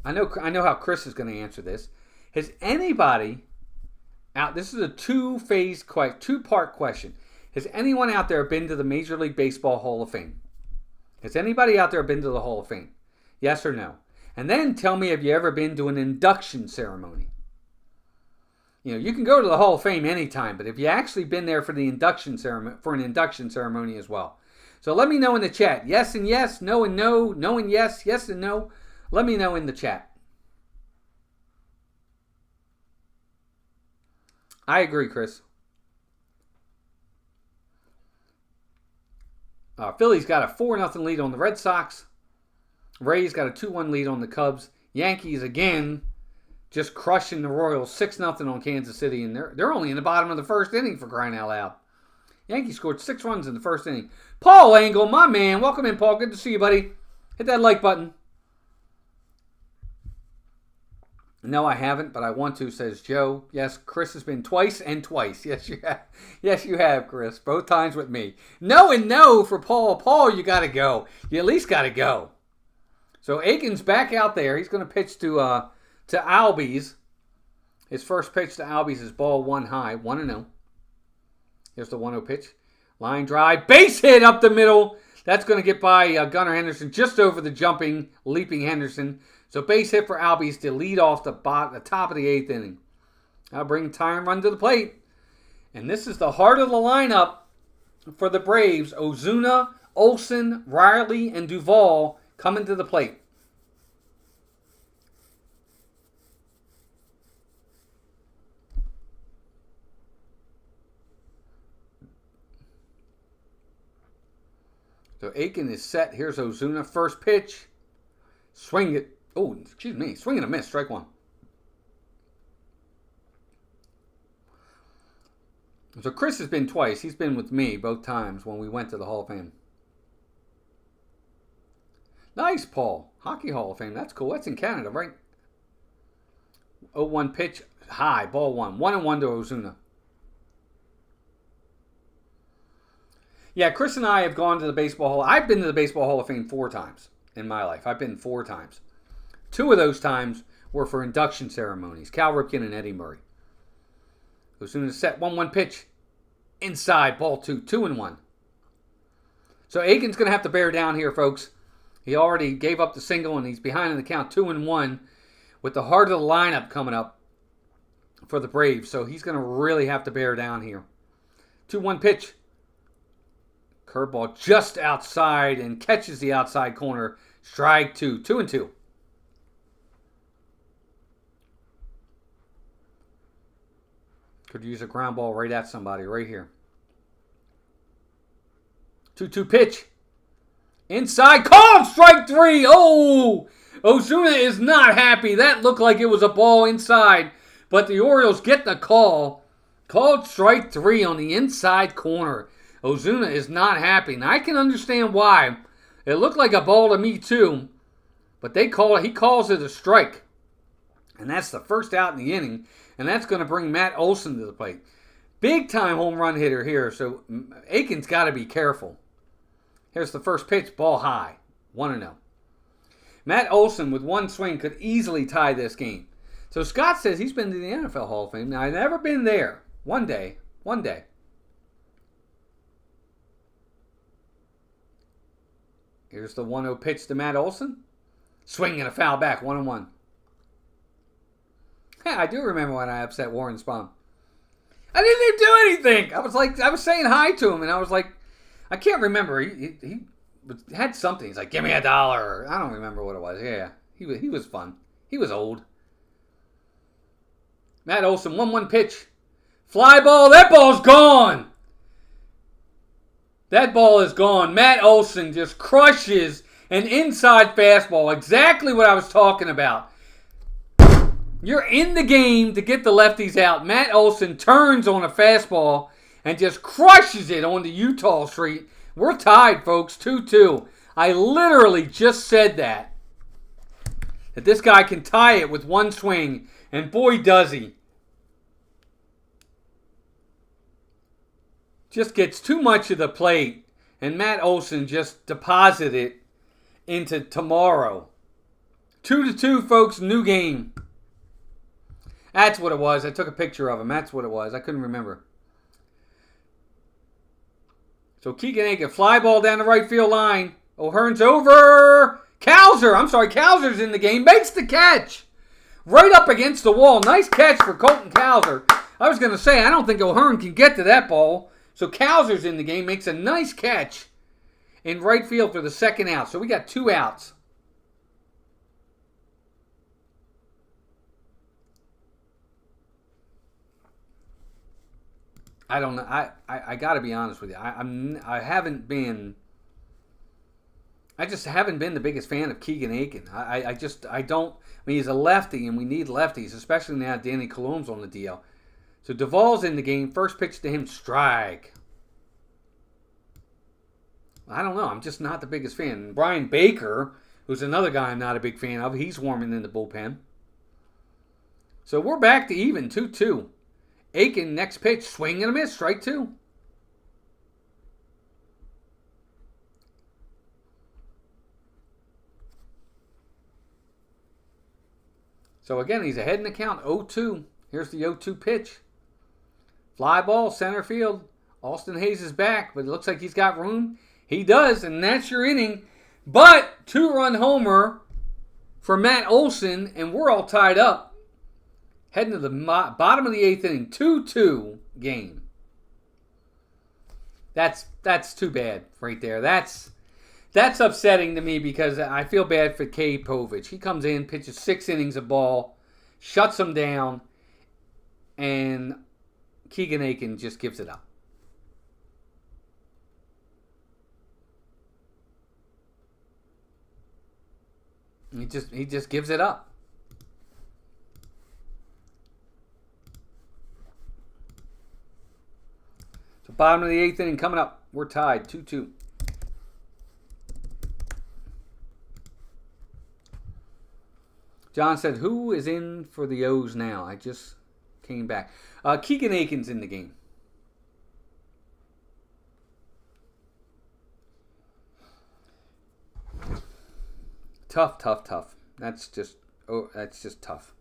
I know how Chris is going to answer this. Has anybody out? This is a two-part question. Has anyone out there been to the Major League Baseball Hall of Fame? Has anybody out there been to the Hall of Fame? Yes or no? And then tell me, have you ever been to an induction ceremony? You know, you can go to the Hall of Fame anytime, but have you actually been there for the induction ceremony, for an induction ceremony as well? So let me know in the chat. Yes and yes, no and no, no and yes, yes and no. Let me know in the chat. I agree, Chris. Philly's got a 4-0 lead on the Red Sox. Rays got a 2-1 lead on the Cubs. Yankees, again, just crushing the Royals 6-0 on Kansas City. And they're only in the bottom of the first inning, for crying out loud. Yankees scored 6 runs in the first inning. Paul Angle, my man. Welcome in, Paul. Good to see you, buddy. Hit that like button. No, I haven't, but I want to, says Joe. Yes, Chris has been twice and twice. Yes, you have. Yes, you have, Chris. Both times with me. No and no for Paul. Paul, you got to go. You at least got to go. So Aiken's back out there. He's going to pitch to Albies. His first pitch to Albies is ball 1 high, 1-0. Here's the 1-0 pitch. Line drive, base hit up the middle. That's going to get by Gunnar Henderson, just over the leaping Henderson. So base hit for Albies to lead off the top of the 8th inning. I'll bring time run to the plate. And this is the heart of the lineup for the Braves. Ozuna, Olsen, Riley, and Duvall coming to the plate. So Aiken is set. Here's Ozuna. First pitch. Swing it. Oh, excuse me. Swing and a miss. Strike 1. So Chris has been twice. He's been with me both times when we went to the Hall of Fame. Nice, Paul. Hockey Hall of Fame. That's cool. That's in Canada, right? 0-1 pitch. High. Ball 1. 1-1 to Ozuna. Yeah, Chris and I have gone to the Baseball Hall. I've been to the Baseball Hall of Fame 4 times in my life. I've been 4 times. 2 of those times were for induction ceremonies. Cal Ripken and Eddie Murray. Ozuna set. 1-1 pitch. Inside. Ball 2. 2-1. So Aiken's going to have to bear down here, folks. He already gave up the single, and he's behind in the count 2-1 with the heart of the lineup coming up for the Braves. So he's going to really have to bear down here. 2-1 pitch. Curveball just outside and catches the outside corner. Strike 2. 2-2. Could use a ground ball right at somebody right here. 2-2 pitch. Inside. Called strike 3. Oh! Ozuna is not happy. That looked like it was a ball inside. But the Orioles get the call. Called strike 3 on the inside corner. Ozuna is not happy. And I can understand why. It looked like a ball to me too. But he calls it a strike. And that's the first out in the inning. And that's going to bring Matt Olson to the plate. Big time home run hitter here. So Aiken's got to be careful. Here's the first pitch. Ball high. 1-0. Matt Olson with one swing could easily tie this game. So Scott says he's been to the NFL Hall of Fame. Now, I've never been there. One day. Here's the 1-0 pitch to Matt Olson. Swing and a foul back. 1-1. Yeah, I do remember when I upset Warren Spahn. I didn't even do anything. I was saying hi to him, and I was like, I can't remember. He had something. He's like, give me $1. I don't remember what it was. Yeah, he was fun. He was old. Matt Olson, 1-1 pitch. Fly ball. That ball's gone. That ball is gone. Matt Olson just crushes an inside fastball. Exactly what I was talking about. You're in the game to get the lefties out. Matt Olson turns on a fastball and just crushes it onto Utah Street. We're tied, folks, 2-2. I literally just said that this guy can tie it with one swing, and boy does he. Just gets too much of the plate, and Matt Olson just deposited it into tomorrow. 2-2, folks, new game. That's what it was. I took a picture of him. That's what it was. I couldn't remember. So Keegan Aiken, fly ball down the right field line. O'Hearn's over. Cowser's in the game. Makes the catch. Right up against the wall. Nice catch for Colton Cowser. I was going to say, I don't think O'Hearn can get to that ball. So Cowser's in the game. Makes a nice catch in right field for the second out. So we got 2 outs. I don't know. I got to be honest with you. I just haven't been the biggest fan of Keegan Aiken. I don't. I mean, he's a lefty, and we need lefties, especially now Danny Colom's on the DL. So Duvall's in the game. First pitch to him, strike. I don't know. I'm just not the biggest fan. Brian Baker, who's another guy I'm not a big fan of, he's warming in the bullpen. So we're back to even, 2-2. Aiken, next pitch, swing and a miss, strike 2. So again, he's ahead in the count, 0-2. Here's the 0-2 pitch. Fly ball, center field. Austin Hayes is back, but it looks like he's got room. He does, and that's your inning. But 2-run homer for Matt Olson, and we're all tied up. Heading to the bottom of the 8th inning, 2-2 game. That's too bad right there. That's upsetting to me because I feel bad for Kay Povich. He comes in, pitches 6 innings of ball, shuts them down, and Keegan Aiken just gives it up. He just gives it up. So bottom of the 8th inning coming up. We're tied 2-2. John said, who is in for the O's now? I just came back. Keegan Aiken's in the game. Tough. That's just tough.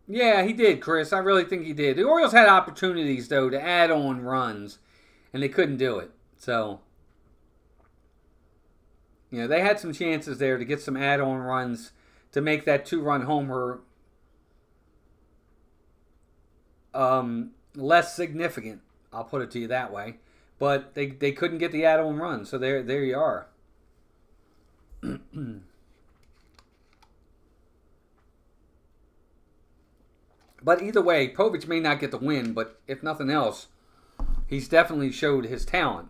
Yeah, he did, Chris. I really think he did. The Orioles had opportunities, though, to add on runs, and they couldn't do it. So, they had some chances there to get some add-on runs to make that 2-run homer less significant. I'll put it to you that way. But they couldn't get the add-on run, so there you are. But either way, Povich may not get the win, but if nothing else, he's definitely showed his talent.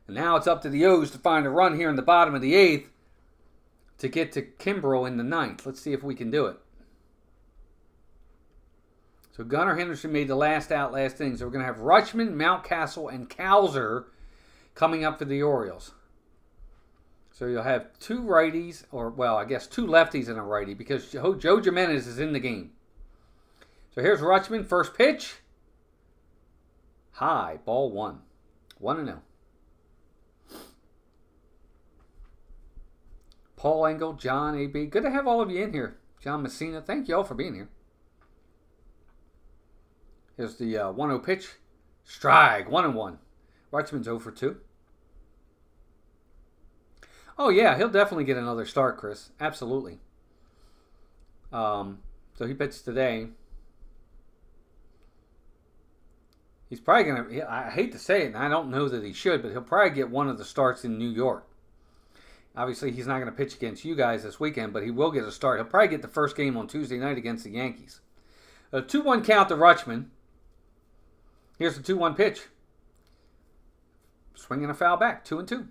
And now it's up to the O's to find a run here in the bottom of the 8th to get to Kimbrel in the 9th. Let's see if we can do it. So Gunnar Henderson made the last out, last inning. So we're going to have Rutschman, Mountcastle, and Cowser coming up for the Orioles. So you'll have 2 righties, or, well, I guess 2 lefties and a righty, because Joe Jimenez is in the game. So here's Rutschman, first pitch. High, ball 1. 1-0. Paul Engel, John A.B. Good to have all of you in here. John Messina, thank you all for being here. Here's the 1-0 pitch. Strike, 1-1. Rutschman's 0 for 2. Oh, yeah, he'll definitely get another start, Chris. Absolutely. So he pitched today. He's probably going to, I hate to say it, and I don't know that he should, but he'll probably get one of the starts in New York. Obviously, he's not going to pitch against you guys this weekend, but he will get a start. He'll probably get the first game on Tuesday night against the Yankees. A 2-1 count to Rutschman. Here's the 2-1 pitch. Swinging a foul back, 2-2.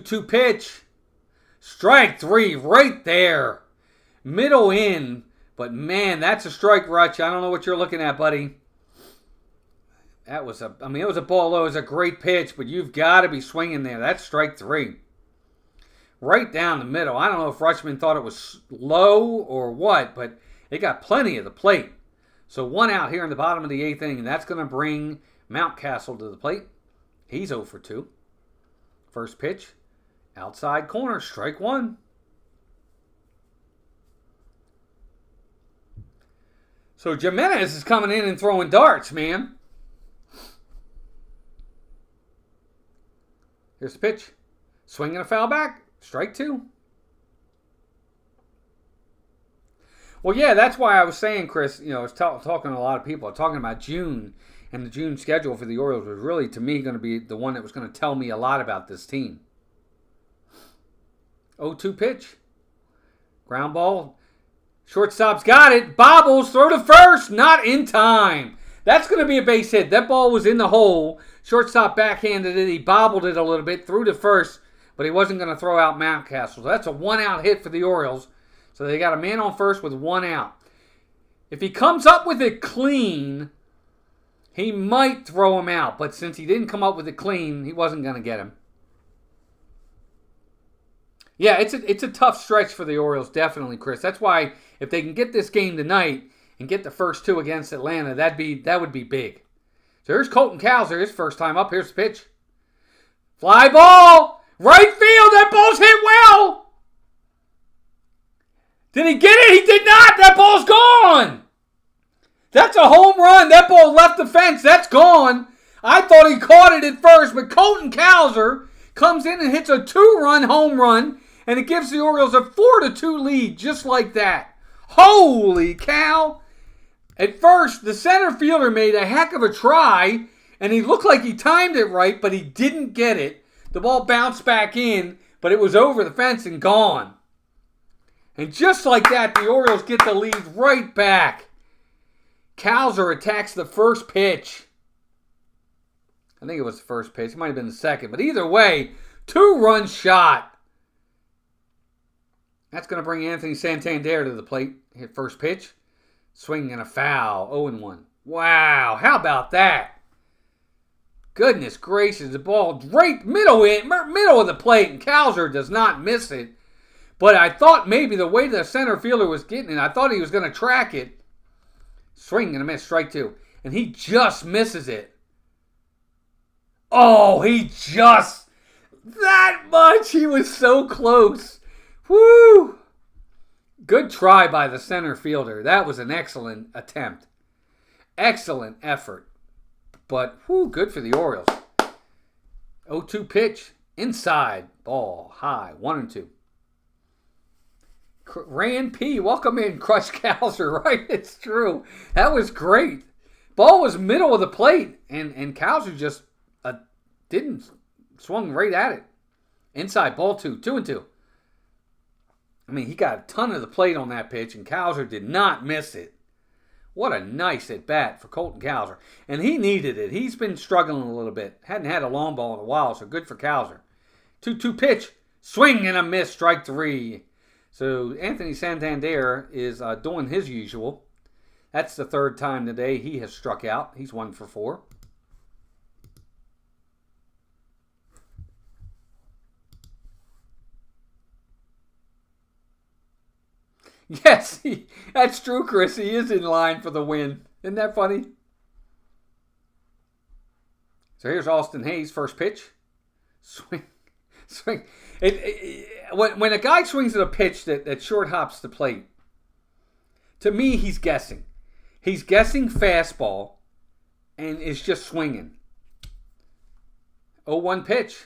Two pitch. Strike 3 right there. Middle in. But man, that's a strike, Rutsch. I don't know what you're looking at, buddy. That was it was a ball low. It was a great pitch, but you've got to be swinging there. That's strike 3. Right down the middle. I don't know if Rutschman thought it was low or what, but they got plenty of the plate. So 1 out here in the bottom of the 8th inning, and that's going to bring Mountcastle to the plate. He's 0 for 2. First pitch. Outside corner, strike 1. So Jimenez is coming in and throwing darts, man. Here's the pitch. Swinging a foul back, strike 2. Well, yeah, that's why I was saying, Chris, I was talking to a lot of people. Talking about June, and the June schedule for the Orioles was really, to me, going to be the one that was going to tell me a lot about this team. 0-2 pitch. Ground ball. Shortstop's got it. Bobbles. Throw to first. Not in time. That's going to be a base hit. That ball was in the hole. Shortstop backhanded it. He bobbled it a little bit. Threw to first. But he wasn't going to throw out Mountcastle. So that's a 1-out hit for the Orioles. So they got a man on first with 1 out. If he comes up with it clean, he might throw him out. But since he didn't come up with it clean, he wasn't going to get him. Yeah, it's a tough stretch for the Orioles, definitely, Chris. That's why if they can get this game tonight and get the first 2 against Atlanta, that would be big. So here's Colton Cowser, his first time up. Here's the pitch. Fly ball! Right field! That ball's hit well! Did he get it? He did not! That ball's gone! That's a home run. That ball left the fence. That's gone. I thought he caught it at first, but Colton Cowser comes in and hits a 2-run home run, and it gives the Orioles a 4-2 lead just like that. Holy cow! At first, the center fielder made a heck of a try, and he looked like he timed it right, but he didn't get it. The ball bounced back in, but it was over the fence and gone. And just like that, the Orioles get the lead right back. Cowser attacks the first pitch. I think it was the first pitch. It might have been the second. But either way, 2-run shot. That's going to bring Anthony Santander to the plate. Hit first pitch. Swinging a foul. 0-1. Wow. How about that? Goodness gracious. The ball right middle of the plate. And Cowser does not miss it. But I thought maybe the way the center fielder was getting it, I thought he was going to track it. Swing and a miss. Strike 2. And he just misses it. Oh, he just That much! He was so close. Woo! Good try by the center fielder. That was an excellent attempt. Excellent effort. But, whoo, good for the Orioles. 0-2 pitch. Inside. Ball. High. 1-2. Rand P. Welcome in, Crush Cowser. Right? It's true. That was great. Ball was middle of the plate. And Cowser just didn't. Swung right at it. Inside. Ball 2. 2-2. I mean, he got a ton of the plate on that pitch, and Cowser did not miss it. What a nice at-bat for Colton Cowser. And he needed it. He's been struggling a little bit. Hadn't had a long ball in a while, so good for Cowser. 2-2 pitch. Swing and a miss. Strike 3. So Anthony Santander is doing his usual. That's the third time today he has struck out. He's 1 for 4. Yes, that's true, Chris. He is in line for the win. Isn't that funny? So here's Austin Hayes, first pitch. Swing. When a guy swings at a pitch that short hops the plate, to me, he's guessing. He's guessing fastball and is just swinging. 0-1 pitch.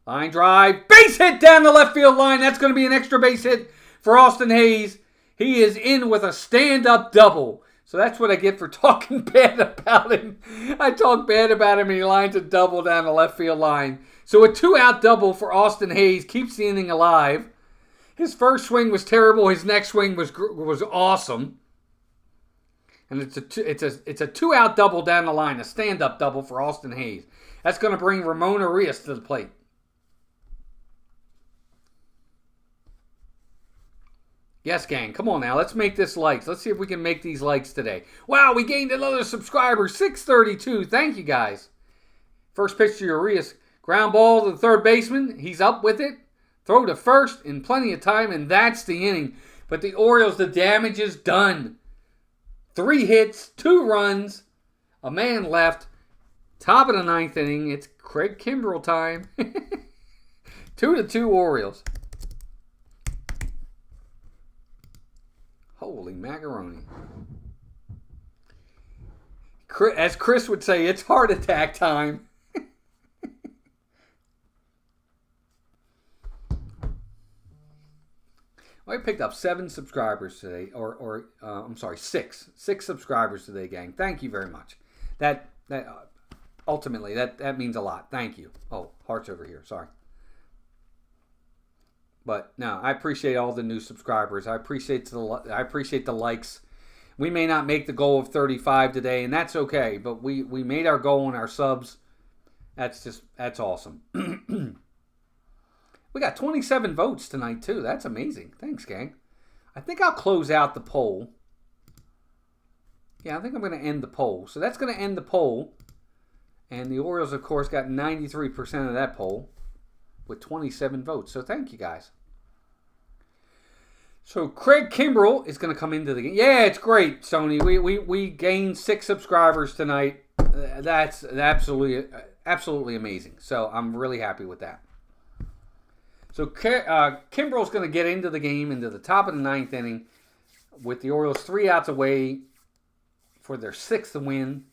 Line drive. Base hit down the left field line. That's going to be an extra base hit for Austin Hayes. He is in with a stand-up double. So that's what I get for talking bad about him. I talk bad about him and he lines a double down the left field line. So a 2-out double for Austin Hayes keeps the inning alive. His first swing was terrible. His next swing was awesome. And it's a 2-out double down the line, a stand-up double for Austin Hayes. That's going to bring Ramon Arias to the plate. Yes, gang. Come on now. Let's make this likes. Let's see if we can make these likes today. Wow, we gained another subscriber. 632. Thank you, guys. First pitch to Urias. Ground ball to the third baseman. He's up with it. Throw to first in plenty of time, and that's the inning. But the Orioles, the damage is done. 3 hits, 2 runs, a man left. Top of the 9th inning. It's Craig Kimbrell time. 2-2 Orioles. Holy macaroni. As Chris would say, it's heart attack time. Well, I picked up 7 subscribers today, I'm sorry, 6 subscribers today, gang. Thank you very much. That ultimately that means a lot. Thank you. Oh, hearts over here. Sorry. But no, I appreciate all the new subscribers. I appreciate the likes. We may not make the goal of 35 today, and that's okay. But we made our goal on our subs. That's awesome. We got 27 votes tonight too. That's amazing. Thanks, gang. I think I'll close out the poll. Yeah, I think I'm going to end the poll. So that's going to end the poll. And the Orioles, of course, got 93% of that poll with 27 votes. So thank you, guys. So Craig Kimbrell is going to come into the game. Yeah, it's great, Sony. We gained 6 subscribers tonight. That's absolutely amazing. So I'm really happy with that. So Kimbrell's going to get into the game, into the top of the 9th inning, with the Orioles 3 outs away for their 6th win.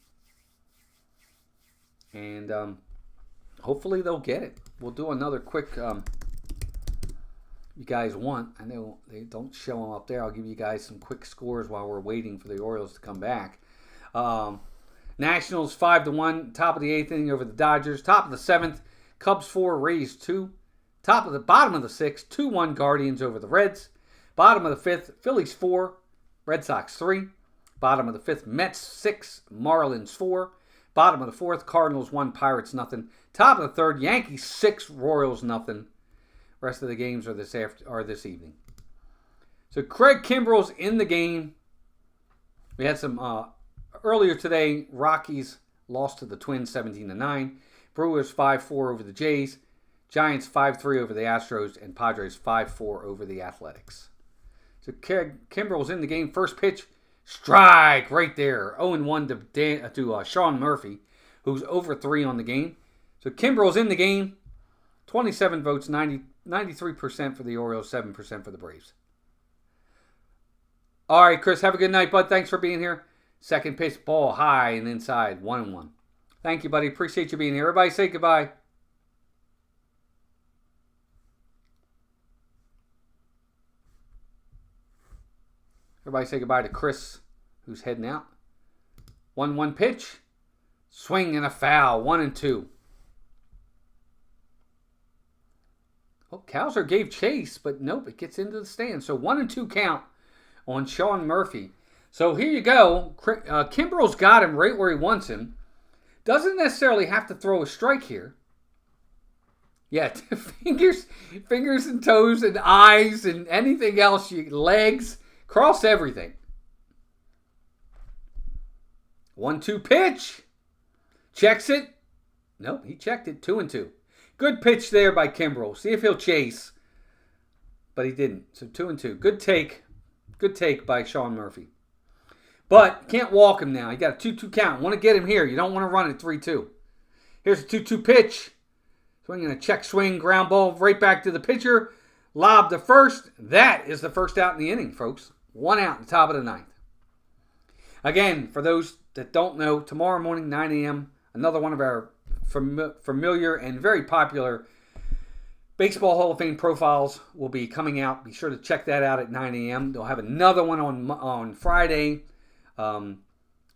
And hopefully they'll get it. We'll do another quick, you guys want. I know they don't show them up there. I'll give you guys some quick scores while we're waiting for the Orioles to come back. Nationals 5-1, top of the 8th inning over the Dodgers. Top of the 7th, Cubs 4, Rays 2. Bottom of the 6th, 2-1 Guardians over the Reds. Bottom of the 5th, Phillies 4, Red Sox 3. Bottom of the 5th, Mets 6, Marlins 4. Bottom of the 4th, Cardinals 1, Pirates nothing. Top of the 3rd, Yankees 6, Royals nothing. Rest of the games are this evening. So Craig Kimbrell's in the game. We had some earlier today. Rockies lost to the Twins 17-9. Brewers 5-4 over the Jays. Giants 5-3 over the Astros, and Padres 5-4 over the Athletics. So Kimbrell's in the game. First pitch, strike right there. 0-1 to Sean Murphy, who's over 3 on the game. So Kimbrell's in the game. 27 votes, 93% for the Orioles, 7% for the Braves. All right, Chris, have a good night, bud. Thanks for being here. Second pitch, ball high and inside, 1-1. Thank you, buddy. Appreciate you being here. Everybody say goodbye. Everybody say goodbye to Chris, who's heading out. 1-1 pitch. Swing and a foul. 1-2. Oh, Cowser gave chase, but nope, it gets into the stand. So 1-2 count on Sean Murphy. So here you go. Kimbrel's got him right where he wants him. Doesn't necessarily have to throw a strike here. Yeah, fingers and toes and eyes and anything else, legs, cross everything. 1-2 pitch. Checks it. Nope, he checked it. 2-2. Good pitch there by Kimbrel. See if he'll chase. But he didn't. So 2-2. Good take. Good take by Sean Murphy. But can't walk him now. You got a 2-2 count. Want to get him here. You don't want to run it 3-2. Here's a 2-2 pitch. Swinging a check swing. Ground ball right back to the pitcher. Lob to first. That is the first out in the inning, folks. 1 out in the top of the 9th. Again, for those that don't know, tomorrow morning, 9 a.m., another one of our familiar and very popular Baseball Hall of Fame profiles will be coming out. Be sure to check that out at 9 a.m. They'll have another one on Friday. And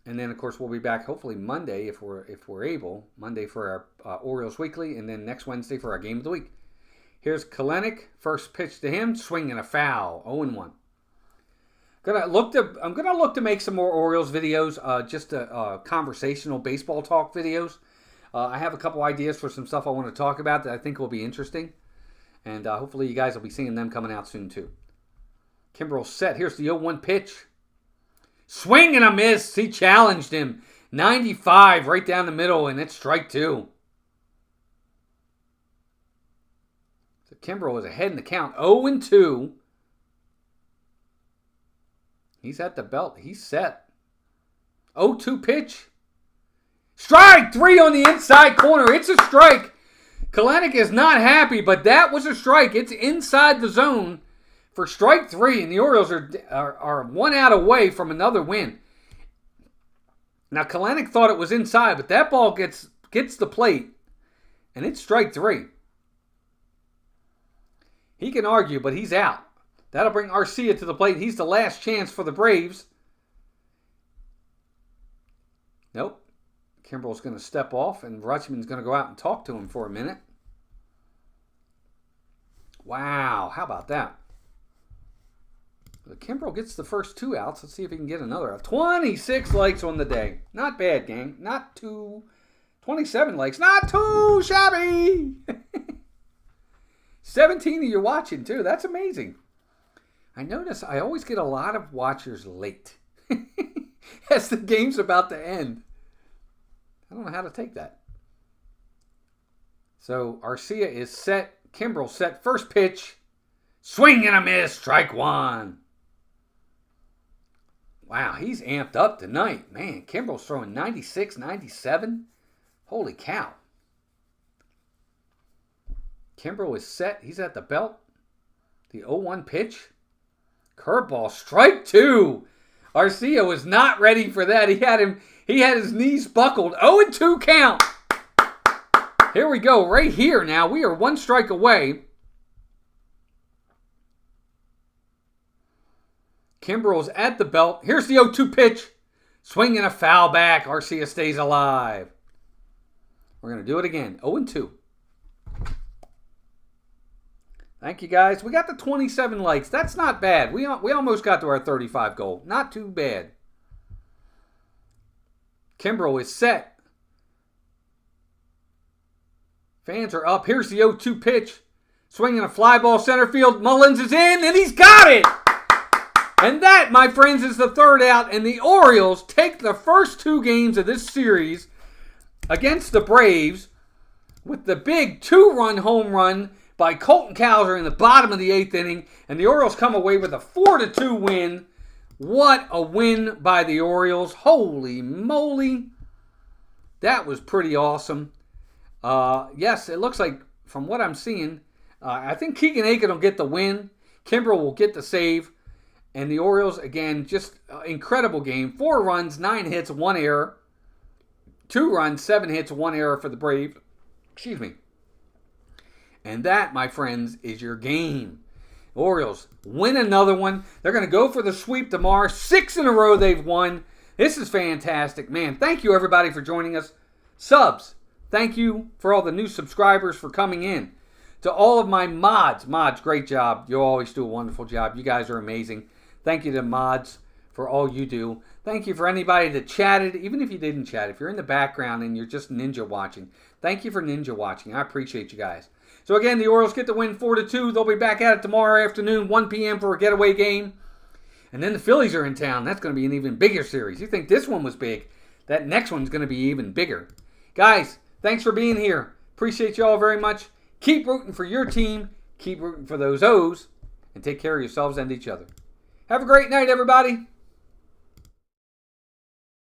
then, of course, we'll be back hopefully Monday if we're able. Monday for our Orioles Weekly, and then next Wednesday for our Game of the Week. Here's Kalenic. First pitch to him. Swing and a foul. 0-1. I'm gonna look to make some more Orioles videos, just conversational baseball talk videos. I have a couple ideas for some stuff I want to talk about that I think will be interesting, and hopefully you guys will be seeing them coming out soon too. Kimbrel set. Here's the 0-1 pitch. Swing and a miss. He challenged him. 95 right down the middle, and it's strike 2. So Kimbrel is ahead in the count. 0-2. He's at the belt. He's set. 0-2 pitch. Strike 3 on the inside corner. It's a strike. Kalenic is not happy, but that was a strike. It's inside the zone for strike 3, and the Orioles are 1 out away from another win. Now, Kalenic thought it was inside, but that ball gets the plate, and it's strike 3. He can argue, but he's out. That'll bring Arcia to the plate. He's the last chance for the Braves. Nope. Kimbrel's going to step off, and Rutschman's going to go out and talk to him for a minute. Wow, how about that? Kimbrel gets the first 2 outs. Let's see if he can get another out. 26 likes on the day. Not bad, gang. Not too... 27 likes. Not too shabby. 17 of you watching, too. That's amazing. I notice I always get a lot of watchers late as the game's about to end. I don't know how to take that. So Arcia is set. Kimbrel set. First pitch. Swing and a miss. Strike 1. Wow, he's amped up tonight. Man, Kimbrel's throwing 96, 97. Holy cow. Kimbrel is set. He's at the belt. The 0-1 pitch. Curveball, strike 2. Arcia was not ready for that. He had his knees buckled. 0-2 count. Here we go. Right here now. We are 1 strike away. Kimbrel's at the belt. Here's the 0-2 pitch. Swing and a foul back. Arcia stays alive. We're going to do it again. 0-2. Thank you, guys. We got the 27 likes. That's not bad. We almost got to our 35 goal. Not too bad. Kimbrel is set. Fans are up. Here's the 0-2 pitch. Swinging a fly ball center field. Mullins is in, and he's got it! And that, my friends, is the 3rd out, and the Orioles take the first 2 games of this series against the Braves with the big 2-run home run by Colton Cowser in the bottom of the 8th inning, and the Orioles come away with a 4-2 win. What a win by the Orioles. Holy moly. That was pretty awesome. Yes, it looks like from what I'm seeing, I think Keegan Aiken will get the win. Kimbrel will get the save. And the Orioles, again, just incredible game. 4 runs, 9 hits, 1 error. 2 runs, 7 hits, 1 error for the Braves. Excuse me. And that, my friends, is your game. Orioles win another one. They're going to go for the sweep tomorrow. 6 in a row they've won. This is fantastic. Man, thank you, everybody, for joining us. Subs, thank you for all the new subscribers for coming in. To all of my mods, great job. You always do a wonderful job. You guys are amazing. Thank you to mods for all you do. Thank you for anybody that chatted, even if you didn't chat. If you're in the background and you're just ninja watching, thank you for ninja watching. I appreciate you guys. So again, the Orioles get the win 4-2. They'll be back at it tomorrow afternoon, 1 p.m. for a getaway game. And then the Phillies are in town. That's going to be an even bigger series. You think this one was big, that next one's going to be even bigger. Guys, thanks for being here. Appreciate you all very much. Keep rooting for your team. Keep rooting for those O's. And take care of yourselves and each other. Have a great night, everybody.